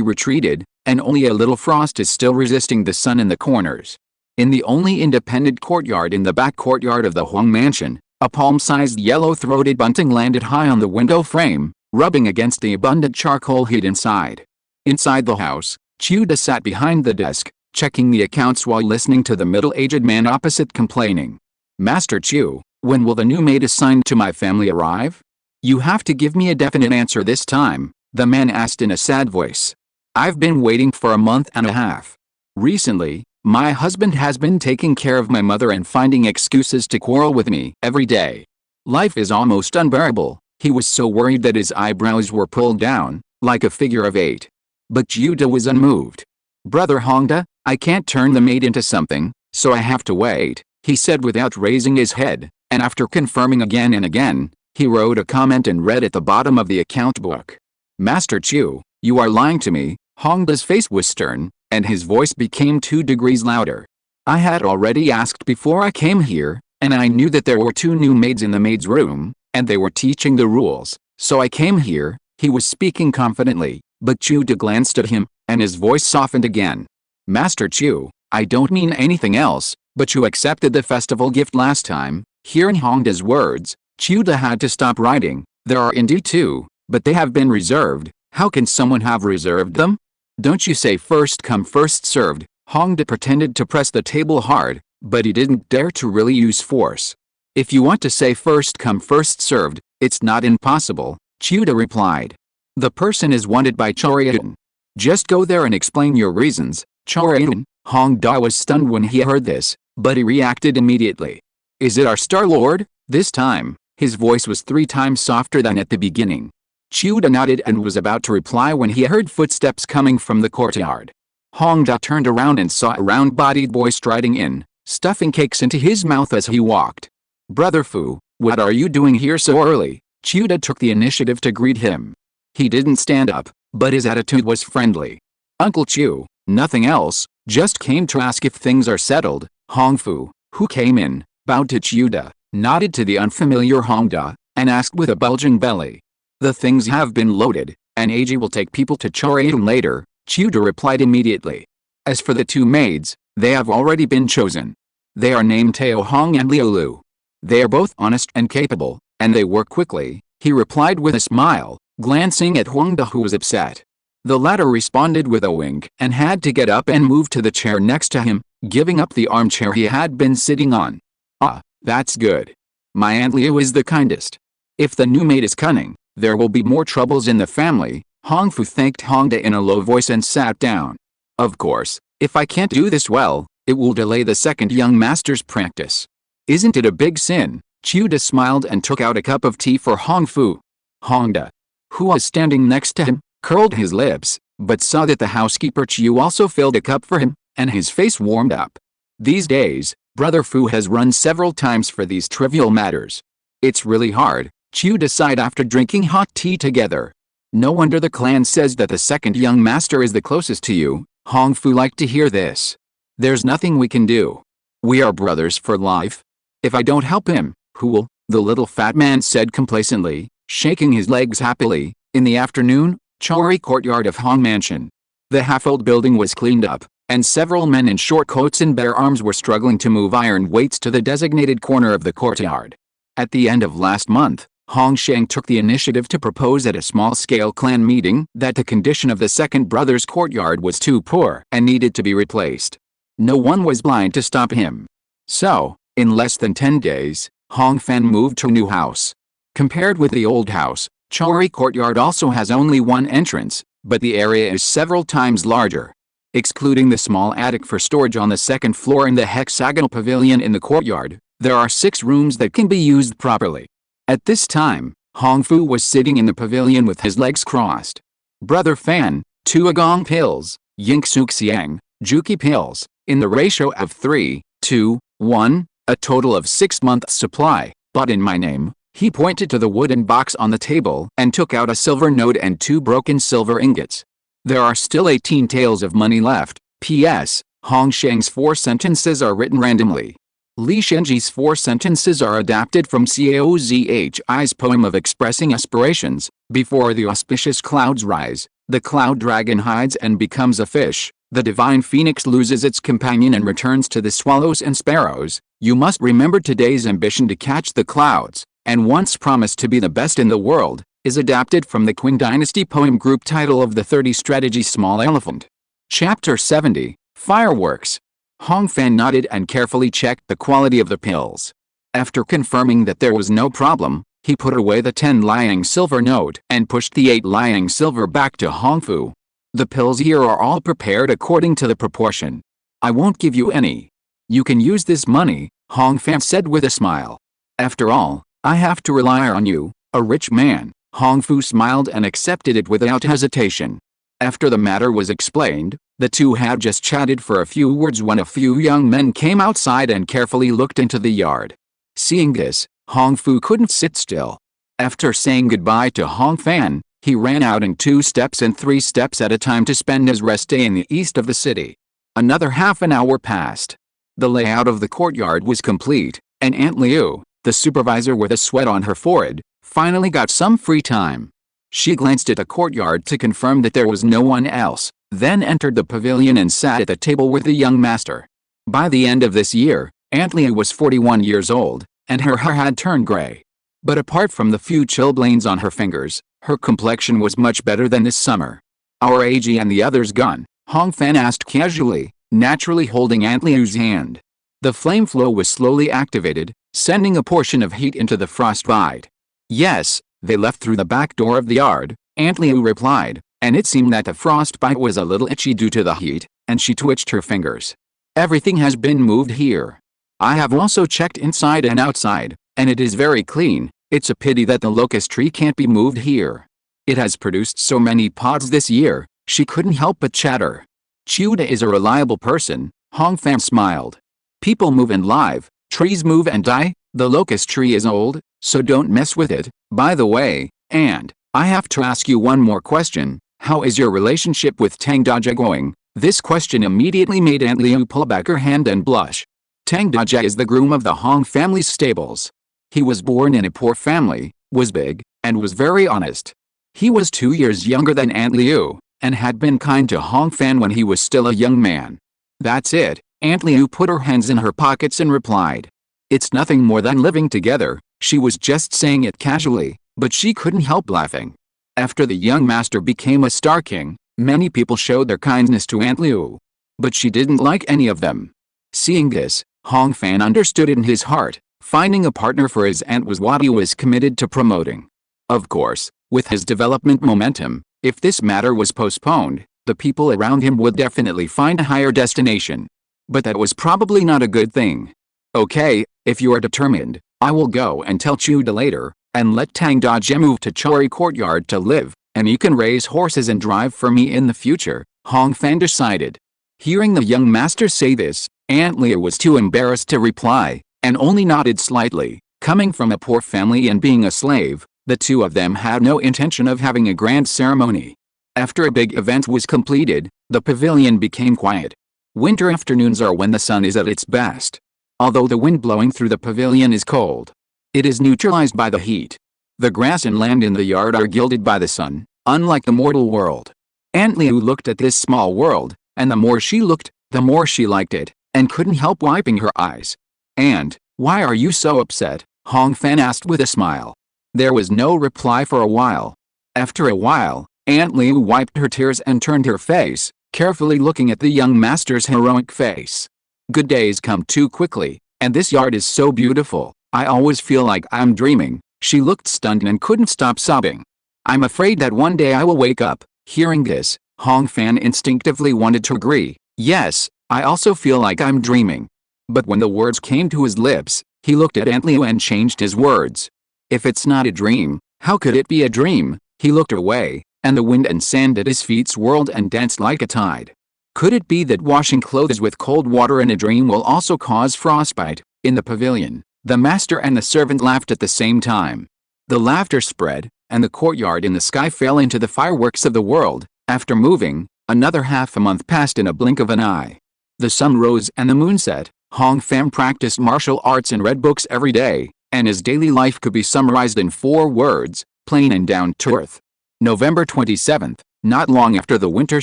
retreated, and only a little frost is still resisting the sun in the corners. In the only independent courtyard in the back courtyard of the Huang mansion, a palm-sized yellow-throated bunting landed high on the window frame, rubbing against the abundant charcoal heat inside. Inside the house, Chuda sat behind the desk, checking the accounts while listening to the middle-aged man opposite complaining. Master Chu, when will the new maid assigned to my family arrive? You have to give me a definite answer this time, the man asked in a sad voice. I've been waiting for a month and a half. Recently, my husband has been taking care of my mother and finding excuses to quarrel with me every day. Life is almost unbearable. He was so worried that his eyebrows were pulled down, like a figure of 8. But Judah was unmoved. Brother Hongda, I can't turn the maid into something, so I have to wait, he said without raising his head, and after confirming again and again, he wrote a comment and read at the bottom of the account book. Master Chu, you are lying to me. Hongda's face was stern, and his voice became 2 degrees louder. I had already asked before I came here, and I knew that there were 2 new maids in the maid's room, and they were teaching the rules, so I came here. He was speaking confidently, but Chuda glanced at him, and his voice softened again. Master Chu, I don't mean anything else, but you accepted the festival gift last time. Hearing Hongda's words, Chuda had to stop writing. There are indeed 2, but they have been reserved. How can someone have reserved them? Don't you say first come first served? Hongda pretended to press the table hard, but he didn't dare to really use force. If you want to say first come first served, it's not impossible, Chuda replied. The person is wanted by Chorian. Just go there and explain your reasons, Chorian. Hongda was stunned when he heard this, but he reacted immediately. Is it our Star Lord? This time, his voice was 3 times softer than at the beginning. Chuda nodded and was about to reply when he heard footsteps coming from the courtyard. Hongda turned around and saw a round-bodied boy striding in, stuffing cakes into his mouth as he walked. Brother Fu, what are you doing here so early? Chuda took the initiative to greet him. He didn't stand up, but his attitude was friendly. Uncle Chu, nothing else, just came to ask if things are settled. Hong Fu, who came in, bowed to Chuda, nodded to the unfamiliar Hongda, and asked with a bulging belly. The things have been loaded, and AG will take people to Chorian later, Chuda replied immediately. As for the 2 maids, they have already been chosen. They are named Teo Hong and Liu Lu. They are both honest and capable, and they work quickly, he replied with a smile, glancing at Hongda who was upset. The latter responded with a wink and had to get up and move to the chair next to him, giving up the armchair he had been sitting on. Ah, that's good. My Aunt Liu is the kindest. If the new maid is cunning, there will be more troubles in the family. Hong Fu thanked Hongda in a low voice and sat down. Of course, if I can't do this well, it will delay the second young master's practice. Isn't it a big sin? Chuda smiled and took out a cup of tea for Hong Fu. Hongda, who was standing next to him, curled his lips, but saw that the housekeeper Chu also filled a cup for him, and his face warmed up. These days, Brother Fu has run several times for these trivial matters. It's really hard, Chu decided after drinking hot tea together. No wonder the clan says that the second young master is the closest to you. Hong Fu liked to hear this. There's nothing we can do. We are brothers for life. If I don't help him, who will? The little fat man said complacently, shaking his legs happily. In the afternoon, Chori courtyard of Hong Mansion. The half-old building was cleaned up, and several men in short coats and bare arms were struggling to move iron weights to the designated corner of the courtyard. At the end of last month, Hong Sheng took the initiative to propose at a small-scale clan meeting that the condition of the second brother's courtyard was too poor and needed to be replaced. No one was blind to stop him. So, in less than 10 days, Hong Fan moved to a new house. Compared with the old house, Chori courtyard also has only 1 entrance, but the area is several times larger. Excluding the small attic for storage on the 2nd floor and the hexagonal pavilion in the courtyard, there are 6 rooms that can be used properly. At this time, Hong Fu was sitting in the pavilion with his legs crossed. Brother Fan, 2 Agong pills, Yink Suk Siang, Juki pills, in the ratio of 3, 2, 1, a total of 6 months' supply, bought in my name. He pointed to the wooden box on the table and took out a silver note and 2 broken silver ingots. There are still 18 taels of money left. P.S. Hong Sheng's 4 sentences are written randomly. Li Shenji's 4 sentences are adapted from Caozhi's poem of expressing aspirations. Before the auspicious clouds rise, the cloud dragon hides and becomes a fish. The divine phoenix loses its companion and returns to the swallows and sparrows. You must remember today's ambition to catch the clouds, and once promised to be the best in the world, is adapted from the Qin Dynasty poem group title of the 30 Strategy Small Elephant. Chapter 70, Fireworks. Hong Fan nodded and carefully checked the quality of the pills. After confirming that there was no problem, he put away the 10 Liang silver note and pushed the 8 Liang silver back to Hong Fu. The pills here are all prepared according to the proportion. I won't give you any. You can use this money, Hong Fan said with a smile. After all, I have to rely on you, a rich man. Hong Fu smiled and accepted it without hesitation. After the matter was explained, the two had just chatted for a few words when a few young men came outside and carefully looked into the yard. Seeing this, Hong Fu couldn't sit still. After saying goodbye to Hong Fan, he ran out in 2 steps and 3 steps at a time to spend his rest day in the east of the city. Another half an hour passed. The layout of the courtyard was complete, and Aunt Liu, the supervisor with a sweat on her forehead, finally got some free time. She glanced at the courtyard to confirm that there was no one else, then entered the pavilion and sat at the table with the young master. By the end of this year, Aunt Liu was 41 years old, and her hair had turned gray. But apart from the few chilblains on her fingers, her complexion was much better than this summer. Our AG and the others gone? Hong Fan asked casually, naturally holding Aunt Liu's hand. The flame flow was slowly activated, sending a portion of heat into the frostbite. Yes, they left through the back door of the yard, Aunt Liu replied, and it seemed that the frostbite was a little itchy due to the heat, and she twitched her fingers. Everything has been moved here. I have also checked inside and outside, and it is very clean. It's a pity that the locust tree can't be moved here. It has produced so many pods this year. She couldn't help but chatter. Chiuda is a reliable person, Hong Fan smiled. People move and live, trees move and die. The locust tree is old, so don't mess with it. By the way, and I have to ask you one more question. How is your relationship with Tang Dajia going? This question immediately made Aunt Liu pull back her hand and blush. Tang Dajia is the groom of the Hong family's stables. He was born in a poor family, was big, and was very honest. He was 2 years younger than Aunt Liu, and had been kind to Hong Fan when he was still a young man. That's it. Aunt Liu put her hands in her pockets and replied. It's nothing more than living together. She was just saying it casually, but she couldn't help laughing. After the young master became a Star King, many people showed their kindness to Aunt Liu. But she didn't like any of them. Seeing this, Hong Fan understood it in his heart. Finding a partner for his aunt was what he was committed to promoting. Of course, with his development momentum, if this matter was postponed, the people around him would definitely find a higher destination. But that was probably not a good thing. Okay, if you are determined, I will go and tell Chiuda later, and let Tang Dajia move to Chori Courtyard to live, and you can raise horses and drive for me in the future, Hong Fan decided. Hearing the young master say this, Aunt Liu was too embarrassed to reply, and only nodded slightly. Coming from a poor family and being a slave, the two of them had no intention of having a grand ceremony. After a big event was completed, the pavilion became quiet. Winter afternoons are when the sun is at its best. Although the wind blowing through the pavilion is cold, it is neutralized by the heat. The grass and land in the yard are gilded by the sun, unlike the mortal world. Aunt Liu looked at this small world, and the more she looked, the more she liked it, and couldn't help wiping her eyes. And, why are you so upset? Hong Fan asked with a smile. There was no reply for a while. After a while, Aunt Liu wiped her tears and turned her face, carefully looking at the young master's heroic face. Good days come too quickly, and this yard is so beautiful. I always feel like I'm dreaming. She looked stunned and couldn't stop sobbing. I'm afraid that one day I will wake up. Hearing this, Hong Fan instinctively wanted to agree. Yes, I also feel like I'm dreaming. But when the words came to his lips, he looked at Aunt Liu and changed his words. If it's not a dream, how could it be a dream? He looked away, and the wind and sand at his feet swirled and danced like a tide. Could it be that washing clothes with cold water in a dream will also cause frostbite? In the pavilion, the master and the servant laughed at the same time. The laughter spread, and the courtyard in the sky fell into the fireworks of the world. After moving, another half a month passed in a blink of an eye. The sun rose and the moon set. Hong Fan practiced martial arts and read books every day, and his daily life could be summarized in 4 words, plain and down to earth. November 27th, not long after the winter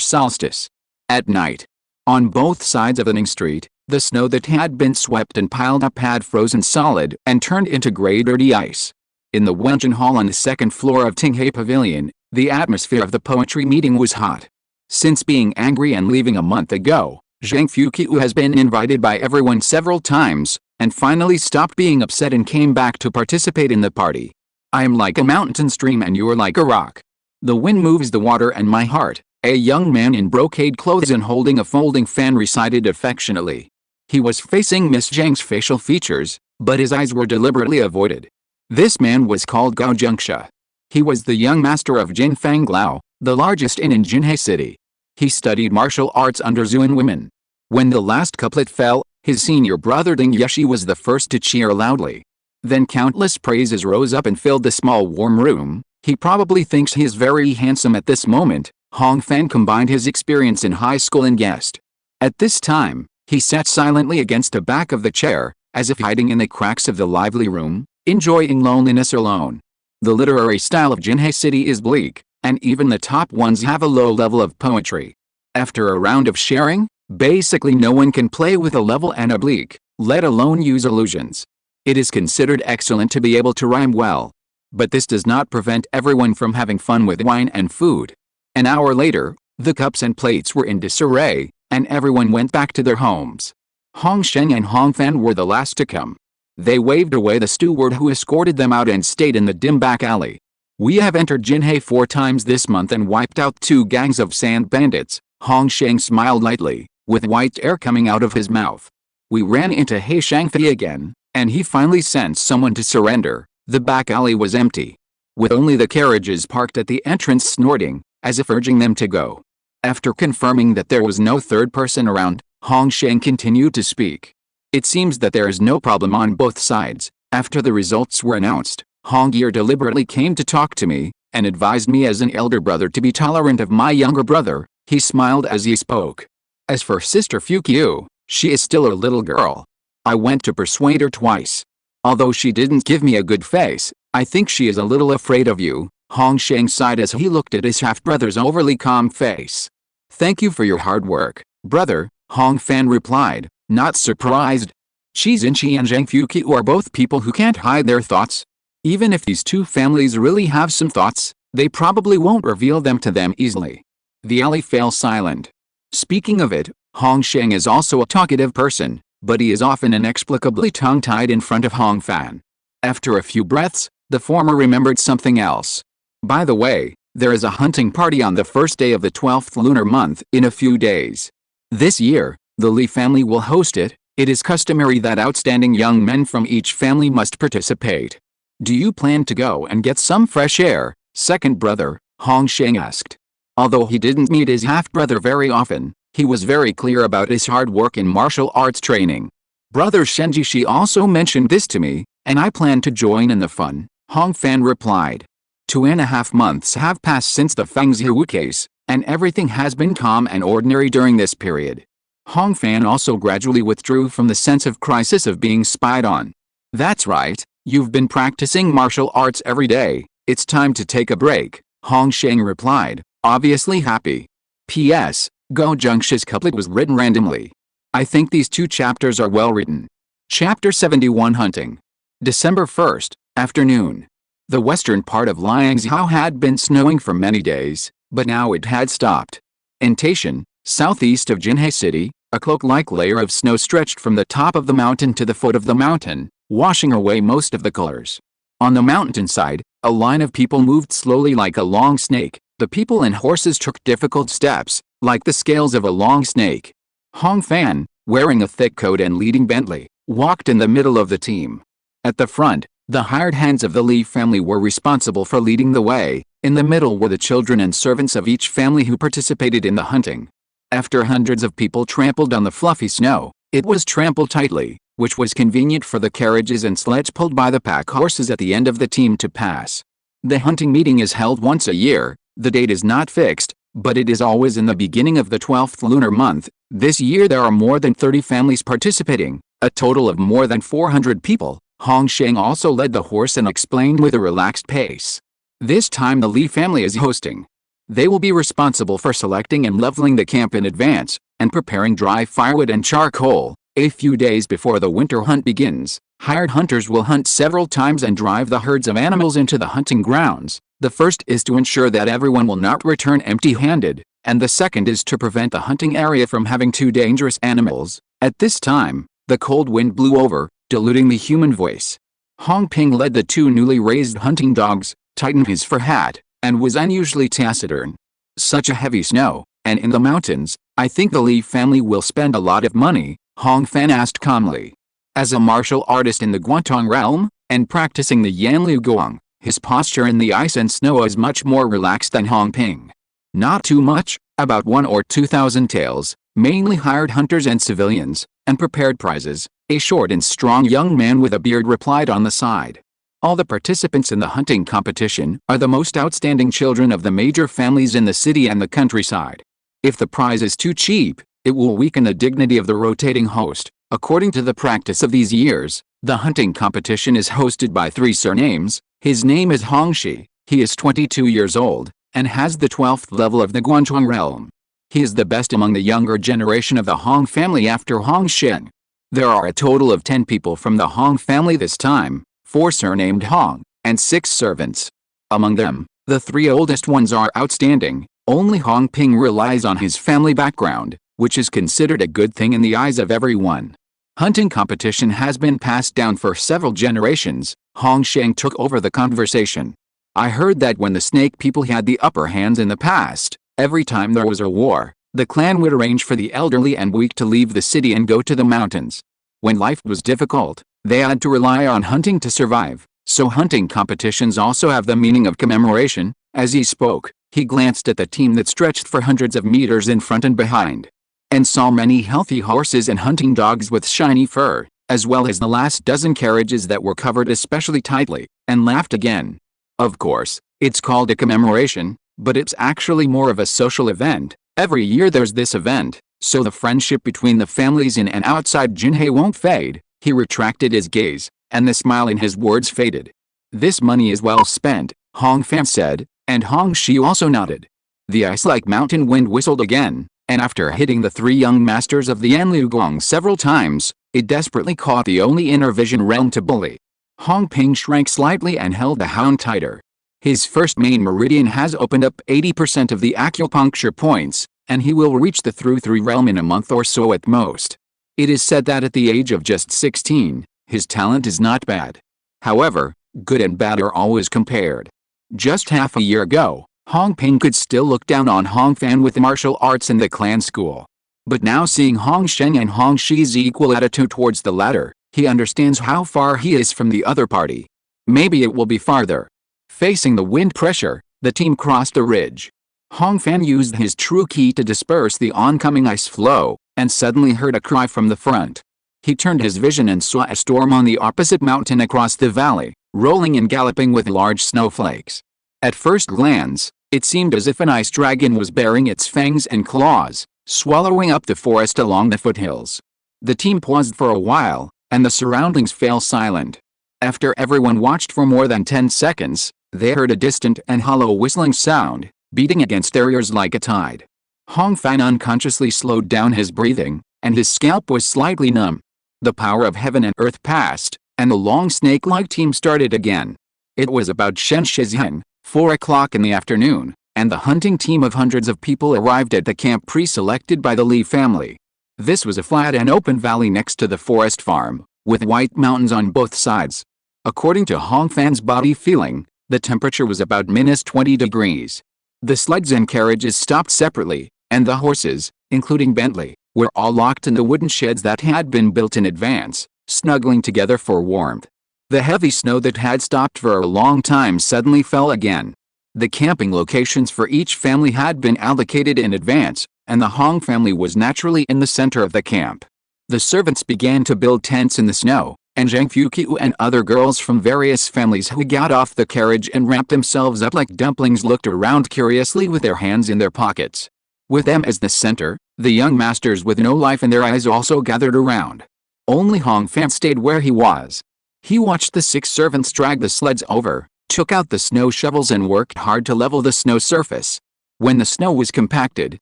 solstice. At night. On both sides of the Ning Street, the snow that had been swept and piled up had frozen solid and turned into gray dirty ice. In the Wenjin Hall on the 2nd floor of Tinghe Pavilion, the atmosphere of the poetry meeting was hot. Since being angry and leaving a month ago, Zhang Fuqiu has been invited by everyone several times, and finally stopped being upset and came back to participate in the party. I am like a mountain stream and you're like a rock. The wind moves the water and my heart, a young man in brocade clothes and holding a folding fan recited affectionately. He was facing Miss Zhang's facial features, but his eyes were deliberately avoided. This man was called Gao Jingsha. He was the young master of Jin Fang Lao, the largest inn in Jinhe City. He studied martial arts under Zuan women. When the last couplet fell, his senior brother Ding Yeshi was the first to cheer loudly. Then countless praises rose up and filled the small warm room. He probably thinks he is very handsome at this moment. Hong Fan combined his experience in high school and guessed. At this time, he sat silently against the back of the chair, as if hiding in the cracks of the lively room, enjoying loneliness alone. The literary style of Jinhe City is bleak, and even the top ones have a low level of poetry. After a round of sharing, basically no one can play with a level and a bleak, let alone use illusions. It is considered excellent to be able to rhyme well. But this does not prevent everyone from having fun with wine and food. An hour later, the cups and plates were in disarray, and everyone went back to their homes. Hong Sheng and Hong Fan were the last to come. They waved away the steward who escorted them out and stayed in the dim back alley. We have entered Jinhe 4 times this month and wiped out 2 gangs of sand bandits. Hong Sheng smiled lightly, with white air coming out of his mouth. We ran into He Shangfei again, and he finally sent someone to surrender. The back alley was empty, with only the carriages parked at the entrance snorting, as if urging them to go. After confirming that there was no third person around, Hong Sheng continued to speak. It seems that there is no problem on both sides. After the results were announced, Hong Ye deliberately came to talk to me, and advised me as an elder brother to be tolerant of my younger brother. He smiled as he spoke. As for Sister Fuqiu, she is still a little girl. I went to persuade her twice. Although she didn't give me a good face, I think she is a little afraid of you. Hong Sheng sighed as he looked at his half-brother's overly calm face. Thank you for your hard work, brother, Hong Fan replied, not surprised. Qi Xinqi and Zhang Fuqiu are both people who can't hide their thoughts. Even if these 2 families really have some thoughts, they probably won't reveal them to them easily. The alley fell silent. Speaking of it, Hong Sheng is also a talkative person, but he is often inexplicably tongue-tied in front of Hong Fan. After a few breaths, the former remembered something else. By the way, there is a hunting party on the first day of the 12th lunar month in a few days. This year, the Li family will host it. It is customary that outstanding young men from each family must participate. Do you plan to go and get some fresh air, second brother? Hong Sheng asked. Although he didn't meet his half-brother very often, he was very clear about his hard work in martial arts training. Brother Shenjishi also mentioned this to me, and I plan to join in the fun, Hong Fan replied. 2.5 months have passed since the Feng Zihu case, and everything has been calm and ordinary during this period. Hong Fan also gradually withdrew from the sense of crisis of being spied on. That's right, you've been practicing martial arts every day, it's time to take a break, Hong Sheng replied, obviously happy. P.S. Gao Jingsha's couplet was written randomly. I think these 2 chapters are well written. Chapter 71 Hunting. December 1st, afternoon. The western part of Liangzhou had been snowing for many days, but now it had stopped. In Taishan, southeast of Jinhe City, a cloak-like layer of snow stretched from the top of the mountain to the foot of the mountain, washing away most of the colors. On the mountainside, a line of people moved slowly like a long snake. The people and horses took difficult steps, like the scales of a long snake. Hong Fan, wearing a thick coat and leading Bentley, walked in the middle of the team. At the front, The hired hands of the Lee family were responsible for leading the way. In the middle were the children and servants of each family who participated in the hunting. After hundreds of people trampled on the fluffy snow, it was trampled tightly, which was convenient for the carriages and sleds pulled by the pack horses at the end of the team to pass. The hunting meeting is held once a year. The date is not fixed, but it is always in the beginning of the 12th lunar month. This year there are more than 30 families participating, a total of more than 400 people. Hong Sheng also led the horse and explained with a relaxed pace. This time the Lee family is hosting. They will be responsible for selecting and leveling the camp in advance, and preparing dry firewood and charcoal. A few days before the winter hunt begins, hired hunters will hunt several times and drive the herds of animals into the hunting grounds. The first is to ensure that everyone will not return empty-handed, and the second is to prevent the hunting area from having too dangerous animals. At this time, the cold wind blew over, diluting the human voice. Hong Ping led the two newly raised hunting dogs, tightened his fur hat, and was unusually taciturn. Such a heavy snow, and in the mountains, I think the Lee family will spend a lot of money, Hong Fan asked calmly. As a martial artist in the Guantong realm, and practicing the Yanliu Gong, his posture in the ice and snow is much more relaxed than Hong Ping. Not too much, about 1 or 2,000 taels, mainly hired hunters and civilians, and prepared prizes, a short and strong young man with a beard replied on the side. All the participants in the hunting competition are the most outstanding children of the major families in the city and the countryside. If the prize is too cheap, it will weaken the dignity of the rotating host. According to the practice of these years, the hunting competition is hosted by 3 surnames. His name is Hong Shi, he is 22 years old, and has the 12th level of the Guangzhong realm. He is the best among the younger generation of the Hong family after Hong Shen. There are a total of 10 people from the Hong family this time, 4 surnamed Hong, and 6 servants. Among them, the 3 oldest ones are outstanding. Only Hong Ping relies on his family background, which is considered a good thing in the eyes of everyone. Hunting competition has been passed down for several generations. Hong Sheng took over the conversation. I heard that when the snake people had the upper hands in the past, every time there was a war, the clan would arrange for the elderly and weak to leave the city and go to the mountains. When life was difficult, they had to rely on hunting to survive, so hunting competitions also have the meaning of commemoration. As he spoke, he glanced at the team that stretched for hundreds of meters in front and behind, and saw many healthy horses and hunting dogs with shiny fur, as well as the last dozen carriages that were covered especially tightly, and laughed again. Of course, it's called a commemoration, but it's actually more of a social event. Every year there's this event, so the friendship between the families in and outside Jinhe won't fade. He retracted his gaze, and the smile in his words faded. This money is well spent, Hong Fan said, and Hong Shi also nodded. The ice-like mountain wind whistled again, and after hitting the 3 young masters of the Yanliu Gong several times, it desperately caught the only inner vision realm to bully. Hong Ping shrank slightly and held the hound tighter. His first main meridian has opened up 80% of the acupuncture points, and he will reach the through 3 realm in a month or so at most. It is said that at the age of just 16, his talent is not bad. However, good and bad are always compared. Just half a year ago, Hong Ping could still look down on Hong Fan with martial arts in the clan school. But now seeing Hong Sheng and Hong Shi's equal attitude towards the latter, he understands how far he is from the other party. Maybe it will be farther. Facing the wind pressure, the team crossed a ridge. Hong Fan used his true ki to disperse the oncoming ice flow, and suddenly heard a cry from the front. He turned his vision and saw a storm on the opposite mountain across the valley, rolling and galloping with large snowflakes. At first glance, it seemed as if an ice dragon was baring its fangs and claws, swallowing up the forest along the foothills. The team paused for a while, and the surroundings fell silent. After everyone watched for more than 10 seconds, they heard a distant and hollow whistling sound, beating against their ears like a tide. Hong Fan unconsciously slowed down his breathing, and his scalp was slightly numb. The power of heaven and earth passed, and the long snake-like team started again. It was about Shen Shizhen, 4 o'clock in the afternoon, and the hunting team of hundreds of people arrived at the camp pre-selected by the Li family. This was a flat and open valley next to the forest farm, with white mountains on both sides. According to Hong Fan's body feeling, the temperature was about -20 degrees. The sleds and carriages stopped separately, and the horses, including Bentley, were all locked in the wooden sheds that had been built in advance, snuggling together for warmth. The heavy snow that had stopped for a long time suddenly fell again. The camping locations for each family had been allocated in advance, and the Hong family was naturally in the center of the camp. The servants began to build tents in the snow, and Zhang Fuqiu and other girls from various families who got off the carriage and wrapped themselves up like dumplings looked around curiously with their hands in their pockets. With them as the center, the young masters with no life in their eyes also gathered around. Only Hong Fan stayed where he was. He watched the 6 servants drag the sleds over, took out the snow shovels and worked hard to level the snow surface. When the snow was compacted,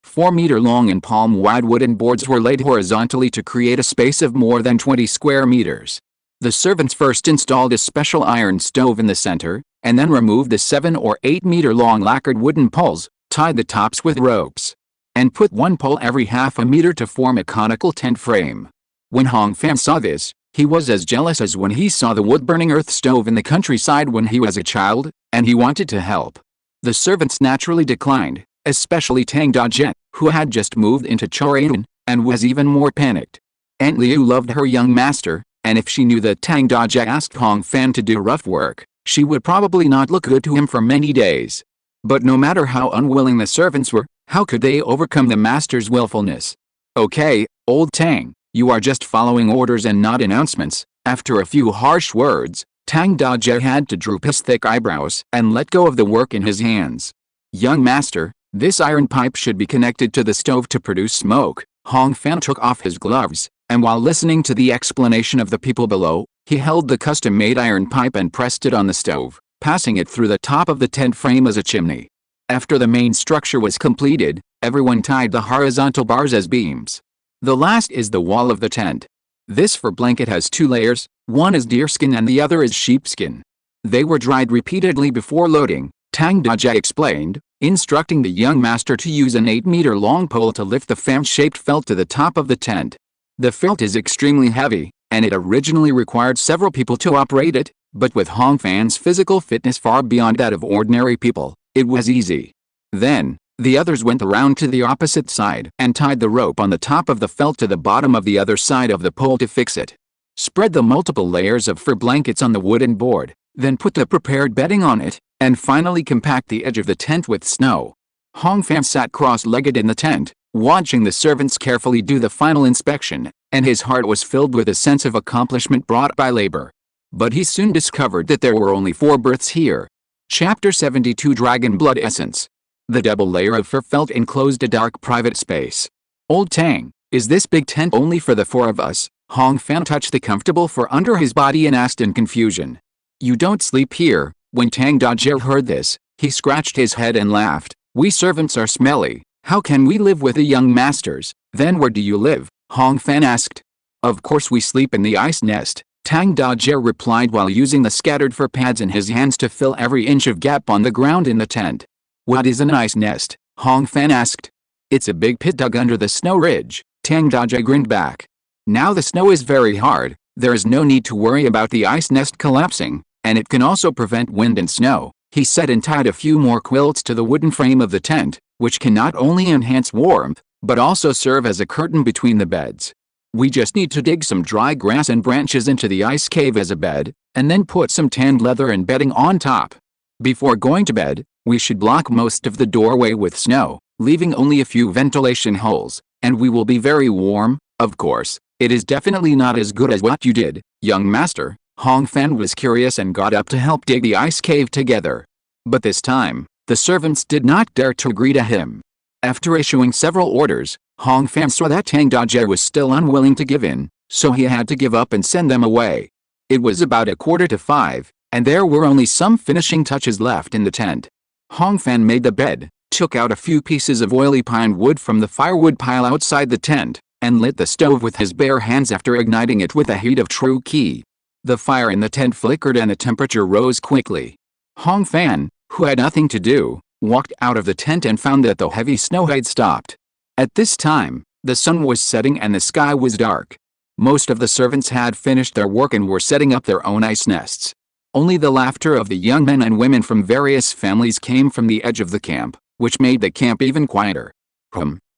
4-meter-long and palm-wide wooden boards were laid horizontally to create a space of more than 20 square meters. The servants first installed a special iron stove in the center, and then removed the 7 or 8-meter-long lacquered wooden poles, tied the tops with ropes, and put one pole every half a meter to form a conical tent frame. When Hong Fan saw this, he was as jealous as when he saw the wood-burning earth stove in the countryside when he was a child, and he wanted to help. The servants naturally declined, especially Tang Dajie, who had just moved into Chorian, and was even more panicked. Aunt Liu loved her young master, and if she knew that Tang Dajie asked Hong Fan to do rough work, she would probably not look good to him for many days. But no matter how unwilling the servants were, how could they overcome the master's willfulness? Okay, old Tang, you are just following orders and not announcements. After a few harsh words, Tang Dajie had to droop his thick eyebrows and let go of the work in his hands. Young master, this iron pipe should be connected to the stove to produce smoke. Hong Fan took off his gloves, and while listening to the explanation of the people below, he held the custom-made iron pipe and pressed it on the stove, passing it through the top of the tent frame as a chimney. After the main structure was completed, everyone tied the horizontal bars as beams. The last is the wall of the tent. This fur blanket has 2 layers, one is deerskin and the other is sheepskin. They were dried repeatedly before loading, Tang Dajie explained, instructing the young master to use an 8-meter-long pole to lift the fan-shaped felt to the top of the tent. The felt is extremely heavy, and it originally required several people to operate it, but with Hong Fan's physical fitness far beyond that of ordinary people, it was easy. Then, the others went around to the opposite side and tied the rope on the top of the felt to the bottom of the other side of the pole to fix it. Spread the multiple layers of fur blankets on the wooden board, then put the prepared bedding on it, and finally compact the edge of the tent with snow. Hong Fan sat cross-legged in the tent, watching the servants carefully do the final inspection, and his heart was filled with a sense of accomplishment brought by labor. But he soon discovered that there were only 4 berths here. Chapter 72 Dragon Blood Essence. The double layer of fur felt enclosed a dark private space. Old Tang, is this big tent only for the 4 of us? Hong Fan touched the comfortable fur under his body and asked in confusion. You don't sleep here. When Tang Dajie heard this, he scratched his head and laughed. We servants are smelly. How can we live with the young masters? Then where do you live? Hong Fan asked. Of course we sleep in the ice nest, Tang Dajie replied while using the scattered fur pads in his hands to fill every inch of gap on the ground in the tent. What is an ice nest? Hong Fan asked. It's a big pit dug under the snow ridge, Tang Dajie grinned back. Now the snow is very hard, there is no need to worry about the ice nest collapsing, and it can also prevent wind and snow, he said and tied a few more quilts to the wooden frame of the tent, which can not only enhance warmth, but also serve as a curtain between the beds. We just need to dig some dry grass and branches into the ice cave as a bed, and then put some tanned leather and bedding on top. Before going to bed, we should block most of the doorway with snow, leaving only a few ventilation holes, and we will be very warm. Of course, it is definitely not as good as what you did, young master. Hong Fan was curious and got up to help dig the ice cave together. But this time, the servants did not dare to agree to him. After issuing several orders, Hong Fan saw that Tang Dajie was still unwilling to give in, so he had to give up and send them away. It was about 4:45, and there were only some finishing touches left in the tent. Hong Fan made the bed, took out a few pieces of oily pine wood from the firewood pile outside the tent, and lit the stove with his bare hands after igniting it with the heat of true qi. The fire in the tent flickered and the temperature rose quickly. Hong Fan, who had nothing to do, walked out of the tent and found that the heavy snow had stopped. At this time, the sun was setting and the sky was dark. Most of the servants had finished their work and were setting up their own ice nests. Only the laughter of the young men and women from various families came from the edge of the camp, which made the camp even quieter.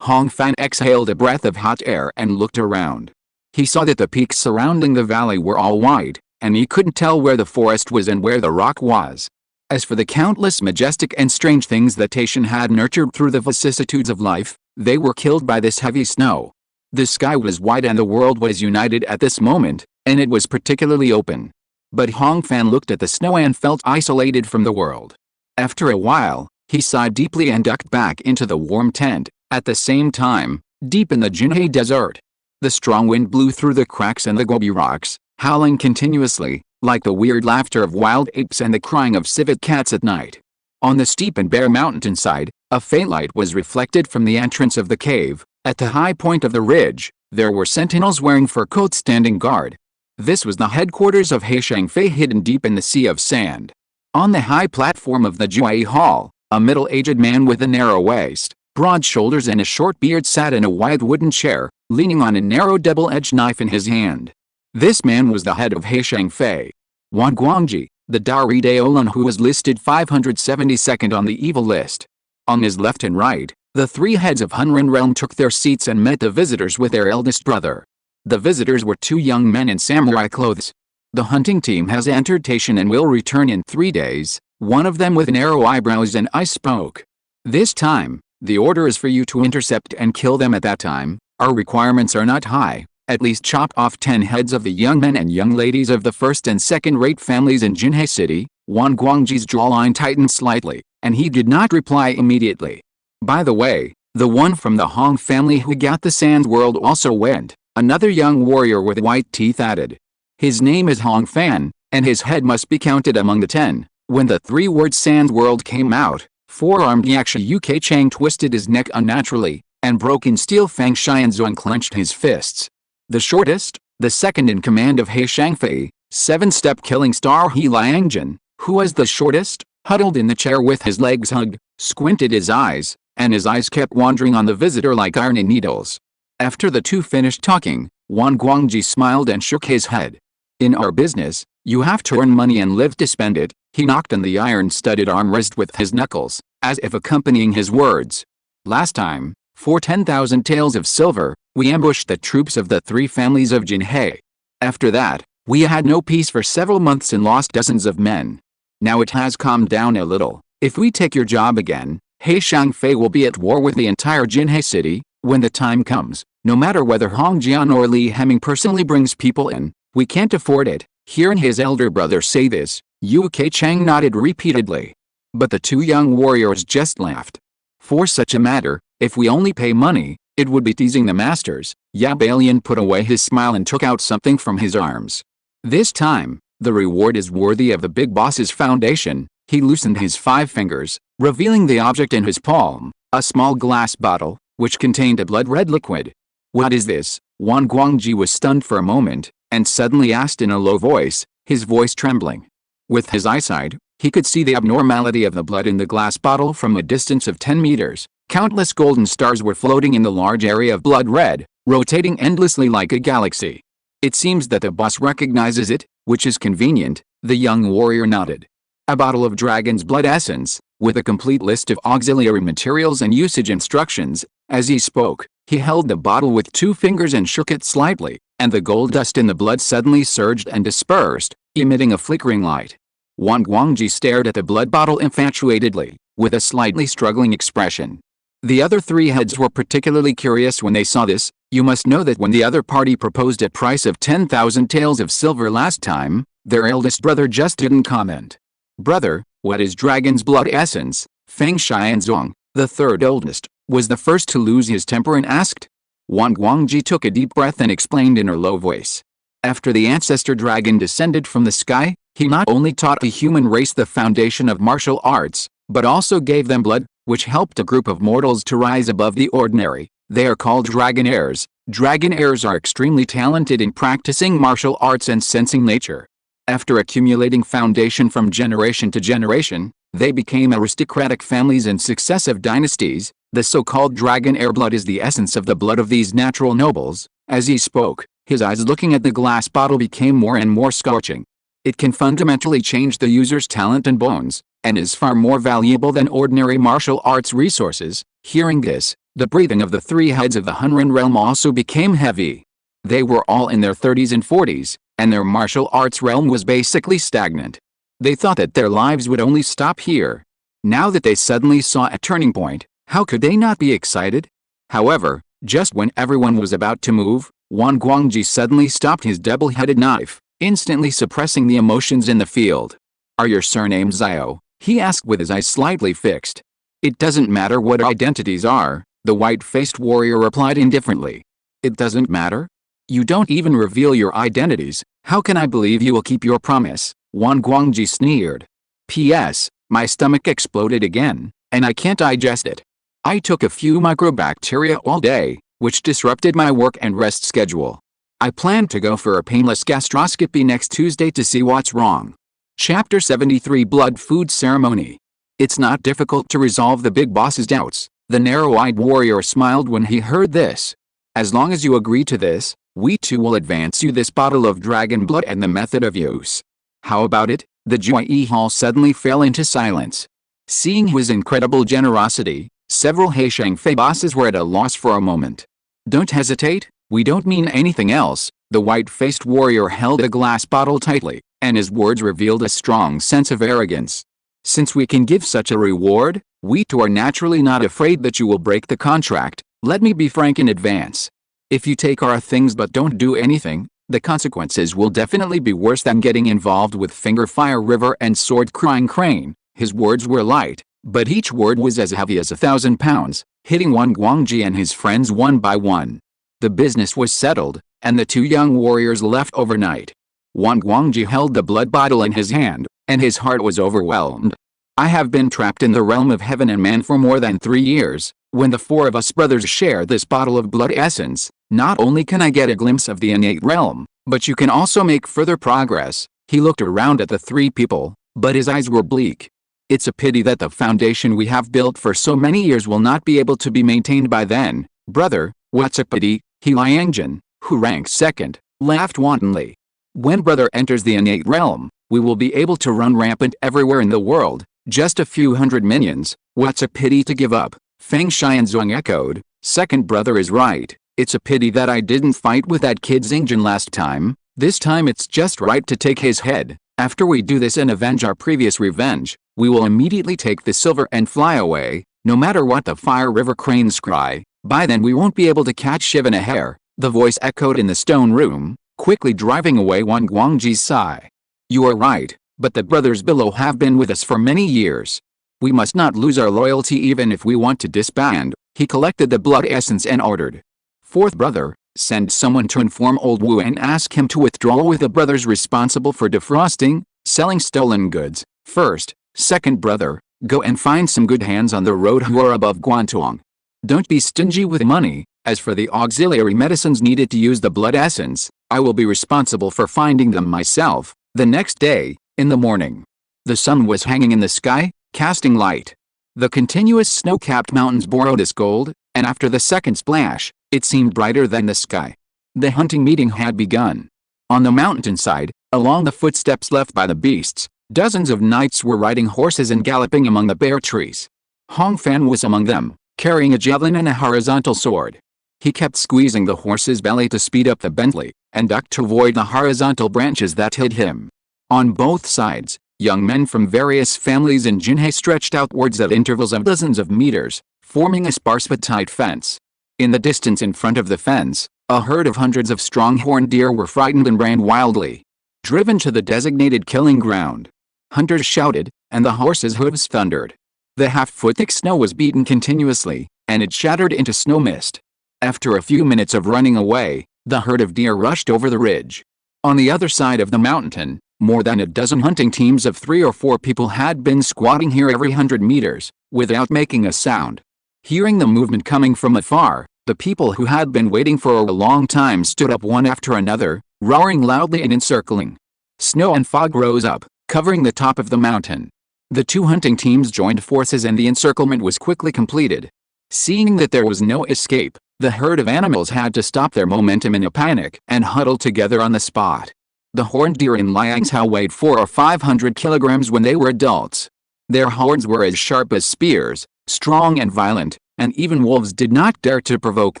Hong Fan exhaled a breath of hot air and looked around. He saw that the peaks surrounding the valley were all white, and he couldn't tell where the forest was and where the rock was. As for the countless majestic and strange things that Taishan had nurtured through the vicissitudes of life, they were killed by this heavy snow. The sky was white and the world was united at this moment, and it was particularly open. But Hong Fan looked at the snow and felt isolated from the world. After a while, he sighed deeply and ducked back into the warm tent. At the same time, deep in the Jinhe Desert, the strong wind blew through the cracks in the Gobi rocks, howling continuously, like the weird laughter of wild apes and the crying of civet cats at night. On the steep and bare mountainside, a faint light was reflected from the entrance of the cave. At the high point of the ridge, there were sentinels wearing fur coats standing guard. This was the headquarters of He Shangfei, hidden deep in the sea of sand. On the high platform of the Juai Hall, a middle-aged man with a narrow waist, broad shoulders and a short beard sat in a wide wooden chair, leaning on a narrow double-edged knife in his hand. This man was the head of He Shangfei, Wan Guangji, the Dari Daolan, who was listed 572nd on the evil list. On his left and right, the three heads of Hunren realm took their seats and met the visitors with their eldest brother. The visitors were two young men in samurai clothes. The hunting team has entered Taishan and will return in 3 days, one of them with narrow eyebrows and ice spoke. This time, the order is for you to intercept and kill them at that time. Our requirements are not high, at least chop off 10 heads of the young men and young ladies of the first and second-rate families in Jinhe City. Wan Guangji's jawline tightened slightly, and he did not reply immediately. By the way, the one from the Hong family who got the Sand World also went, another young warrior with white teeth added. His name is Hong Fan, and his head must be counted among the 10. When the 3 words Sand World came out, four-armed Yaksha Uk Chang twisted his neck unnaturally, and broken steel Fang Xianzong clenched his fists. The shortest, the second in command of He Shangfei, 7-step killing star He Liangjin, who was the shortest, huddled in the chair with his legs hugged, squinted his eyes, and his eyes kept wandering on the visitor like iron needles. After the two finished talking, Wan Guangji smiled and shook his head. In our business, you have to earn money and live to spend it. He knocked on the iron-studded armrest with his knuckles, as if accompanying his words. Last time, for 10,000 taels of silver, we ambushed the troops of the 3 families of Jinhe. After that, we had no peace for several months and lost dozens of men. Now it has calmed down a little. If we take your job again, He Shangfei will be at war with the entire Jinhe city. When the time comes, no matter whether Hong Jian or Li Heming personally brings people in, we can't afford it. Hearing his elder brother say this, Uk Chang nodded repeatedly. But the 2 young warriors just laughed. For such a matter, if we only pay money, it would be teasing the masters. Yab Alien put away his smile and took out something from his arms. This time, the reward is worthy of the big boss's foundation. He loosened his 5 fingers, revealing the object in his palm, a small glass bottle, which contained a blood-red liquid. What is this? Wan Guangji was stunned for a moment, and suddenly asked in a low voice, his voice trembling. With his eyesight, he could see the abnormality of the blood in the glass bottle from a distance of 10 meters. Countless golden stars were floating in the large area of blood red, rotating endlessly like a galaxy. It seems that the boss recognizes it, which is convenient, the young warrior nodded. A bottle of dragon's blood essence, with a complete list of auxiliary materials and usage instructions. As he spoke, he held the bottle with 2 fingers and shook it slightly, and the gold dust in the blood suddenly surged and dispersed, emitting a flickering light. Wan Guangji stared at the blood bottle infatuatedly, with a slightly struggling expression. The other 3 heads were particularly curious when they saw this. You must know that when the other party proposed a price of 10,000 taels of silver last time, their eldest brother just didn't comment. Brother, what is dragon's blood essence? Feng Xianzong, the 3rd oldest, was the first to lose his temper and asked. Wan Guangji took a deep breath and explained in her low voice. After the ancestor dragon descended from the sky, he not only taught the human race the foundation of martial arts, but also gave them blood, which helped a group of mortals to rise above the ordinary. They are called dragonaires. Dragonaires are extremely talented in practicing martial arts and sensing nature. After accumulating foundation from generation to generation, they became aristocratic families in successive dynasties. The so-called dragonair blood is the essence of the blood of these natural nobles. As he spoke, his eyes looking at the glass bottle became more and more scorching. It can fundamentally change the user's talent and bones, and is far more valuable than ordinary martial arts resources. Hearing this, the breathing of the 3 heads of the Hunren realm also became heavy. They were all in their 30s and 40s, and their martial arts realm was basically stagnant. They thought that their lives would only stop here. Now that they suddenly saw a turning point, how could they not be excited? However, just when everyone was about to move, Wang Guangji suddenly stopped his double-headed knife, instantly suppressing the emotions in the field. "Are your surnames Zhao?" he asked with his eyes slightly fixed. "It doesn't matter what our identities are," the white-faced warrior replied indifferently. "It doesn't matter? You don't even reveal your identities, how can I believe you will keep your promise?" Wang Guangji sneered. "P.S. My stomach exploded again, and I can't digest it. I took a few microbacteria all day, which disrupted my work and rest schedule. I plan to go for a painless gastroscopy next Tuesday to see what's wrong." Chapter 73 Blood Food Ceremony. It's not difficult to resolve the big boss's doubts. The narrow-eyed warrior smiled when he heard this. "As long as you agree to this, we too will advance you this bottle of dragon blood and the method of use." "How about it?" The Jue Hall suddenly fell into silence. Seeing his incredible generosity, several Heishangfei bosses were at a loss for a moment. "Don't hesitate, we don't mean anything else." The white-faced warrior held a glass bottle tightly, and his words revealed a strong sense of arrogance. "Since we can give such a reward, we too are naturally not afraid that you will break the contract. Let me be frank in advance. If you take our things but don't do anything, the consequences will definitely be worse than getting involved with Finger Fire River and Sword Crying Crane." His words were light, but each word was as heavy as 1,000 pounds, hitting Wang Guangji and his friends one by one. The business was settled, and the two young warriors left overnight. Wang Guangji held the blood bottle in his hand, and his heart was overwhelmed. "I have been trapped in the realm of heaven and man for more than 3 years. When the four of us brothers share this bottle of blood essence, not only can I get a glimpse of the innate realm, but you can also make further progress." He looked around at the three people, but his eyes were bleak. "It's a pity that the foundation we have built for so many years will not be able to be maintained by then." "Brother, what's a pity?" He Liangjin, who ranks second, laughed wantonly. "When brother enters the innate realm, we will be able to run rampant everywhere in the world, just a few hundred minions. What's a pity to give up?" Feng Xianzong echoed. "Second brother is right. It's a pity that I didn't fight with that kid Xingjin last time. This time it's just right to take his head. After we do this and avenge our previous revenge, we will immediately take the silver and fly away, no matter what the Fire River cranes cry. By then we won't be able to catch Shiv in a hair." The voice echoed in the stone room, quickly driving away Wang Guangji's sigh. "You are right, but the brothers below have been with us for many years. We must not lose our loyalty even if we want to disband." He collected the blood essence and ordered. "Fourth brother, send someone to inform old Wu and ask him to withdraw with the brothers responsible for defrosting, selling stolen goods. First, second brother, go and find some good hands on the road who are above Guantuang. Don't be stingy with money. As for the auxiliary medicines needed to use the blood essence, I will be responsible for finding them myself." The next day, in the morning, the sun was hanging in the sky, casting light. The continuous snow-capped mountains borrowed its gold, and after the second splash, it seemed brighter than the sky. The hunting meeting had begun. On the mountainside, along the footsteps left by the beasts, dozens of knights were riding horses and galloping among the bare trees. Hong Fan was among them, carrying a javelin and a horizontal sword. He kept squeezing the horse's belly to speed up the Bentley, and ducked to avoid the horizontal branches that hid him. On both sides, young men from various families in Jinhei stretched outwards at intervals of dozens of meters, forming a sparse but tight fence. In the distance in front of the fence, a herd of hundreds of strong horned deer were frightened and ran wildly. Driven to the designated killing ground, hunters shouted, and the horses' hooves thundered. The half-foot-thick snow was beaten continuously, and it shattered into snow mist. After a few minutes of running away, the herd of deer rushed over the ridge. On the other side of the mountain, more than a dozen hunting teams of 3 or 4 people had been squatting here every 100 meters, without making a sound. Hearing the movement coming from afar, the people who had been waiting for a long time stood up one after another, roaring loudly and encircling. Snow and fog rose up, covering the top of the mountain. The 2 hunting teams joined forces and the encirclement was quickly completed. Seeing that there was no escape, the herd of animals had to stop their momentum in a panic and huddle together on the spot. The horned deer in Liangshao weighed 400 or 500 kilograms when they were adults. Their horns were as sharp as spears, strong and violent, and even wolves did not dare to provoke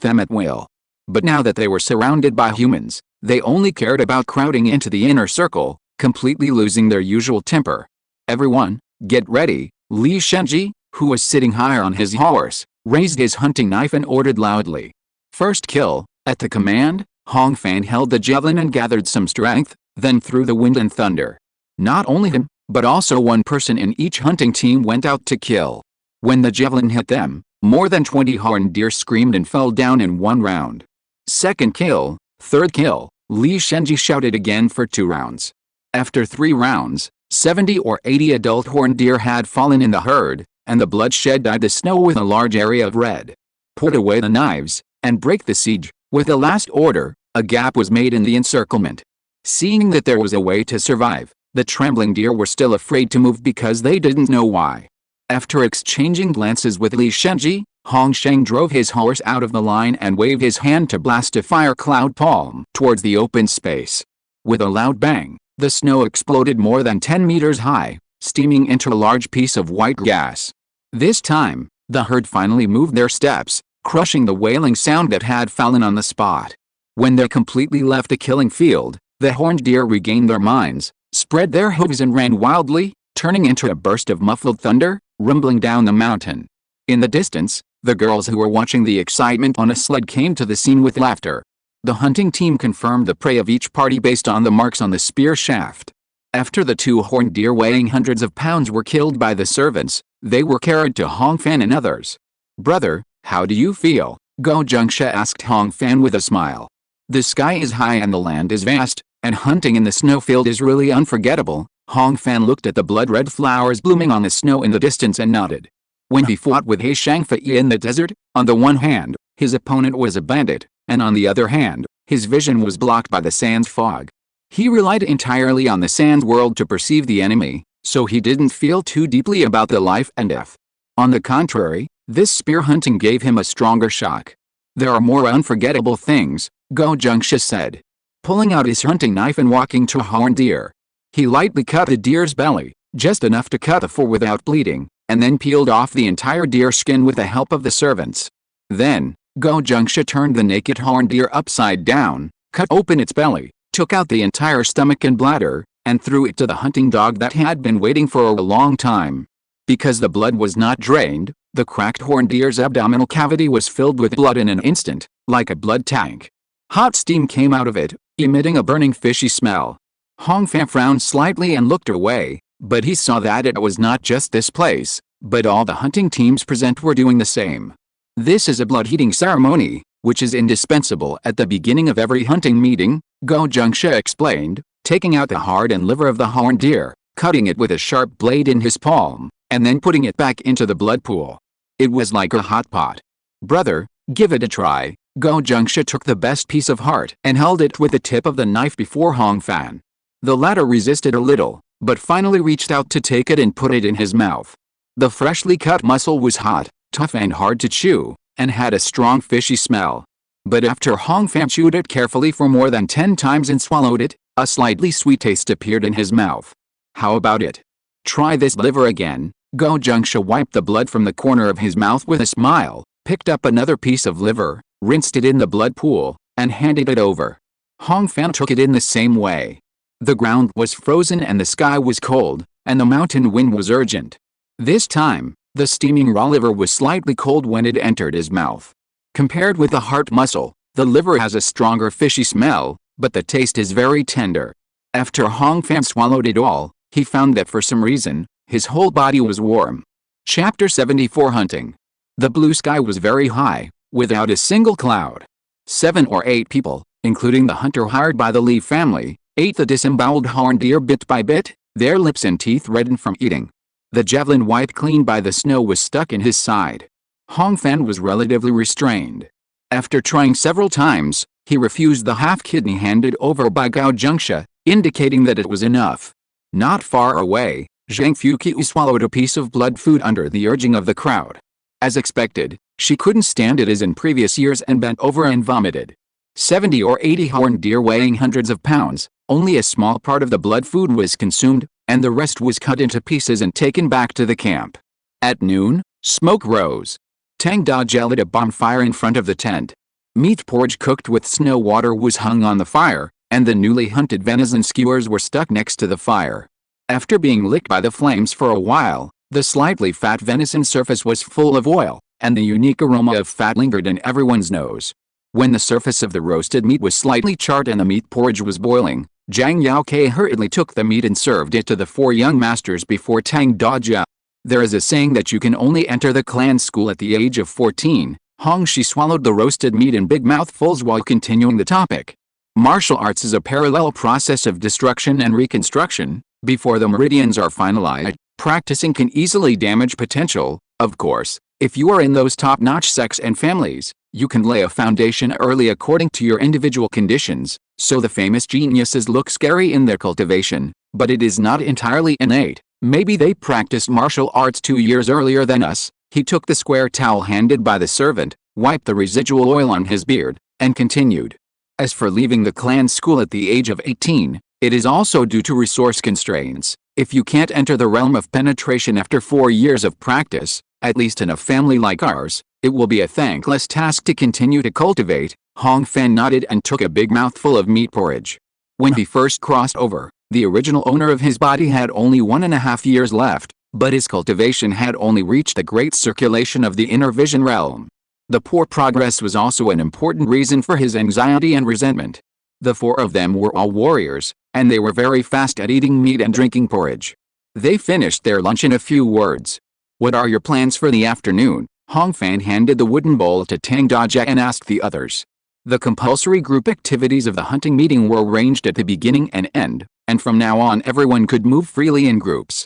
them at will. But now that they were surrounded by humans, They only cared about crowding into the inner circle, completely losing their usual temper. Everyone, get ready. Li Shenji, who was sitting higher on his horse, raised his hunting knife and ordered loudly. First kill. At the command, Hong Fan held the javelin and gathered some strength, then threw the wind and thunder. Not only him, but also one person in each hunting team went out to kill. When the javelin hit them, more than 20 horned deer screamed and fell down in one round. Second kill. Third kill. Li Shenji shouted again for 2 rounds. After 3 rounds, 70 or 80 adult horned deer had fallen in the herd, and the bloodshed dyed the snow with a large area of red. Put away the knives, and break the siege. With the last order, a gap was made in the encirclement. Seeing that there was a way to survive, the trembling deer were still afraid to move because they didn't know why. After exchanging glances with Li Shenji, Hong Sheng drove his horse out of the line and waved his hand to blast a fire cloud palm towards the open space. With a loud bang, the snow exploded more than 10 meters high, steaming into a large piece of white gas. This time, the herd finally moved their steps, crushing the wailing sound that had fallen on the spot. When they completely left the killing field, the horned deer regained their minds, spread their hooves and ran wildly, turning into a burst of muffled thunder, rumbling down the mountain. In the distance, the girls who were watching the excitement on a sled came to the scene with laughter. The hunting team confirmed the prey of each party based on the marks on the spear shaft. After the 2 horned deer weighing hundreds of pounds were killed by the servants, they were carried to Hong Fan and others. "Brother, how do you feel?" Go Jingsha asked Hong Fan with a smile. "The sky is high and the land is vast, and hunting in the snowfield is really unforgettable." Hong Fan looked at the blood-red flowers blooming on the snow in the distance and nodded. When he fought with He Shangfei in the desert, on the one hand, his opponent was a bandit, and on the other hand, his vision was blocked by the sand's fog. He relied entirely on the sand world to perceive the enemy, so he didn't feel too deeply about the life and death. On the contrary, this spear hunting gave him a stronger shock. "There are more unforgettable things," Go Jingsha said. Pulling out his hunting knife and walking to a horned deer. He lightly cut the deer's belly, just enough to cut the fur without bleeding, and then peeled off the entire deer skin with the help of the servants. Then, Go Jingsha turned the naked horned deer upside down, cut open its belly, took out the entire stomach and bladder, and threw it to the hunting dog that had been waiting for a long time. Because the blood was not drained, the cracked horned deer's abdominal cavity was filled with blood in an instant, like a blood tank. Hot steam came out of it, emitting a burning fishy smell. Hong Fan frowned slightly and looked away, but he saw that it was not just this place, but all the hunting teams present were doing the same. "This is a blood-heating ceremony, which is indispensable at the beginning of every hunting meeting," Go Jingsha explained, taking out the heart and liver of the horned deer, cutting it with a sharp blade in his palm, and then putting it back into the blood pool. It was like a hot pot. "Brother, give it a try." Go Jingsha took the best piece of heart and held it with the tip of the knife before Hong Fan. The latter resisted a little, but finally reached out to take it and put it in his mouth. The freshly cut muscle was hot, tough and hard to chew, and had a strong fishy smell. But after Hong Fan chewed it carefully for more than 10 times and swallowed it, a slightly sweet taste appeared in his mouth. "How about it? Try this liver again." Go Jingsha wiped the blood from the corner of his mouth with a smile, picked up another piece of liver, rinsed it in the blood pool, and handed it over. Hong Fan took it in the same way. The ground was frozen and the sky was cold, and the mountain wind was urgent. This time, the steaming raw liver was slightly cold when it entered his mouth. Compared with the heart muscle, the liver has a stronger fishy smell, but the taste is very tender. After Hong Fan swallowed it all, he found that for some reason, his whole body was warm. Chapter 74 Hunting. The blue sky was very high, without a single cloud. 7 or 8 people, including the hunter hired by the Li family, ate the disemboweled horned deer bit by bit, their lips and teeth reddened from eating. The javelin wiped clean by the snow was stuck in his side. Hong Fan was relatively restrained. After trying several times, he refused the half-kidney handed over by Go Jingsha, indicating that it was enough. Not far away, Zhang Fuqiu swallowed a piece of blood food under the urging of the crowd. As expected, she couldn't stand it as in previous years and bent over and vomited. 70 or 80 horned deer weighing hundreds of pounds, only a small part of the blood food was consumed, and the rest was cut into pieces and taken back to the camp. At noon, smoke rose. Tang Da lit a bonfire in front of the tent. Meat porridge cooked with snow water was hung on the fire, and the newly hunted venison skewers were stuck next to the fire. After being licked by the flames for a while, the slightly fat venison surface was full of oil, and the unique aroma of fat lingered in everyone's nose. When the surface of the roasted meat was slightly charred and the meat porridge was boiling, Zhang Yaoke hurriedly took the meat and served it to the 4 young masters before Tang Dajia. There is a saying that you can only enter the clan school at the age of 14. Hong Shi swallowed the roasted meat in big mouthfuls while continuing the topic. Martial arts is a parallel process of destruction and reconstruction. Before the meridians are finalized, practicing can easily damage potential. Of course, if you are in those top-notch sects and families, you can lay a foundation early according to your individual conditions, so the famous geniuses look scary in their cultivation, but it is not entirely innate. Maybe they practiced martial arts 2 years earlier than us. He took the square towel handed by the servant, wiped the residual oil on his beard, and continued. As for leaving the clan school at the age of 18, it is also due to resource constraints. If you can't enter the realm of penetration after 4 years of practice, at least in a family like ours, it will be a thankless task to continue to cultivate. Hong Fan nodded and took a big mouthful of meat porridge. When he first crossed over, the original owner of his body had only 1.5 years left, but his cultivation had only reached the great circulation of the inner vision realm. The poor progress was also an important reason for his anxiety and resentment. The 4 of them were all warriors, and they were very fast at eating meat and drinking porridge. They finished their lunch in a few words. "What are your plans for the afternoon?" Hong Fan handed the wooden bowl to Tang Dajia and asked the others. The compulsory group activities of the hunting meeting were arranged at the beginning and end, and from now on everyone could move freely in groups.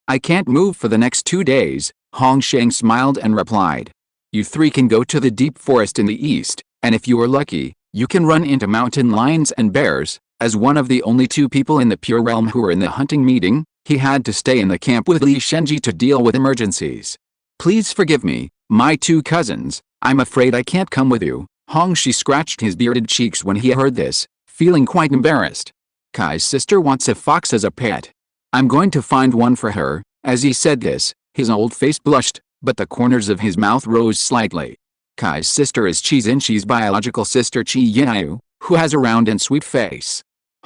"I can't move for the next 2 days," Hong Sheng smiled and replied. "You 3 can go to the deep forest in the east, and if you are lucky, you can run into mountain lions and bears." As one of the only 2 people in the pure realm who were in the hunting meeting, he had to stay in the camp with Li Shenji to deal with emergencies. "Please forgive me, my 2 cousins, I'm afraid I can't come with you." Hong Shi scratched his bearded cheeks when he heard this, feeling quite embarrassed. "Kai's sister wants a fox as a pet. I'm going to find one for her." As he said this, his old face blushed, but the corners of his mouth rose slightly. Kai's sister is Chi Xinshi's biological sister Chi Yayu, who has a round and sweet face.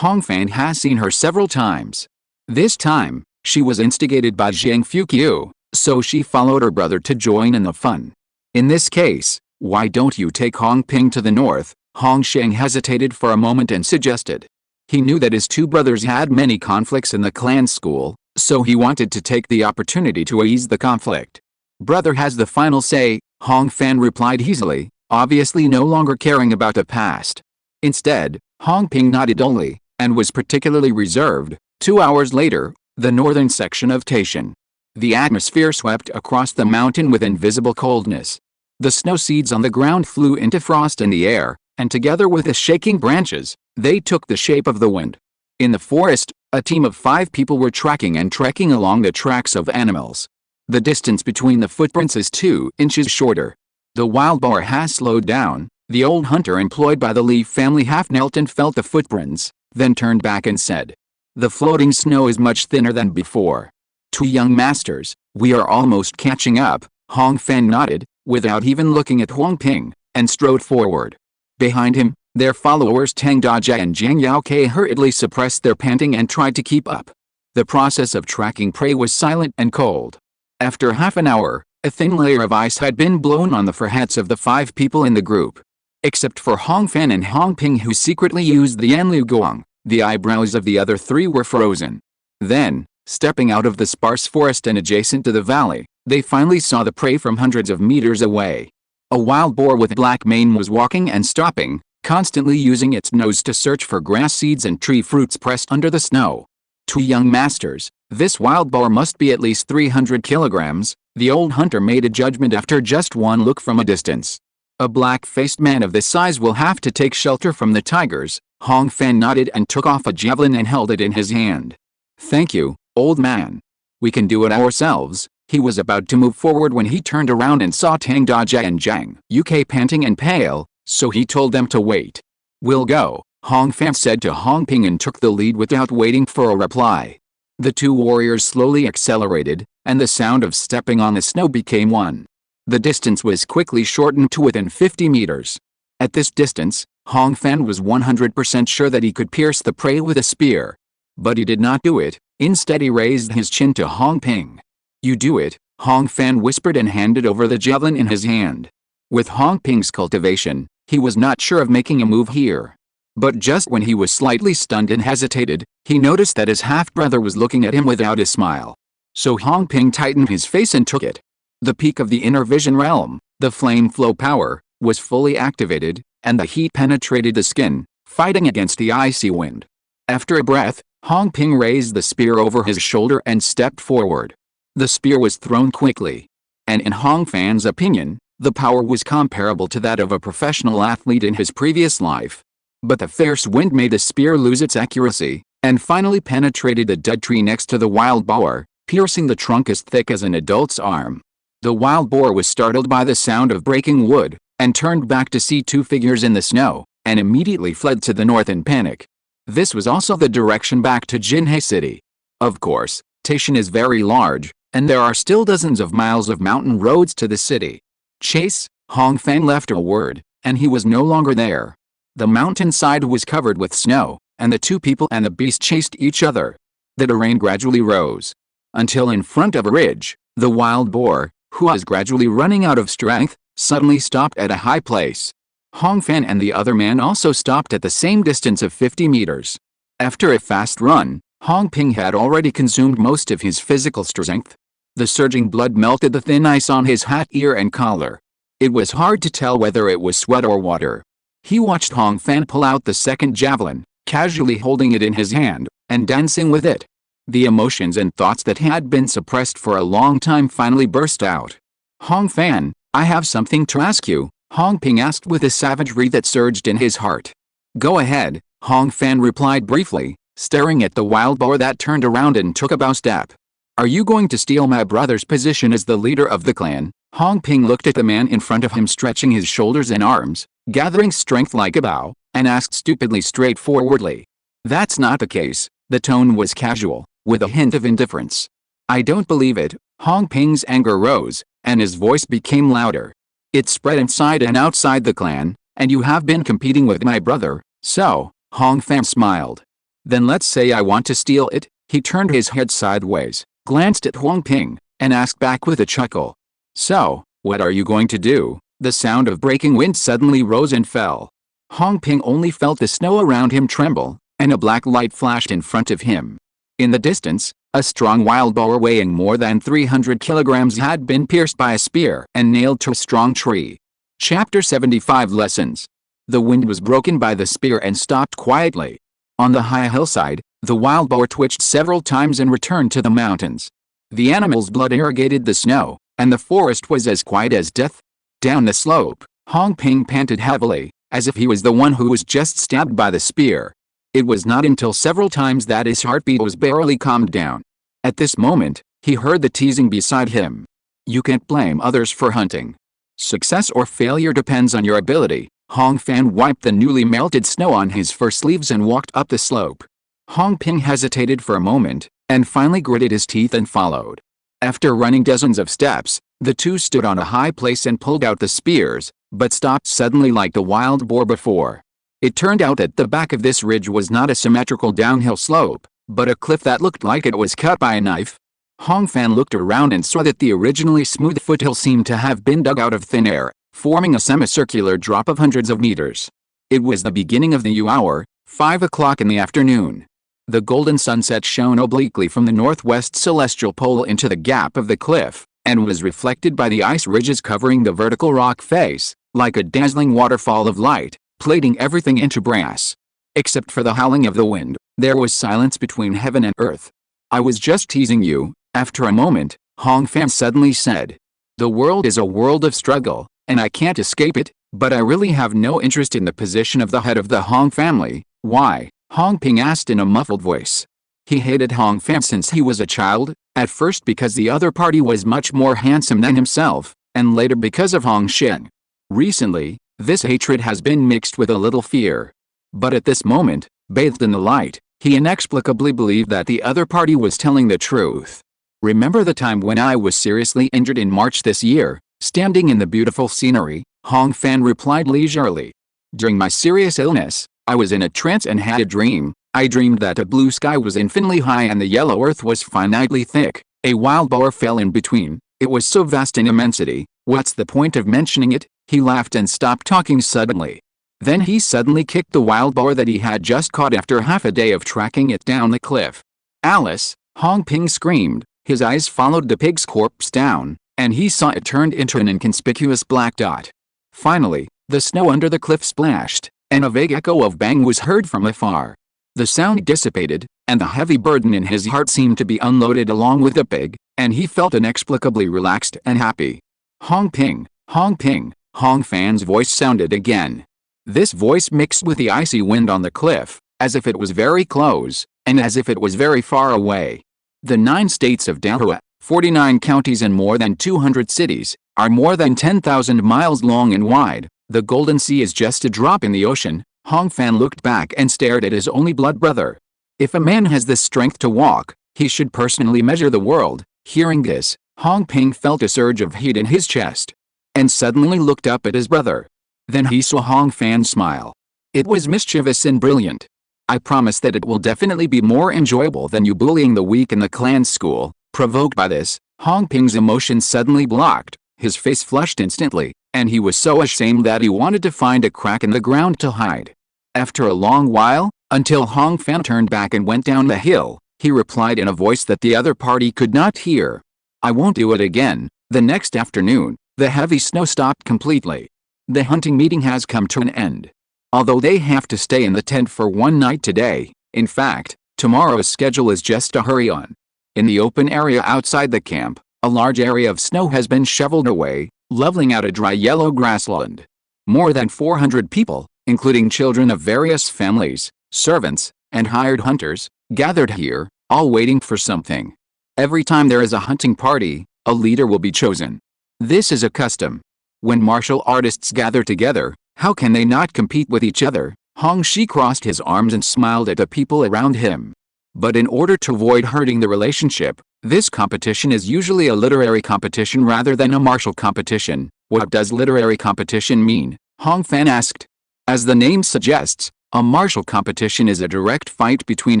Hong Fan has seen her several times. This time, she was instigated by Zhang Fuqiu, so she followed her brother to join in the fun. "In this case, why don't you take Hong Ping to the north?" Hong Sheng hesitated for a moment and suggested. He knew that his 2 brothers had many conflicts in the clan school, so he wanted to take the opportunity to ease the conflict. "Brother has the final say," Hong Fan replied easily, obviously no longer caring about the past. Instead, Hong Ping nodded dully, and was particularly reserved. 2 hours later, the northern section of Taishan. The atmosphere swept across the mountain with invisible coldness. The snow seeds on the ground flew into frost in the air, and together with the shaking branches, they took the shape of the wind. In the forest, a team of 5 people were tracking and trekking along the tracks of animals. The distance between the footprints is 2 inches shorter. The wild boar has slowed down. The old hunter employed by the Li family half knelt and felt the footprints, then turned back and said, "The floating snow is much thinner than before." 2 young masters, "We are almost catching up." Hong Fan nodded, without even looking at Huang Ping, and strode forward. Behind him, their followers Tang Dajia and Zhang Yaoke hurriedly suppressed their panting and tried to keep up. The process of tracking prey was silent and cold. After half an hour, a thin layer of ice had been blown on the foreheads of the 5 people in the group. Except for Hong Fan and Hong Ping, who secretly used the Yanliu Gong, the eyebrows of the other 3 were frozen. Then, stepping out of the sparse forest and adjacent to the valley, they finally saw the prey from hundreds of meters away. A wild boar with black mane was walking and stopping, constantly using its nose to search for grass seeds and tree fruits pressed under the snow. 2 young masters, this wild boar must be at least 300 kilograms, the old hunter made a judgment after just one look from a distance. A black-faced man of this size will have to take shelter from the tigers. Hong Fan nodded and took off a javelin and held it in his hand. "Thank you, old man. We can do it ourselves." He was about to move forward when he turned around and saw Tang Dajia and Zhang Yuke panting and pale, so he told them to wait. "We'll go," Hong Fan said to Hong Ping and took the lead without waiting for a reply. The 2 warriors slowly accelerated, and the sound of stepping on the snow became one. The distance was quickly shortened to within 50 meters. At this distance, Hong Fan was 100% sure that he could pierce the prey with a spear. But he did not do it. Instead he raised his chin to Hong Ping. "You do it," Hong Fan whispered and handed over the javelin in his hand. With Hong Ping's cultivation, he was not sure of making a move here. But just when he was slightly stunned and hesitated, he noticed that his half-brother was looking at him without a smile. So Hong Ping tightened his face and took it. The peak of the inner vision realm, the flame flow power, was fully activated, and the heat penetrated the skin, fighting against the icy wind. After a breath, Hong Ping raised the spear over his shoulder and stepped forward. The spear was thrown quickly. And in Hong Fan's opinion, the power was comparable to that of a professional athlete in his previous life. But the fierce wind made the spear lose its accuracy, and finally penetrated the dead tree next to the wild boar, piercing the trunk as thick as an adult's arm. The wild boar was startled by the sound of breaking wood, and turned back to see two figures in the snow, and immediately fled to the north in panic. This was also the direction back to Jinhe City. Of course, Taishan is very large, and there are still dozens of miles of mountain roads to the city. Chase, Hong Fan left a word, and he was no longer there. The mountainside was covered with snow, and the two people and the beast chased each other. The terrain gradually rose, until in front of a ridge, the wild boar, who was gradually running out of strength, suddenly stopped at a high place. Hong Fan and the other man also stopped at the same distance of 50 meters. After a fast run, Hong Ping had already consumed most of his physical strength. The surging blood melted the thin ice on his hat, ear and collar. It was hard to tell whether it was sweat or water. He watched Hong Fan pull out the second javelin, casually holding it in his hand, and dancing with it. The emotions and thoughts that had been suppressed for a long time finally burst out. "Hong Fan, I have something to ask you," Hong Ping asked with a savagery that surged in his heart. "Go ahead," Hong Fan replied briefly, staring at the wild boar that turned around and took a bow step. "Are you going to steal my brother's position as the leader of the clan?" Hong Ping looked at the man in front of him, stretching his shoulders and arms, gathering strength like a bow, and asked stupidly straightforwardly. "That's not the case." The tone was casual, with a hint of indifference. "I don't believe it." Hong Ping's anger rose, and his voice became louder. "It spread inside and outside the clan, and you have been competing with my brother, so," Hong Fan smiled. "Then let's say I want to steal it." He turned his head sideways, glanced at Hong Ping, and asked back with a chuckle. "So, what are you going to do?" The sound of breaking wind suddenly rose and fell. Hong Ping only felt the snow around him tremble, and a black light flashed in front of him. In the distance, a strong wild boar weighing more than 300 kilograms had been pierced by a spear and nailed to a strong tree. Chapter 75 Lessons. The wind was broken by the spear and stopped quietly. On the high hillside, the wild boar twitched several times and returned to the mountains. The animal's blood irrigated the snow, and the forest was as quiet as death. Down the slope, Hong Ping panted heavily, as if he was the one who was just stabbed by the spear. It was not until several times that his heartbeat was barely calmed down. At this moment, he heard the teasing beside him. "You can't blame others for hunting. Success or failure depends on your ability." Hong Fan wiped the newly melted snow on his fur sleeves and walked up the slope. Hong Ping hesitated for a moment, and finally gritted his teeth and followed. After running dozens of steps, the two stood on a high place and pulled out the spears, but stopped suddenly like the wild boar before. It turned out that the back of this ridge was not a symmetrical downhill slope, but a cliff that looked like it was cut by a knife. Hong Fan looked around and saw that the originally smooth foothill seemed to have been dug out of thin air, forming a semicircular drop of hundreds of meters. It was the beginning of the new hour, 5 o'clock in the afternoon. The golden sunset shone obliquely from the northwest celestial pole into the gap of the cliff, and was reflected by the ice ridges covering the vertical rock face, like a dazzling waterfall of light, plating everything into brass. Except for the howling of the wind, there was silence between heaven and earth. "I was just teasing you," after a moment, Hong Fan suddenly said. "The world is a world of struggle, and I can't escape it, but I really have no interest in the position of the head of the Hong family." "Why?" Hong Ping asked in a muffled voice. He hated Hong Fan since he was a child, at first because the other party was much more handsome than himself, and later because of Hong Shen. Recently, this hatred has been mixed with a little fear. But at this moment, bathed in the light, he inexplicably believed that the other party was telling the truth. "Remember the time when I was seriously injured in March this year, standing in the beautiful scenery?" Hong Fan replied leisurely. During my serious illness, I was in a trance and had a dream. I dreamed that the blue sky was infinitely high and the yellow earth was finitely thick. A wild boar fell in between. It was so vast in immensity. What's the point of mentioning it? He laughed and stopped talking suddenly. Then he suddenly kicked the wild boar that he had just caught after half a day of tracking it down the cliff. Alice, Hong Ping screamed. His eyes followed the pig's corpse down, and he saw it turned into an inconspicuous black dot. Finally, the snow under the cliff splashed, and a vague echo of bang was heard from afar. The sound dissipated, and the heavy burden in his heart seemed to be unloaded along with the pig, and he felt inexplicably relaxed and happy. Hong Ping, Hong Ping, Hong Fan's voice sounded again. This voice mixed with the icy wind on the cliff, as if it was very close, and as if it was very far away. The 9 states of Dahua, 49 counties and more than 200 cities, are more than 10,000 miles long and wide. The Golden Sea is just a drop in the ocean. Hong Fan looked back and stared at his only blood brother. If a man has the strength to walk, he should personally measure the world. Hearing this, Hong Ping felt a surge of heat in his chest, and suddenly looked up at his brother. Then he saw Hong Fan smile. It was mischievous and brilliant. I promise that it will definitely be more enjoyable than you bullying the weak in the clan school. Provoked by this, Hong Ping's emotion suddenly blocked. His face flushed instantly, and he was so ashamed that he wanted to find a crack in the ground to hide. After a long while, until Hong Fan turned back and went down the hill, he replied in a voice that the other party could not hear. I won't do it again. The next afternoon, the heavy snow stopped completely. The hunting meeting has come to an end. Although they have to stay in the tent for one night today, in fact, tomorrow's schedule is just a hurry on. In the open area outside the camp, a large area of snow has been shoveled away, leveling out a dry yellow grassland. More than 400 people, including children of various families, servants, and hired hunters, gathered here, all waiting for something. Every time there is a hunting party, a leader will be chosen. This is a custom. When martial artists gather together, how can they not compete with each other? Hong Shi crossed his arms and smiled at the people around him. But in order to avoid hurting the relationship, this competition is usually a literary competition rather than a martial competition. What does literary competition mean? Hong Fan asked. As the name suggests, a martial competition is a direct fight between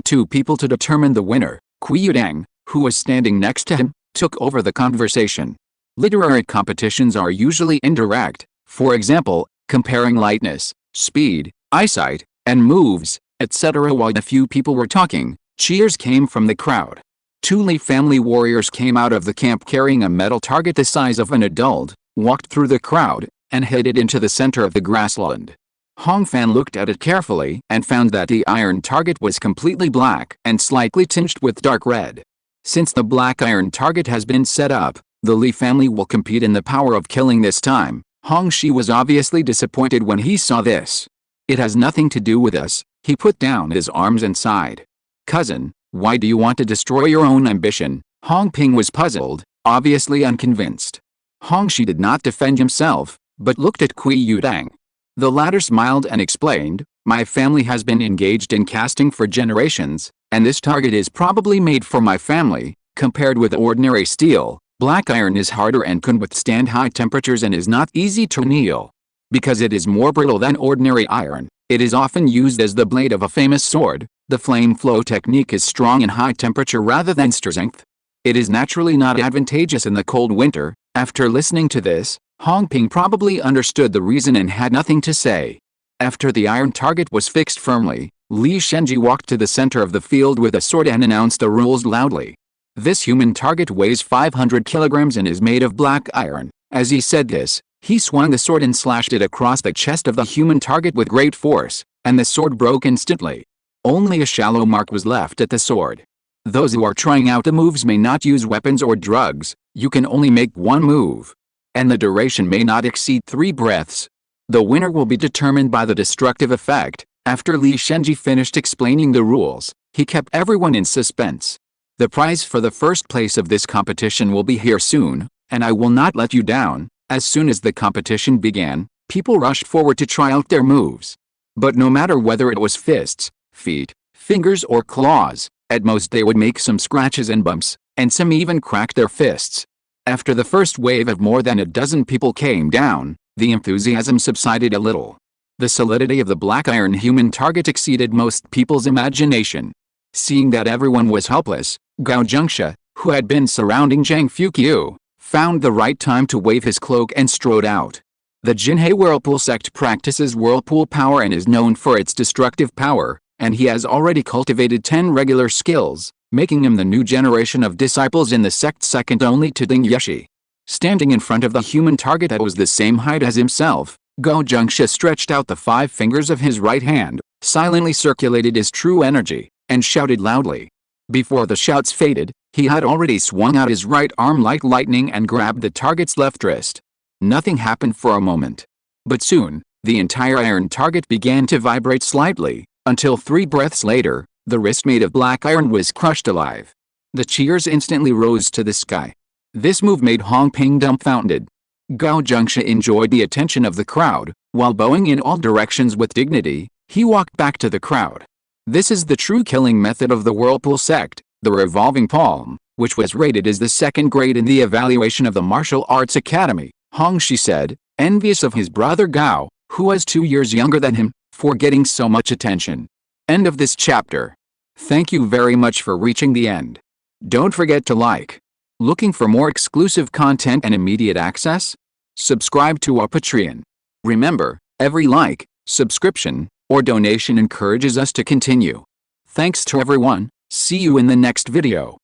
2 people to determine the winner. Kui Yudang, who was standing next to him, took over the conversation. Literary competitions are usually indirect, for example, comparing lightness, speed, eyesight, and moves, etc. While a few people were talking, cheers came from the crowd. 2 Li family warriors came out of the camp carrying a metal target the size of an adult, walked through the crowd, and headed into the center of the grassland. Hong Fan looked at it carefully and found that the iron target was completely black and slightly tinged with dark red. Since the black iron target has been set up, the Li family will compete in the power of killing this time. Hong Shi was obviously disappointed when he saw this. It has nothing to do with us. He put down his arms and sighed. Cousin, why do you want to destroy your own ambition? Hong Ping was puzzled, obviously unconvinced. Hong Shi did not defend himself, but looked at Kui Yudang. The latter smiled and explained, my family has been engaged in casting for generations, and this target is probably made for my family. Compared with ordinary steel, black iron is harder and can withstand high temperatures and is not easy to anneal. Because it is more brittle than ordinary iron, it is often used as the blade of a famous sword. The flame flow technique is strong in high temperature rather than strength. It is naturally not advantageous in the cold winter. After listening to this, Hong Ping probably understood the reason and had nothing to say. After the iron target was fixed firmly, Li Shenji walked to the center of the field with a sword and announced the rules loudly. This human target weighs 500 kilograms and is made of black iron. As he said this, he swung the sword and slashed it across the chest of the human target with great force, and the sword broke instantly. Only a shallow mark was left at the sword. Those who are trying out the moves may not use weapons or drugs. You can only make one move, and the duration may not exceed 3 breaths. The winner will be determined by the destructive effect. After Li Shenji finished explaining the rules, he kept everyone in suspense. The prize for the first place of this competition will be here soon, and I will not let you down. As soon as the competition began, people rushed forward to try out their moves. But no matter whether it was fists, feet, fingers or claws, at most they would make some scratches and bumps, and some even cracked their fists. After the first wave of more than a dozen people came down, the enthusiasm subsided a little. The solidity of the black iron human target exceeded most people's imagination. Seeing that everyone was helpless, Gao Jingsha, who had been surrounding Zhang Fuqiu, found the right time to wave his cloak and strode out. The Jinhe Whirlpool sect practices whirlpool power and is known for its destructive power, and he has already cultivated 10 regular skills, making him the new generation of disciples in the sect, second only to Ding Yeshi. Standing in front of the human target that was the same height as himself, Gao Jingsha stretched out the 5 fingers of his right hand, silently circulated his true energy, and shouted loudly. Before the shouts faded, he had already swung out his right arm like lightning and grabbed the target's left wrist. Nothing happened for a moment. But soon, the entire iron target began to vibrate slightly, until 3 breaths later, the wrist made of black iron was crushed alive. The cheers instantly rose to the sky. This move made Hong Ping dumbfounded. Gao Jingsha enjoyed the attention of the crowd, while bowing in all directions with dignity, he walked back to the crowd. This is the true killing method of the Whirlpool sect, the revolving palm, which was rated as the 2nd grade in the evaluation of the Martial Arts Academy, Hong Shi said, envious of his brother Gao, who was 2 years younger than him, for getting so much attention. End of this chapter. Thank you very much for reaching the end. Don't forget to like. Looking for more exclusive content and immediate access? Subscribe to our Patreon. Remember, every like, subscription, or donation encourages us to continue. Thanks to everyone. See you in the next video.